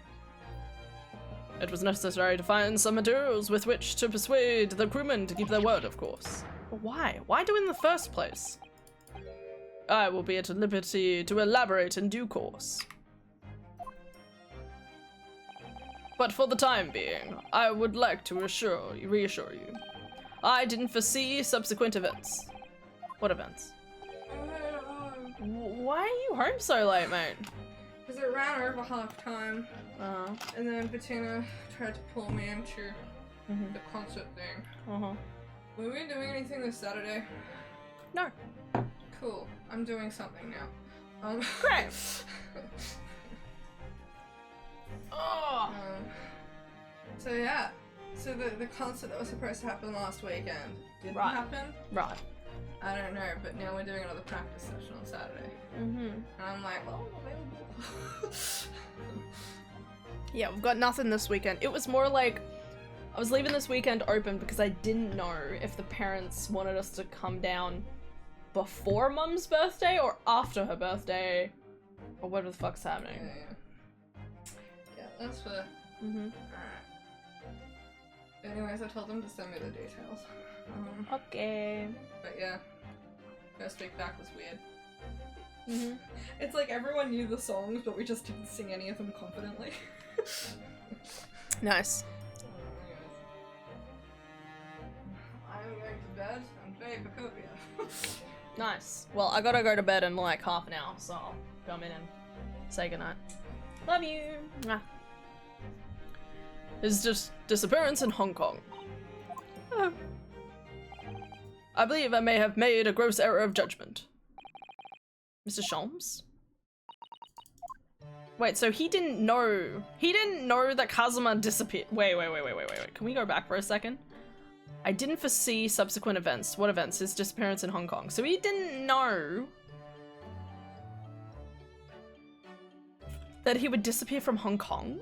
It was necessary to find some materials with which to persuade the crewmen to keep their word, of course. But why? Why do in the first place? I will be at liberty to elaborate in due course. But for the time being, I would like to reassure you. I didn't foresee subsequent events. What events? Why are you home so late, mate? Because it ran over half time. And then Bettina tried to pull me into the concert thing. Were we doing anything this Saturday? No. Cool. I'm doing something now. Great. Oh. So yeah. So the concert that was supposed to happen last weekend didn't happen. Right. I don't know, but now we're doing another practice session on Saturday. And I'm like, well, I'm available. Yeah, we've got nothing this weekend. It was more like I was leaving this weekend open because I didn't know if the parents wanted us to come down before Mum's birthday or after her birthday or whatever the fuck's happening. Yeah, that's fair. Alright. Anyways, I told them to send me the details. Okay. But yeah, first week back was weird. It's like everyone knew the songs, but we just didn't sing any of them confidently. Nice. I'm going to bed and Babycopia. Nice. Well, I gotta go to bed in like half an hour, so I'll come in and say goodnight. Love you. Mwah. His disappearance in Hong Kong. Oh. I believe I may have made a gross error of judgment. Mr. Sholmes? Wait, so he didn't know that Kazuma disappeared. Wait. Can we go back for a second? I didn't foresee subsequent events. What events? His disappearance in Hong Kong. So he didn't know that he would disappear from Hong Kong?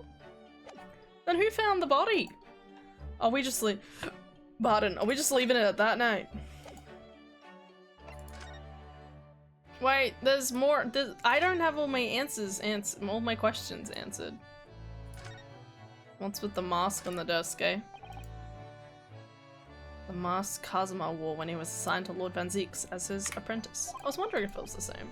Then who found the body? Are we just Pardon, are we just leaving it at that night? Wait, there's more. I don't have all my answers all my questions answered. What's with the mask on the desk, eh? The mask Kazuma wore when he was assigned to Lord Van Zieks as his apprentice. I was wondering if it was the same.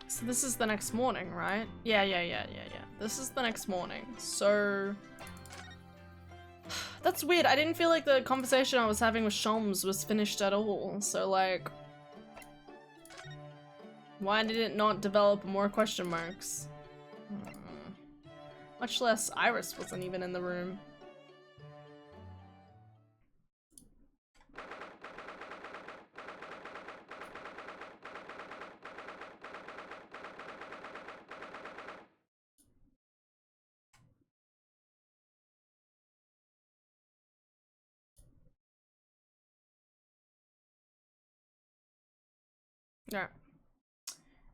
So this is the next morning, right? Yeah. This is the next morning. So that's weird. I didn't feel like the conversation I was having with Shams was finished at all. So like, why did it not develop more question marks? Much less Iris wasn't even in the room. Yeah.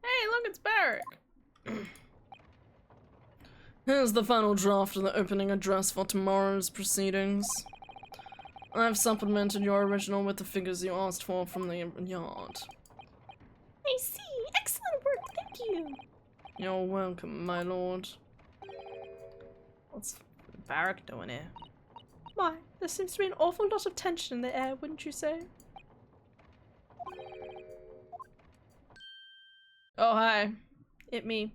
Hey, look, it's Barrick. Here's the final draft of the opening address for tomorrow's proceedings. I've supplemented your original with the figures you asked for from the yard. I see. Excellent work. Thank you. You're welcome, my lord. What's Barrick doing here? My, there seems to be an awful lot of tension in the air, wouldn't you say? Oh, hi. It me.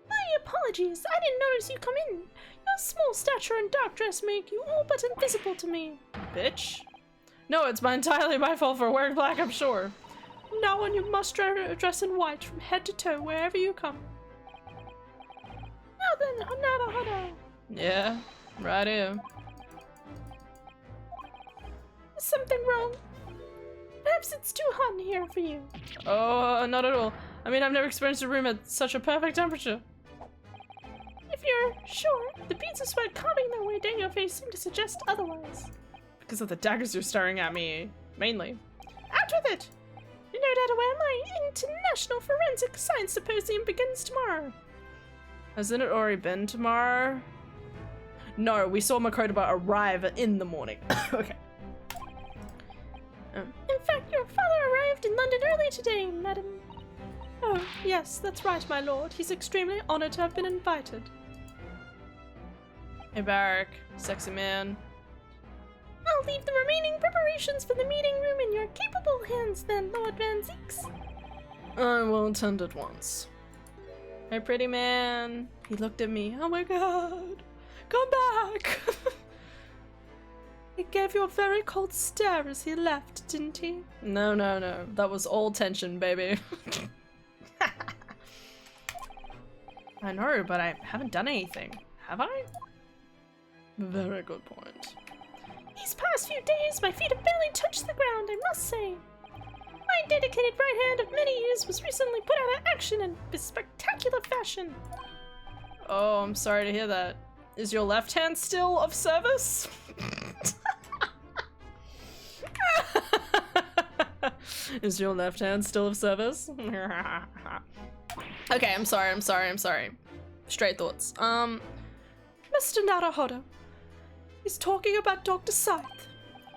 My apologies. I didn't notice you come in. Your small stature and dark dress make you all but invisible to me. Bitch. No, it's entirely my fault for wearing black, I'm sure. Now on you must dress in white from head to toe wherever you come. Now then, another huddle. Yeah, right here. Is something wrong? Perhaps it's too hot in here for you. Oh, not at all. I mean, I've never experienced a room at such a perfect temperature. If you're sure, the beads of sweat carving their way down your face seem to suggest otherwise. Because of the daggers you're staring at me, mainly. Out with it! You're no doubt aware my International Forensic Science Symposium begins tomorrow. Hasn't it already been tomorrow? No, we saw Makotoba arrive in the morning. Okay. In fact, your father arrived in London early today, madam. Oh, yes, that's right, my lord. He's extremely honored to have been invited. Hey, Barrick. Sexy man. I'll leave the remaining preparations for the meeting room in your capable hands then, Lord Van Zieks. I will attend at once. Hey, pretty man. He looked at me. Oh my god. Come back! He gave you a very cold stare as he left, didn't he? No. That was all tension, baby. I know, but I haven't done anything. Have I? Very good point. These past few days, my feet have barely touched the ground, I must say. My dedicated right hand of many years was recently put out of action in spectacular fashion. Oh, I'm sorry to hear that. Is your left hand still of service? Is your left hand still of service? Okay, I'm sorry. Straight thoughts. Mr. Naruhodo. He's talking about Dr. Scythe.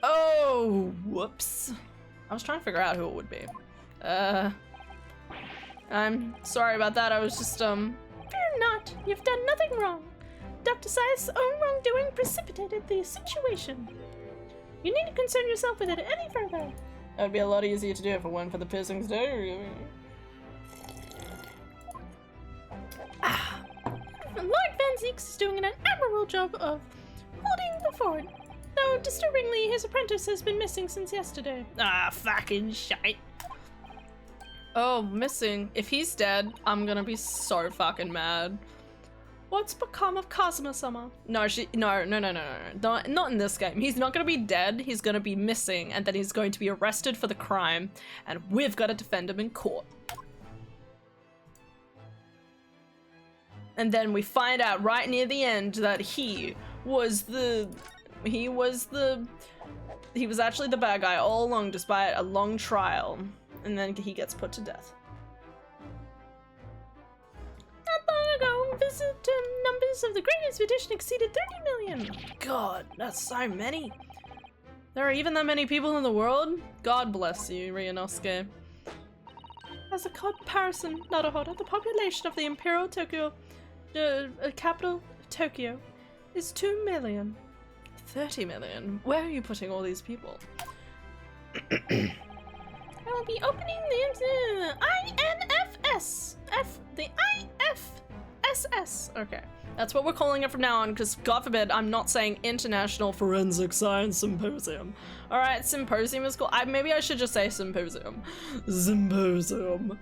Oh, whoops. I was trying to figure out who it would be. I'm sorry about that. I was just, Fear not. You've done nothing wrong. Dr. Scythe's own wrongdoing precipitated the situation. You need to concern yourself with it any further. That would be a lot easier to do if it weren't for the piercings, too. Lord Van Zieks is doing an admirable job of holding the fort, though disturbingly his apprentice has been missing since yesterday. Ah, fucking shite. Oh, missing. If he's dead, I'm gonna be so fucking mad. What's become of Kazuma-sama? No, no. Not in this game. He's not gonna be dead, he's gonna be missing, and then he's going to be arrested for the crime, and we've got to defend him in court. And then we find out right near the end that he was actually the bad guy all along, despite a long trial, and then he gets put to death. Not long ago, visitor numbers of the Great Expedition exceeded 30 million. God, that's so many. There are even that many people in the world? God bless you, Ryunosuke. As a comparison, Naruhodo, the population of the Imperial Tokyo, capital Tokyo, is 2 million. 30 million? Where are you putting all these people? I will be opening the INFS. The IFSS. Okay. That's what we're calling it from now on, because God forbid I'm not saying International Forensic Science Symposium. Alright, Symposium is cool. Maybe I should just say Symposium. Symposium.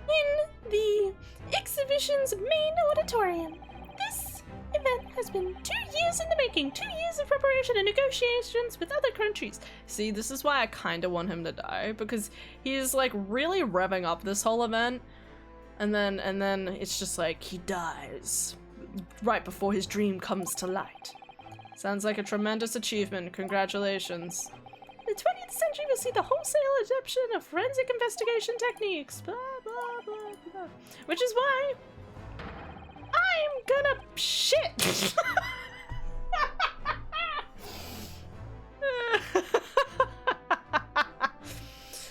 In the exhibition's main auditorium. This event has been 2 years in the making, 2 years of preparation and negotiations with other countries. See, this is why I kind of want him to die, because he's like really revving up this whole event, and then it's just like he dies right before his dream comes to light. Sounds like a tremendous achievement. Congratulations. The 20th century will see the wholesale adoption of forensic investigation techniques, blah blah blah blah. Which is why I'm gonna shit.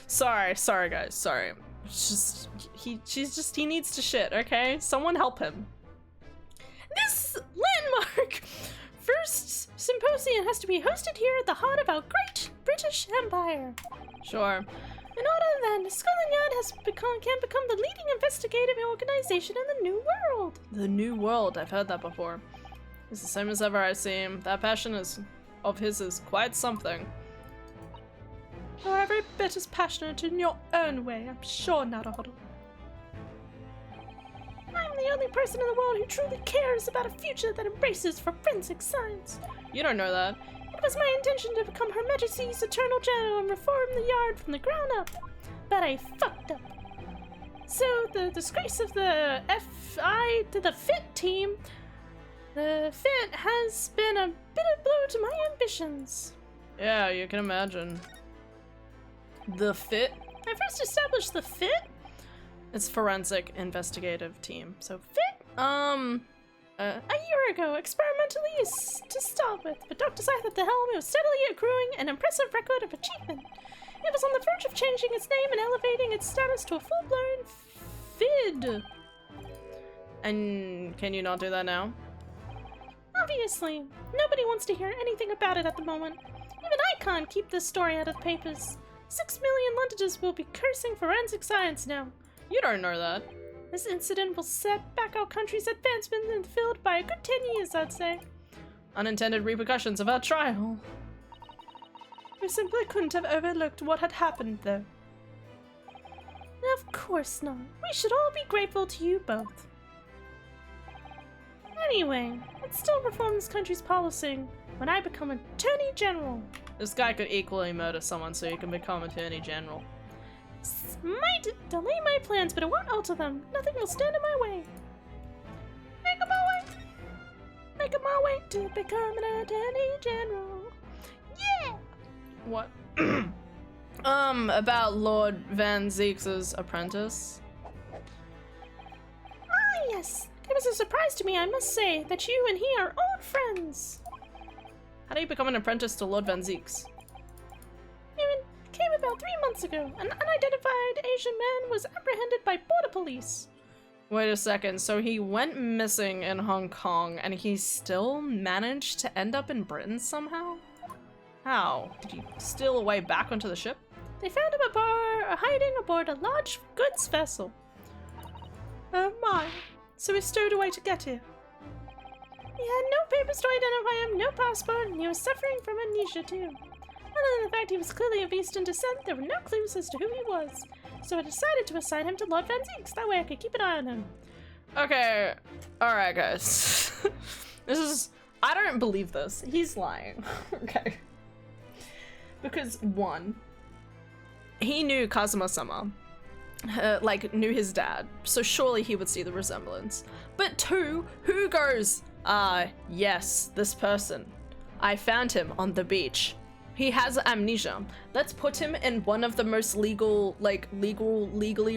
Sorry guys, sorry. It's just he needs to shit, okay? Someone help him. This landmark first symposium has to be hosted here at the heart of our great British Empire. Sure. In order that Scotland Yard can become the leading investigative organization in the New World. The New World, I've heard that before. He's the same as ever, I see him. That passion of his is quite something. You're every bit as passionate in your own way, I'm sure, Naruhodo. I'm the only person in the world who truly cares about a future that embraces forensic science. You don't know that. It was my intention to become Her Majesty's Eternal General and reform the Yard from the ground up, but I fucked up. So the disgrace of the FIT team, the FIT has been a bitter blow to my ambitions. Yeah, you can imagine. The FIT? I first established the FIT. It's Forensic Investigative Team. So FIT? A year ago, experimentally to start with, but Dr. Scythe at the helm was steadily accruing an impressive record of achievement. It was on the verge of changing its name and elevating its status to a full-blown FID. And can you not do that now? Obviously. Nobody wants to hear anything about it at the moment. Even I can't keep this story out of the papers. 6 million Londoners will be cursing forensic science now. You don't know that. This incident will set back our country's advancement in the field by a good 10 years, I'd say. Unintended repercussions of our trial. We simply couldn't have overlooked what had happened, though. Of course not. We should all be grateful to you both. Anyway, let's still reform this country's policing when I become Attorney General. This guy could equally murder someone so he can become Attorney General. Might delay my plans, but it won't alter them. Nothing will stand in my way. Make my way to become an Attorney General. Yeah! What? About Lord Van Zeke's apprentice? Ah, yes. It was a surprise to me, I must say, that you and he are old friends. How do you become an apprentice to Lord Van Zeke's? It came about 3 months ago. An unidentified Asian man was apprehended by border police. Wait a second, so he went missing in Hong Kong and he still managed to end up in Britain somehow? How? Did he steal away back onto the ship? They found him hiding aboard a large goods vessel. Oh my. So he stowed away to get here. He had no papers to identify him, no passport, and he was suffering from amnesia too. Other than the fact he was clearly of Eastern descent, there were no clues as to who he was. so I decided to assign him to Lord Van Zeeks. That way I could keep an eye on him. Okay, alright guys. This is, I don't believe this. He's lying. Okay. Because one, he knew Kazuma-sama. Like, knew his dad, so surely he would see the resemblance. But two, who goes, yes, this person. I found him on the beach. He has amnesia. Let's put him in one of the most legally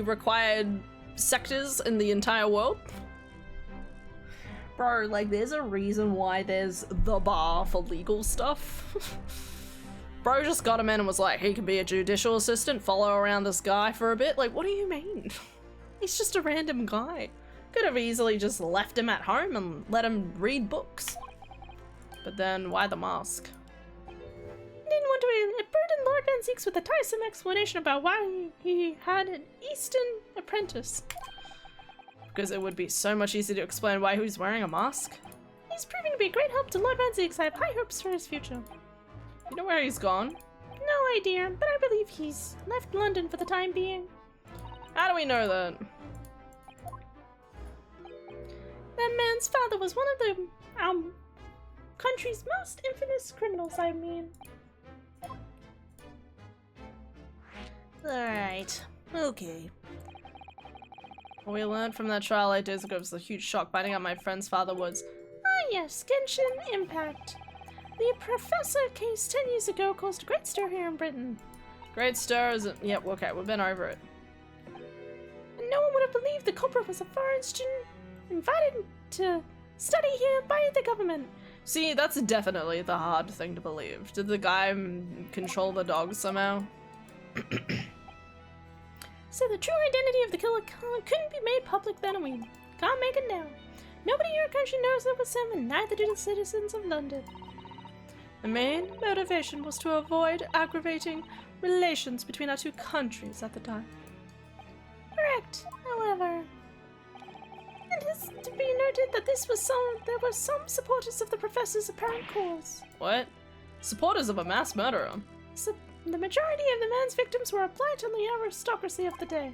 required sectors in the entire world. Bro, like, there's a reason why there's the bar for legal stuff. Bro just got him in and was like, he can be a judicial assistant, follow around this guy for a bit. Like, what do you mean? He's just a random guy. Could have easily just left him at home and let him read books. But then, why the mask? Didn't want to burden Lord Van Zeeks with a tiresome explanation about why he had an Eastern apprentice. Because it would be so much easier to explain why he's wearing a mask. He's proving to be a great help to Lord Van Zeeks. I have high hopes for his future. You know where he's gone? No idea, but I believe he's left London for the time being. How do we know that? That man's father was one of the, country's most infamous criminals, I mean. Alright, okay. What we learned from that trial 8 days ago was the huge shock finding out my friend's father was— Ah yes, Genshin Impact. The professor case 10 years ago caused a great stir here in Britain. Great stir is— yep, okay, we've been over it. And no one would have believed the culprit was a foreign student invited to study here by the government. See, that's definitely the hard thing to believe. Did the guy control the dogs somehow? So the true identity of the killer couldn't be made public then, and we can't make it now. Nobody in our country knows it was him, and neither do the citizens of London. The main motivation was to avoid aggravating relations between our two countries at the time. Correct, however. It is to be noted that there were some supporters of the professor's apparent cause. What? Supporters of a mass murderer? So the majority of the man's victims were a blight on the aristocracy of the day.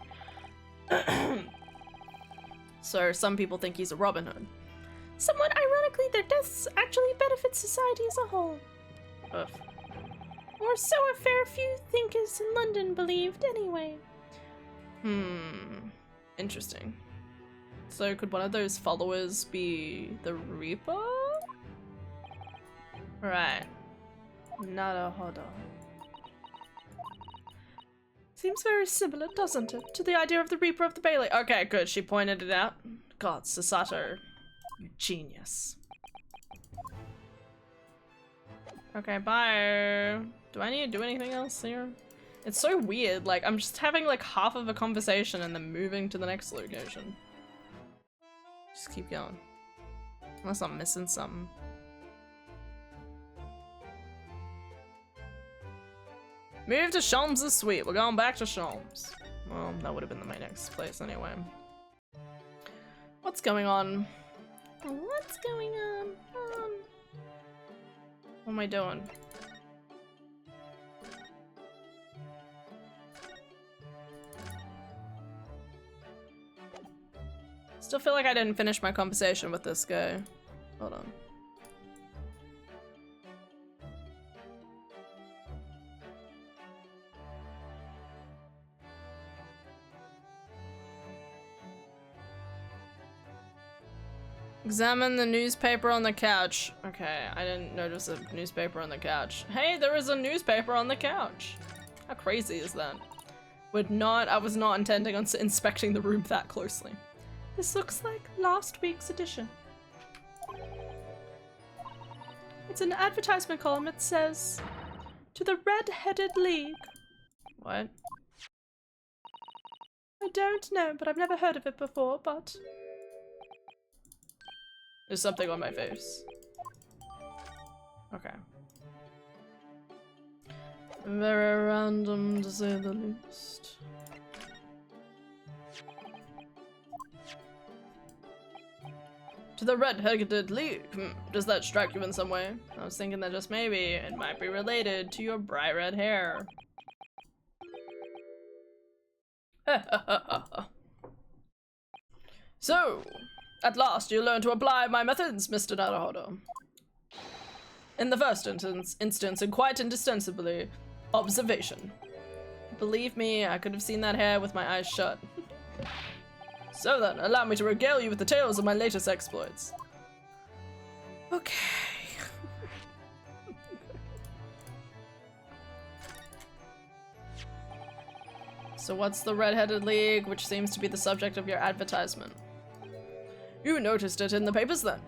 So some people think he's a Robin Hood. Somewhat ironically, their deaths actually benefit society as a whole. Ugh. Or so a fair few thinkers in London believed anyway. Interesting. So could one of those followers be the Reaper? Right. Naruhodo. Seems very similar, doesn't it, to the idea of the Reaper of the Bailey? Okay, good. She pointed it out. God, Sasato, you genius. Okay, bye. Do I need to do anything else here? It's so weird. Like, I'm just having like half of a conversation and then moving to the next location. Just keep going. Unless I'm missing something. Move to Sholmes' suite. We're going back to Sholmes. Well, that would have been my next place anyway. What's going on? What's going on? What am I doing? Still feel like I didn't finish my conversation with this guy. Hold on. Examine the newspaper on the couch. Okay, I didn't notice a newspaper on the couch. Hey, there is a newspaper on the couch. How crazy is that? I was not intending on inspecting the room that closely. This looks like last week's edition. It's an advertisement column. It says, "To the Red-Headed League." What? I don't know, but I've never heard of it before, but... There's something on my face. Okay. Very random, to say the least. To the Red-Headed League. Does that strike you in some way? I was thinking that just maybe it might be related to your bright red hair. So, at last you learn to apply my methods, Mr. Naruhodo. In the first instance, and quite indispensably, observation. Believe me, I could have seen that hair with my eyes shut. So then, allow me to regale you with the tales of my latest exploits. Okay. So what's the Red-Headed League, which seems to be the subject of your advertisement? You noticed it in the papers then?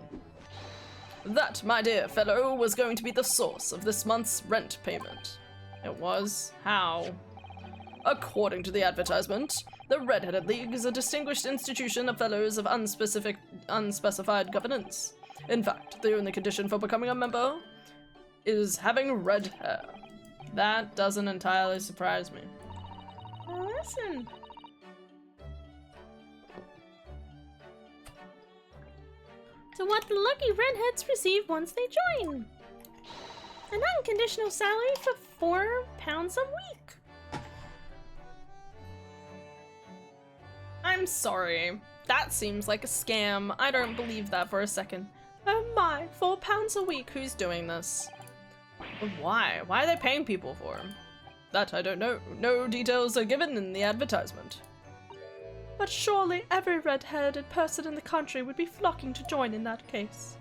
That, my dear fellow, was going to be the source of this month's rent payment. It was? How? According to the advertisement, the Red-Headed League is a distinguished institution of fellows of unspecified governance. In fact, the only condition for becoming a member is having red hair. That doesn't entirely surprise me. Well, listen. To what the lucky redheads receive once they join. An unconditional salary for £4 a week. I'm sorry. That seems like a scam. I don't believe that for a second. Oh my, £4 a week. Who's doing this? But why? Why are they paying people for him? That I don't know. No details are given in the advertisement. But surely every red-headed person in the country would be flocking to join in that case.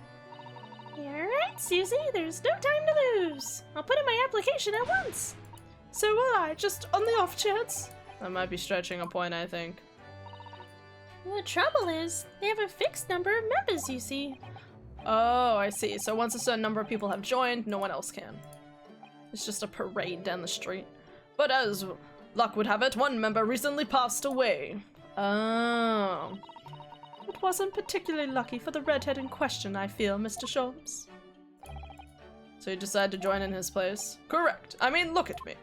You're right, Susie. There's no time to lose. I'll put in my application at once. So will I, just on the off chance. That might be stretching a point, I think. The trouble is, they have a fixed number of members, you see. Oh, I see. So once a certain number of people have joined, no one else can. It's just a parade down the street. But as luck would have it, one member recently passed away. Oh. It wasn't particularly lucky for the redhead in question, I feel, Mr. Sholmes. So you decided to join in his place? Correct. I mean, look at me.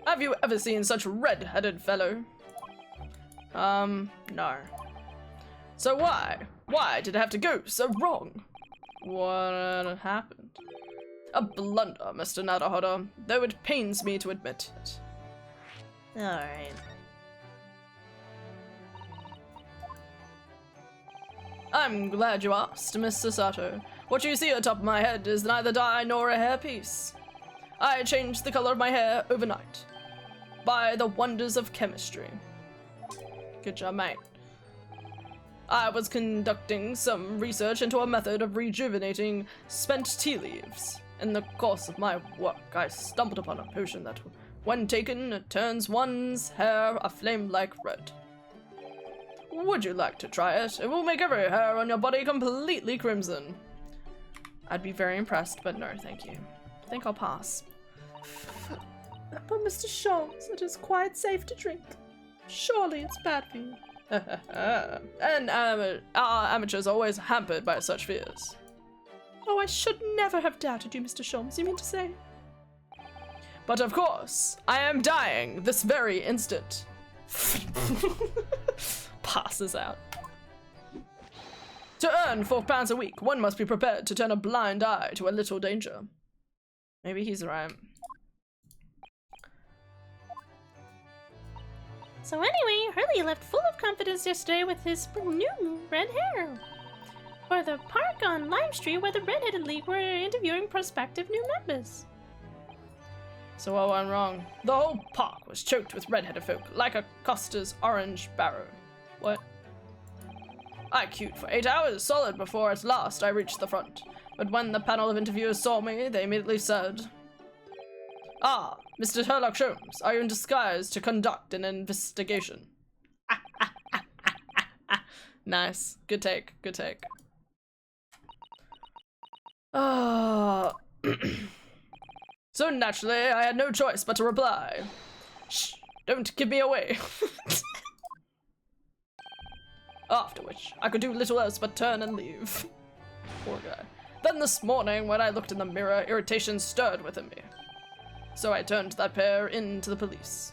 Have you ever seen such a red-headed fellow? No. So why? Why did it have to go so wrong? What happened? A blunder, Mr. Naruhodo, though it pains me to admit it. Alright. I'm glad you asked, Mr. Sato. What you see atop my head is neither dye nor a hairpiece. I changed the color of my hair overnight. By the wonders of chemistry. Good job, mate. I was conducting some research into a method of rejuvenating spent tea leaves. In the course of my work, I stumbled upon a potion that, when taken, turns one's hair aflame like red. Would you like to try it? It will make every hair on your body completely crimson. I'd be very impressed, but no, thank you. I think I'll pass. But Mr. Sholmes, it is quite safe to drink. Surely it's bad for you. And our amateurs are always hampered by such fears. Oh, I should never have doubted you, Mr. Sholmes, you mean to say? But of course, I am dying this very instant. Passes out. To earn £4 a week, one must be prepared to turn a blind eye to a little danger. Maybe he's right. So anyway, Hurley left full of confidence yesterday with his new red hair. For the park on Lime Street where the Red-Headed League were interviewing prospective new members. So what went wrong? The whole park was choked with red-headed folk, like a Costa's orange barrow. What? I queued for 8 hours solid before at last I reached the front. But when the panel of interviewers saw me, they immediately said, "Ah, Mr. Sherlock Holmes, are you in disguise to conduct an investigation?" Nice. Good take. Good take. So naturally, I had no choice but to reply. Shh, don't give me away. After which, I could do little else but turn and leave. Poor guy. Then this morning, when I looked in the mirror, irritation stirred within me. So I turned that pair in to the police.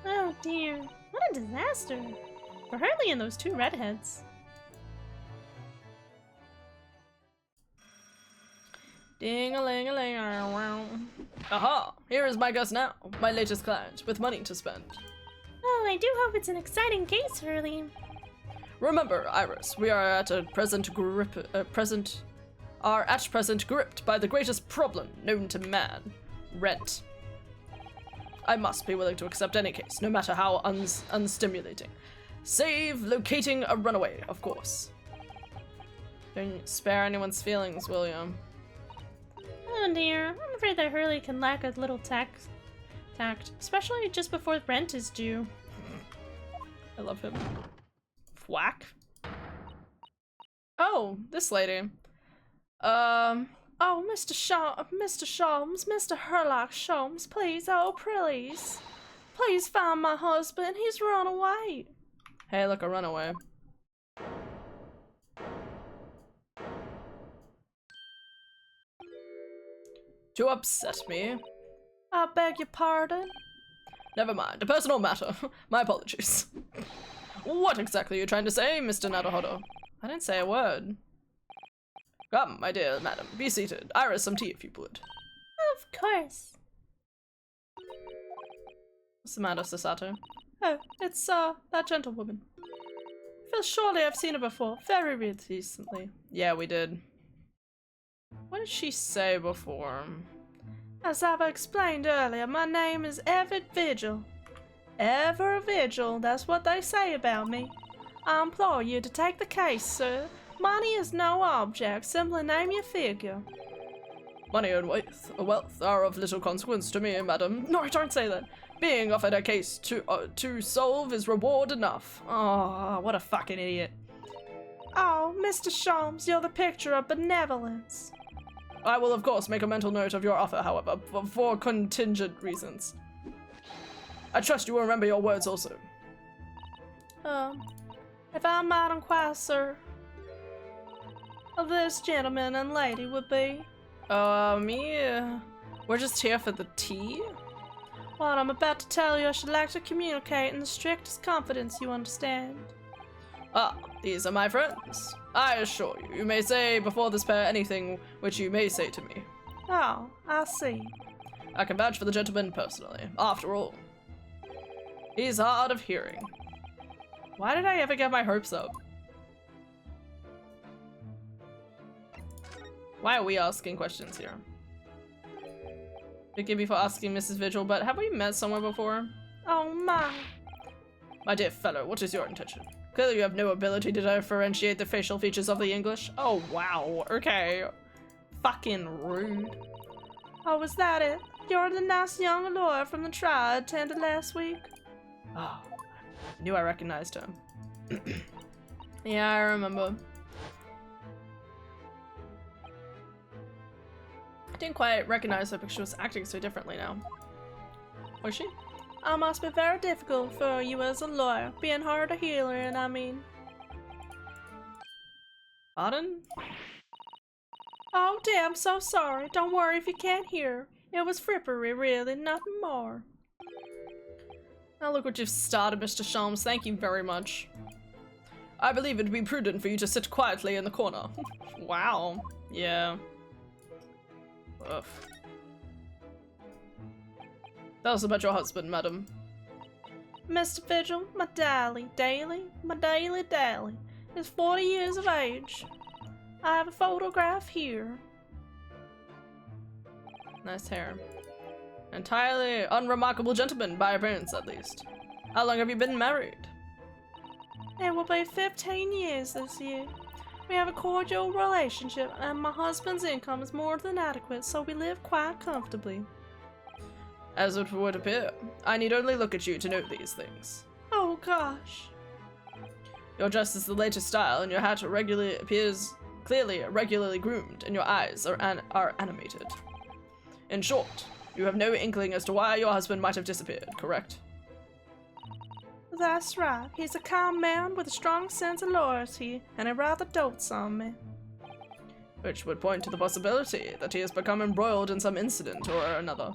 Oh dear, what a disaster. For Hurley and those two redheads. Ding-a-ling-a-ling. Aha! here is my guest now, my latest client, with money to spend. Oh, I do hope it's an exciting case, Hurley. Remember, Iris, we are at present gripped by the greatest problem known to man: rent. I must be willing to accept any case, no matter how unstimulating. Save locating a runaway, of course. Don't spare anyone's feelings, will you? Oh dear, I'm afraid that Hurley can lack a little tact, especially just before rent is due. I love him. Whack. Oh, this lady. Oh, Mr. Sholmes, Mr. Herlock Sholmes, please, oh, please. Please find my husband, he's run away. Hey, look, a runaway. To upset me. I beg your pardon? Never mind, a personal matter. My apologies. What exactly are you trying to say, Mr. Naruhodo? I didn't say a word. Come, my dear madam, be seated. Iris, some tea if you would. Of course. What's the matter, Sasato? Oh, it's, that gentlewoman. Feel surely I've seen her before, very recently. Yeah, we did. What did she say before? As I've explained earlier, my name is Ever Vigil. Ever Vigil, that's what they say about me. I implore you to take the case, sir. Money is no object, simply name your figure. Money and wealth are of little consequence to me, madam. No, don't say that. Being offered a case to solve is reward enough. Oh, what a fucking idiot. Oh, Mr. Sholmes, you're the picture of benevolence. I will, of course, make a mental note of your offer, however, for contingent reasons. I trust you will remember your words also. If I might inquire, sir, of this gentleman and lady would be? We're just here for the tea? What I'm about to tell you I should like to communicate in the strictest confidence, you understand? Ah, these are my friends. I assure you, you may say before this pair anything which you may say to me. Oh, I see. I can vouch for the gentleman personally, after all. He's hard of hearing. Why did I ever get my hopes up? Why are we asking questions here? Forgive me for asking, Mrs. Vigil, but have we met somewhere before? Oh my. My dear fellow, what is your intention? Clearly you have no ability to differentiate the facial features of the English. Oh wow, okay. Fucking rude. Oh, was that it? You're the nice young lawyer from the trial I attended last week? Oh, I knew I recognized her. Yeah, I remember. I didn't quite recognize her because she was acting so differently now. Was she? It must be very difficult for you as a lawyer, being hard to hear, I mean. Pardon? Oh dear, I'm so sorry. Don't worry if you can't hear. It was frippery, really, nothing more. Now look what you've started, Mr. Sholmes. Thank you very much. I believe it would be prudent for you to sit quietly in the corner. Wow. Yeah. Ugh. Tell us about your husband, madam. Mr. Vigil, my daily, is 40 years of age. I have a photograph here. Nice hair. Entirely unremarkable gentleman, by appearance at least. How long have you been married? It will be 15 years this year. We have a cordial relationship, and my husband's income is more than adequate, so we live quite comfortably. As it would appear. I need only look at you to note these things. Oh gosh. Your dress is the latest style, and your hat appears regularly groomed, and your eyes are animated. In short, you have no inkling as to why your husband might have disappeared, correct? That's right. He's a calm man with a strong sense of loyalty, and he rather dotes on me. Which would point to the possibility that he has become embroiled in some incident or another.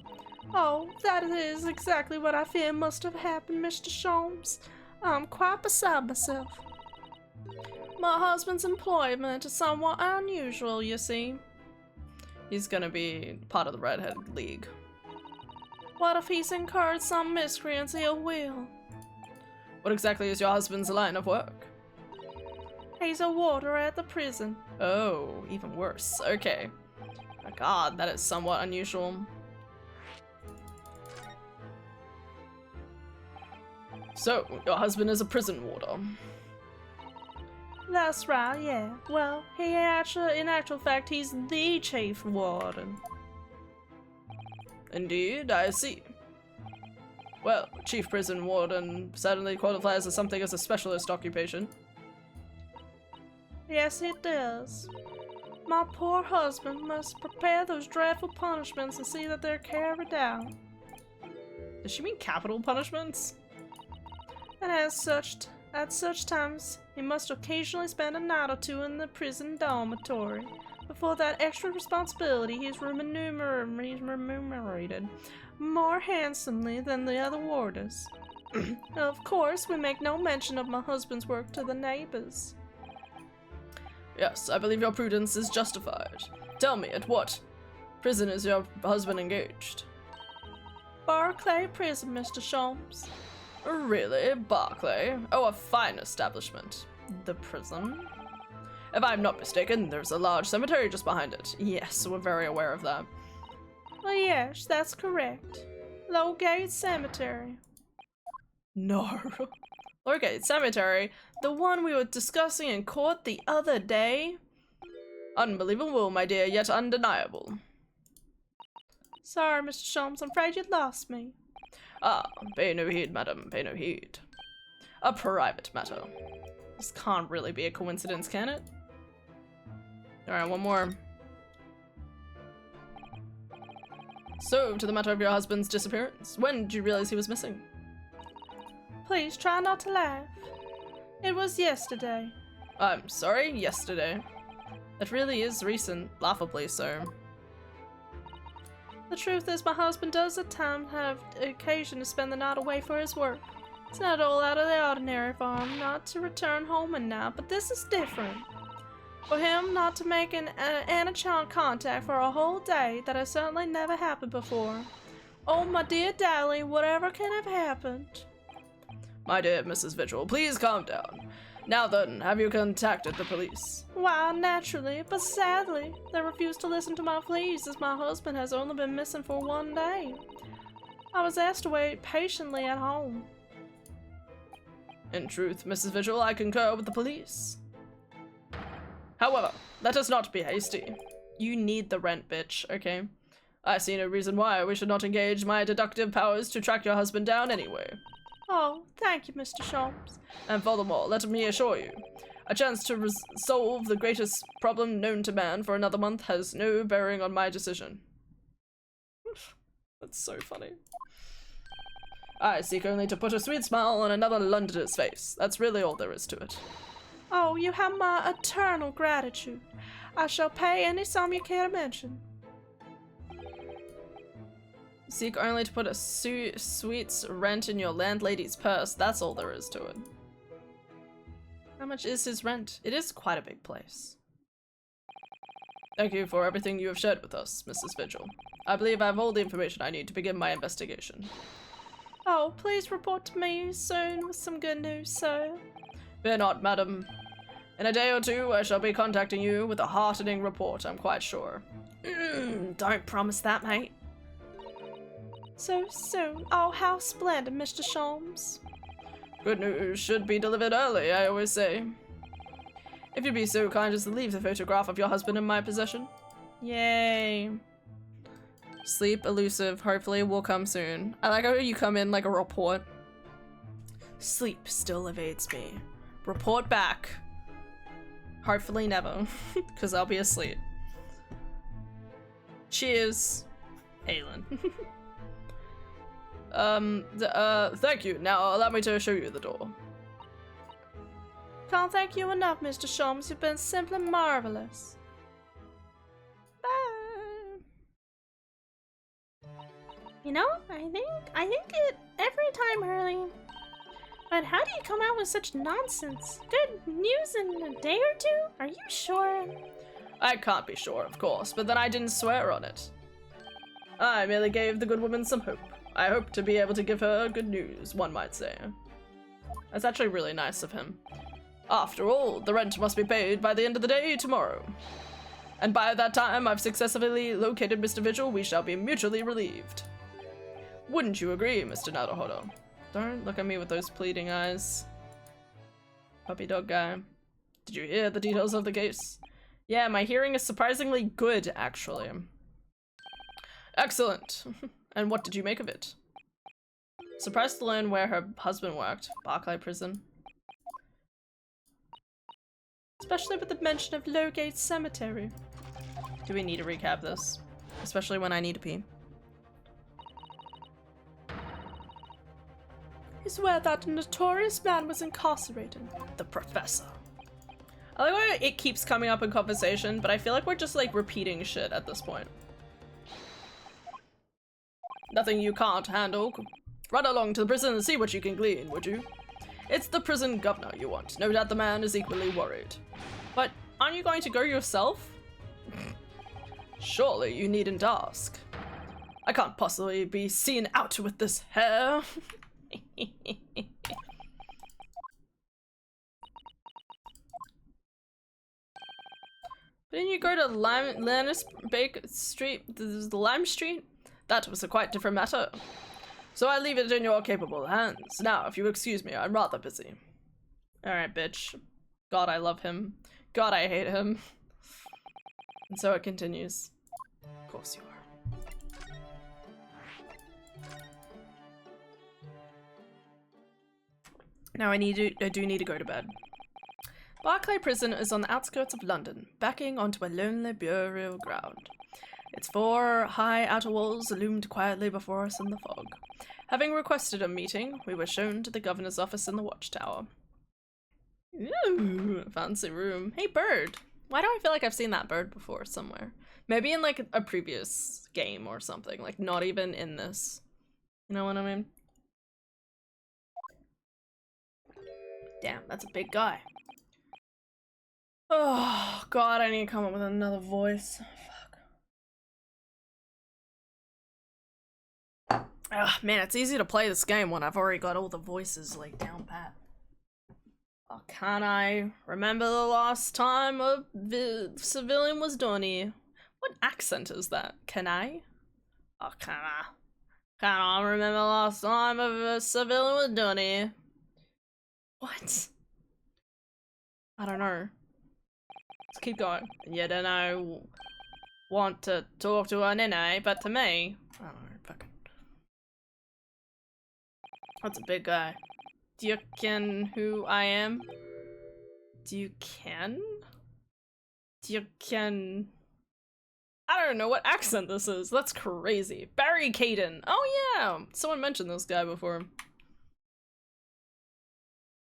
Oh, that is exactly what I fear must have happened, Mr. Sholmes. I'm quite beside myself. My husband's employment is somewhat unusual, you see. He's gonna be part of the Redhead League. What if he's incurred some miscreant's ill will? What exactly is your husband's line of work? He's a warder at the prison. Oh, even worse. Okay. My god, that is somewhat unusual. So, your husband is a prison warder. That's right, yeah. Well, in actual fact, he's the chief warden. Indeed, I see. Well, chief prison warden certainly qualifies as something as a specialist occupation. Yes, it does. My poor husband must prepare those dreadful punishments and see that they're carried out. Does she mean capital punishments? And at such times, he must occasionally spend a night or two in the prison dormitory. Before that extra responsibility, he is remunerated more handsomely than the other warders. Of course, we make no mention of my husband's work to the neighbors. Yes, I believe your prudence is justified. Tell me, at what prison is your husband engaged? Barclay Prison, Mr. Sholmes. Really? Barclay? Oh, a fine establishment. The prison? If I'm not mistaken, there's a large cemetery just behind it. Yes, we're very aware of that. Oh yes, that's correct. Lowgate Cemetery. No. Lowgate Cemetery? The one we were discussing in court the other day? Unbelievable, my dear, yet undeniable. Sorry, Mr. Sholmes, I'm afraid you lost me. Ah, pay no heed, madam, pay no heed. A private matter. This can't really be a coincidence, can it? Alright, one more. So, to the matter of your husband's disappearance. When did you realize he was missing? Please try not to laugh. It was yesterday. I'm sorry, yesterday. That really is recent, laughably so. The truth is, my husband does at times have occasion to spend the night away for his work. It's not all out of the ordinary for him not to return home at night, but this is different. For him not to make an anachon contact for a whole day, that has certainly never happened before. Oh, my dear Dally, whatever can have happened? My dear Mrs. Vigil, please calm down. Now then, have you contacted the police? Why, naturally, but sadly, they refuse to listen to my pleas as my husband has only been missing for 1 day. I was asked to wait patiently at home. In truth, Mrs. Vigil, I concur with the police. However, let us not be hasty. You need the rent, bitch, okay? I see no reason why we should not engage my deductive powers to track your husband down anyway. Oh, thank you, Mr. Sholmes. And furthermore, let me assure you, a chance to solve the greatest problem known to man for another month has no bearing on my decision. That's so funny. I seek only to put a sweet smile on another Londoner's face. That's really all there is to it. Oh, you have my eternal gratitude. I shall pay any sum you care to mention. Seek only to put a sweet's rent in your landlady's purse. That's all there is to it. How much is his rent? It is quite a big place. Thank you for everything you have shared with us, Mrs. Vigil. I believe I have all the information I need to begin my investigation. Oh, please report to me soon with some good news, sir. Fear not, madam. In a day or two, I shall be contacting you with a heartening report, I'm quite sure. Don't promise that, mate. So soon. Oh, how splendid, Mr. Sholmes. Good news should be delivered early, I always say. If you'd be so kind as to leave the photograph of your husband in my possession. Yay. Sleep elusive, hopefully will come soon. I like how you come in like a report. Sleep still evades me. Report back. Hopefully never, because I'll be asleep. Cheers, Aelin. Thank you. Now allow me to show you the door. Can't thank you enough, Mr. Sholmes. You've been simply marvelous. Bye. You know, I think it every time, Hurley. But how do you come out with such nonsense? Good news in a day or two? Are you sure? I can't be sure, of course, but then I didn't swear on it. I merely gave the good woman some hope. I hope to be able to give her good news, one might say. That's actually really nice of him. After all, the rent must be paid by the end of the day tomorrow. And by that time I've successfully located Mr. Vigil, we shall be mutually relieved. Wouldn't you agree, Mr. Naruhodo? Don't look at me with those pleading eyes. Puppy dog guy. Did you hear the details of the case? Yeah, my hearing is surprisingly good, actually. Excellent. And what did you make of it? Surprised to learn where her husband worked. Barclay Prison. Especially with the mention of Lowgate Cemetery. Do we need to recap this? Especially when I need to pee. Is where that notorious man was incarcerated. The professor. I like why it keeps coming up in conversation, but I feel like we're just like repeating shit at this point. Nothing you can't handle. Run along to the prison and see what you can glean, would you? It's the prison governor you want. No doubt the man is equally worried. But aren't you going to go yourself? Surely you needn't ask. I can't possibly be seen out with this hair. Didn't you go to Lannis Baker Street? The Lime Street? That was a quite different matter. So I leave it in your capable hands. Now, if you excuse me, I'm rather busy. Alright, bitch. God, I love him. God, I hate him. And so it continues. Of course you are. Now I do need to go to bed. Barclay Prison is on the outskirts of London, backing onto a lonely burial ground. Its 4 high outer walls loomed quietly before us in the fog. Having requested a meeting, we were shown to the governor's office in the watchtower. Ooh, fancy room. Hey, bird! Why do I feel like I've seen that bird before somewhere? Maybe in like a previous game or something, like not even in this. You know what I mean? Damn, that's a big guy. Oh, God, I need to come up with another voice. Fuck. Ugh, man, it's easy to play this game when I've already got all the voices, like, down pat. Oh, can I remember the last time a civilian was done here? What accent is that? Can I? Oh, can I remember the last time a civilian was done here? What? I don't know. Let's keep going. You don't know, want to talk to an NA, but to me, I don't know, fucking. That's a big guy. Do you ken who I am? Do you ken? Do you ken? I don't know what accent this is. That's crazy. Barry Caden. Oh yeah, someone mentioned this guy before.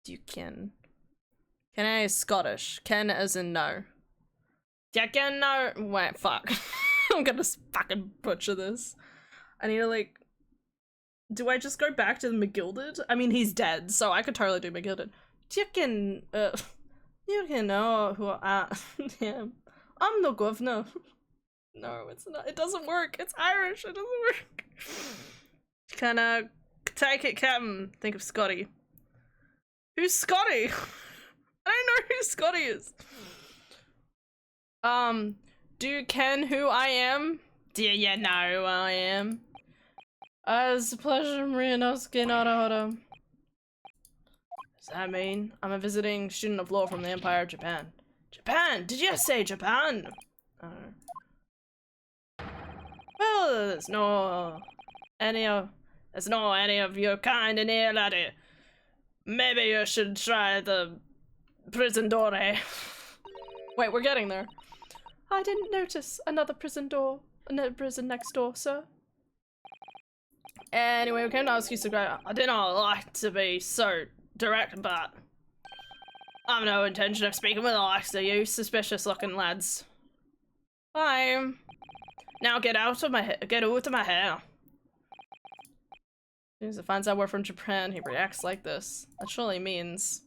Do you ken? Ken I is Scottish. Ken as in no. Do you ken no? Wait, fuck. I'm gonna fucking butcher this. I need to like. Do I just go back to the McGilded? I mean, he's dead, so I could totally do McGilded. Do you can know who I am? I'm the governor. No, it's not. It doesn't work. It's Irish. It doesn't work. Can I take it, Captain? Think of Scotty. Who's Scotty? I don't know who Scotty is. Do you ken who I am? Do you know who I am? It's a pleasure, Marianovsky Naruhodo. Does that mean I'm a visiting student of law from the Empire of Japan? Japan? Did you say Japan? Well, there's no any of your kind in here, laddie. Maybe you should try the prison door, eh? Wait, we're getting there. I didn't notice another prison prison next door, sir. Anyway, we came to ask you to go. I did not like to be so direct, but I've no intention of speaking with the likes of you suspicious looking lads. Bye. Now get out of my hair. Get out of my hair. As soon as he finds out we're from Japan, he reacts like this. That surely means...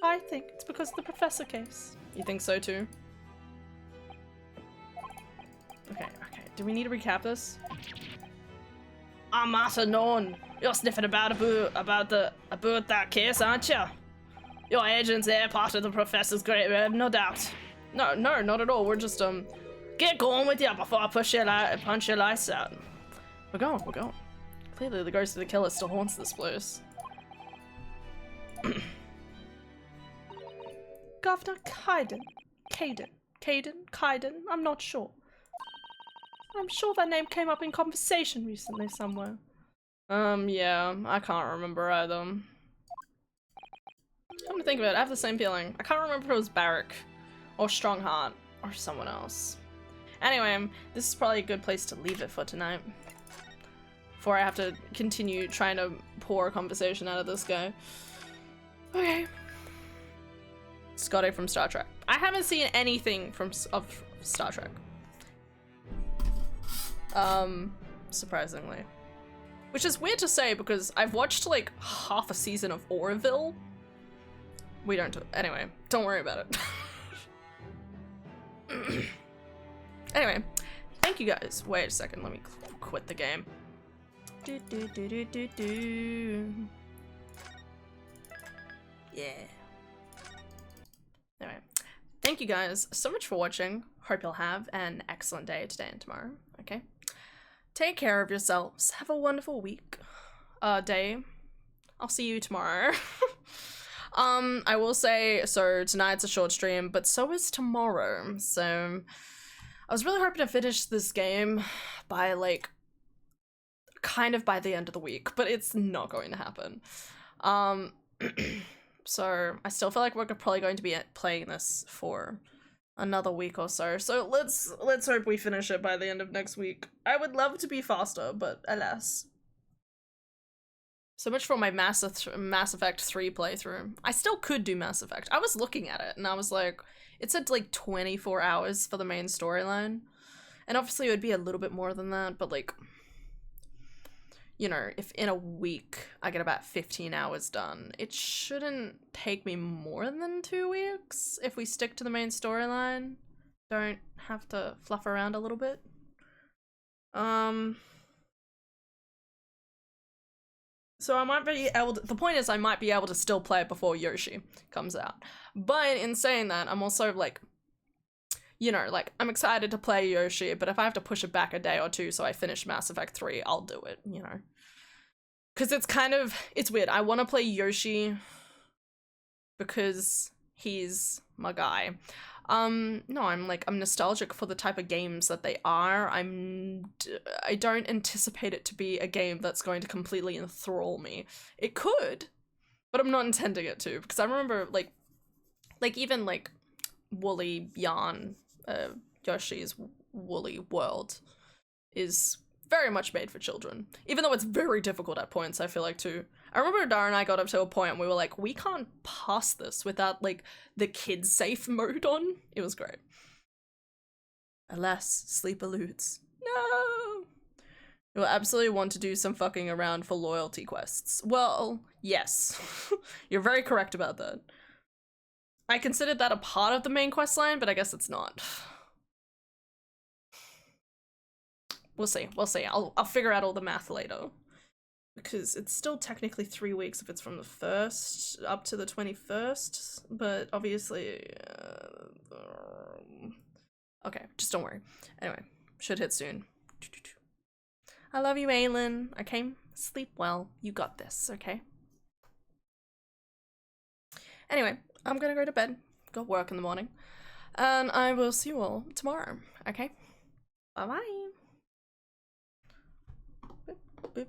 I think it's because of the professor case. You think so too? Okay. Do we need to recap this? I might have known. You're sniffing about that case, aren't you? Your agent's there, part of the professor's great web, no doubt. No, not at all. We're just get going with you before I punch your lights out. We're going. Clearly, the ghost of the killer still haunts this place. Governor Kaiden, I'm not sure. I'm sure that name came up in conversation recently somewhere. Yeah, I can't remember either. Come to think of it, I have the same feeling. I can't remember if it was Barrack, or Strongheart, or someone else. Anyway, this is probably a good place to leave it for tonight. Before I have to continue trying to pour a conversation out of this guy. Okay. Scotty from Star Trek. I haven't seen anything of Star Trek. Surprisingly. Which is weird to say because I've watched like half a season of Orville. We don't do it. Anyway, don't worry about it. Anyway, thank you guys. Wait a second, let me quit the game. Yeah. Anyway, thank you guys so much for watching. Hope you'll have an excellent day today and tomorrow, okay? Take care of yourselves. Have a wonderful week. Day. I'll see you tomorrow. I will say, so tonight's a short stream, but so is tomorrow. So I was really hoping to finish this game by like, kind of by the end of the week, but it's not going to happen. So I still feel like we're probably going to be playing this for another week or so. So let's hope we finish it by the end of next week. I would love to be faster, but alas. So much for my Mass Effect 3 playthrough. I still could do Mass Effect. I was looking at it and I was like, it said like 24 hours for the main storyline. And obviously it would be a little bit more than that, but like, you know, if in a week I get about 15 hours done, it shouldn't take me more than 2 weeks if we stick to the main storyline. Don't have to fluff around a little bit. So I might be able to, the point is I might be able to still play it before Yoshi comes out. But in saying that, I'm also like, you know, like, I'm excited to play Yoshi, but if I have to push it back a day or two so I finish Mass Effect 3, I'll do it, you know. Because it's kind of, it's weird. I want to play Yoshi because he's my guy. No, I'm nostalgic for the type of games that they are. I don't anticipate it to be a game that's going to completely enthrall me. It could, but I'm not intending it to, because I remember, like even, like, Woolly Yarn, Yoshi's Woolly World is very much made for children, even though it's very difficult at points, I feel like, too. I remember Dara and I got up to a point and we were like, we can't pass this without, like, the kids safe mode on. It was great. Alas, sleep eludes. No! You'll absolutely want to do some fucking around for loyalty quests. Well, yes. You're very correct about that. I considered that a part of the main quest line, but I guess it's not. We'll see. I'll figure out all the math later. Because it's still technically 3 weeks if it's from the 1st up to the 21st, but obviously, okay, just don't worry. Anyway, should hit soon. I love you, Aylin. Okay, sleep well. You got this, okay? Anyway, I'm gonna go to bed, go work in the morning, and I will see you all tomorrow, okay? Bye-bye. Boop, boop.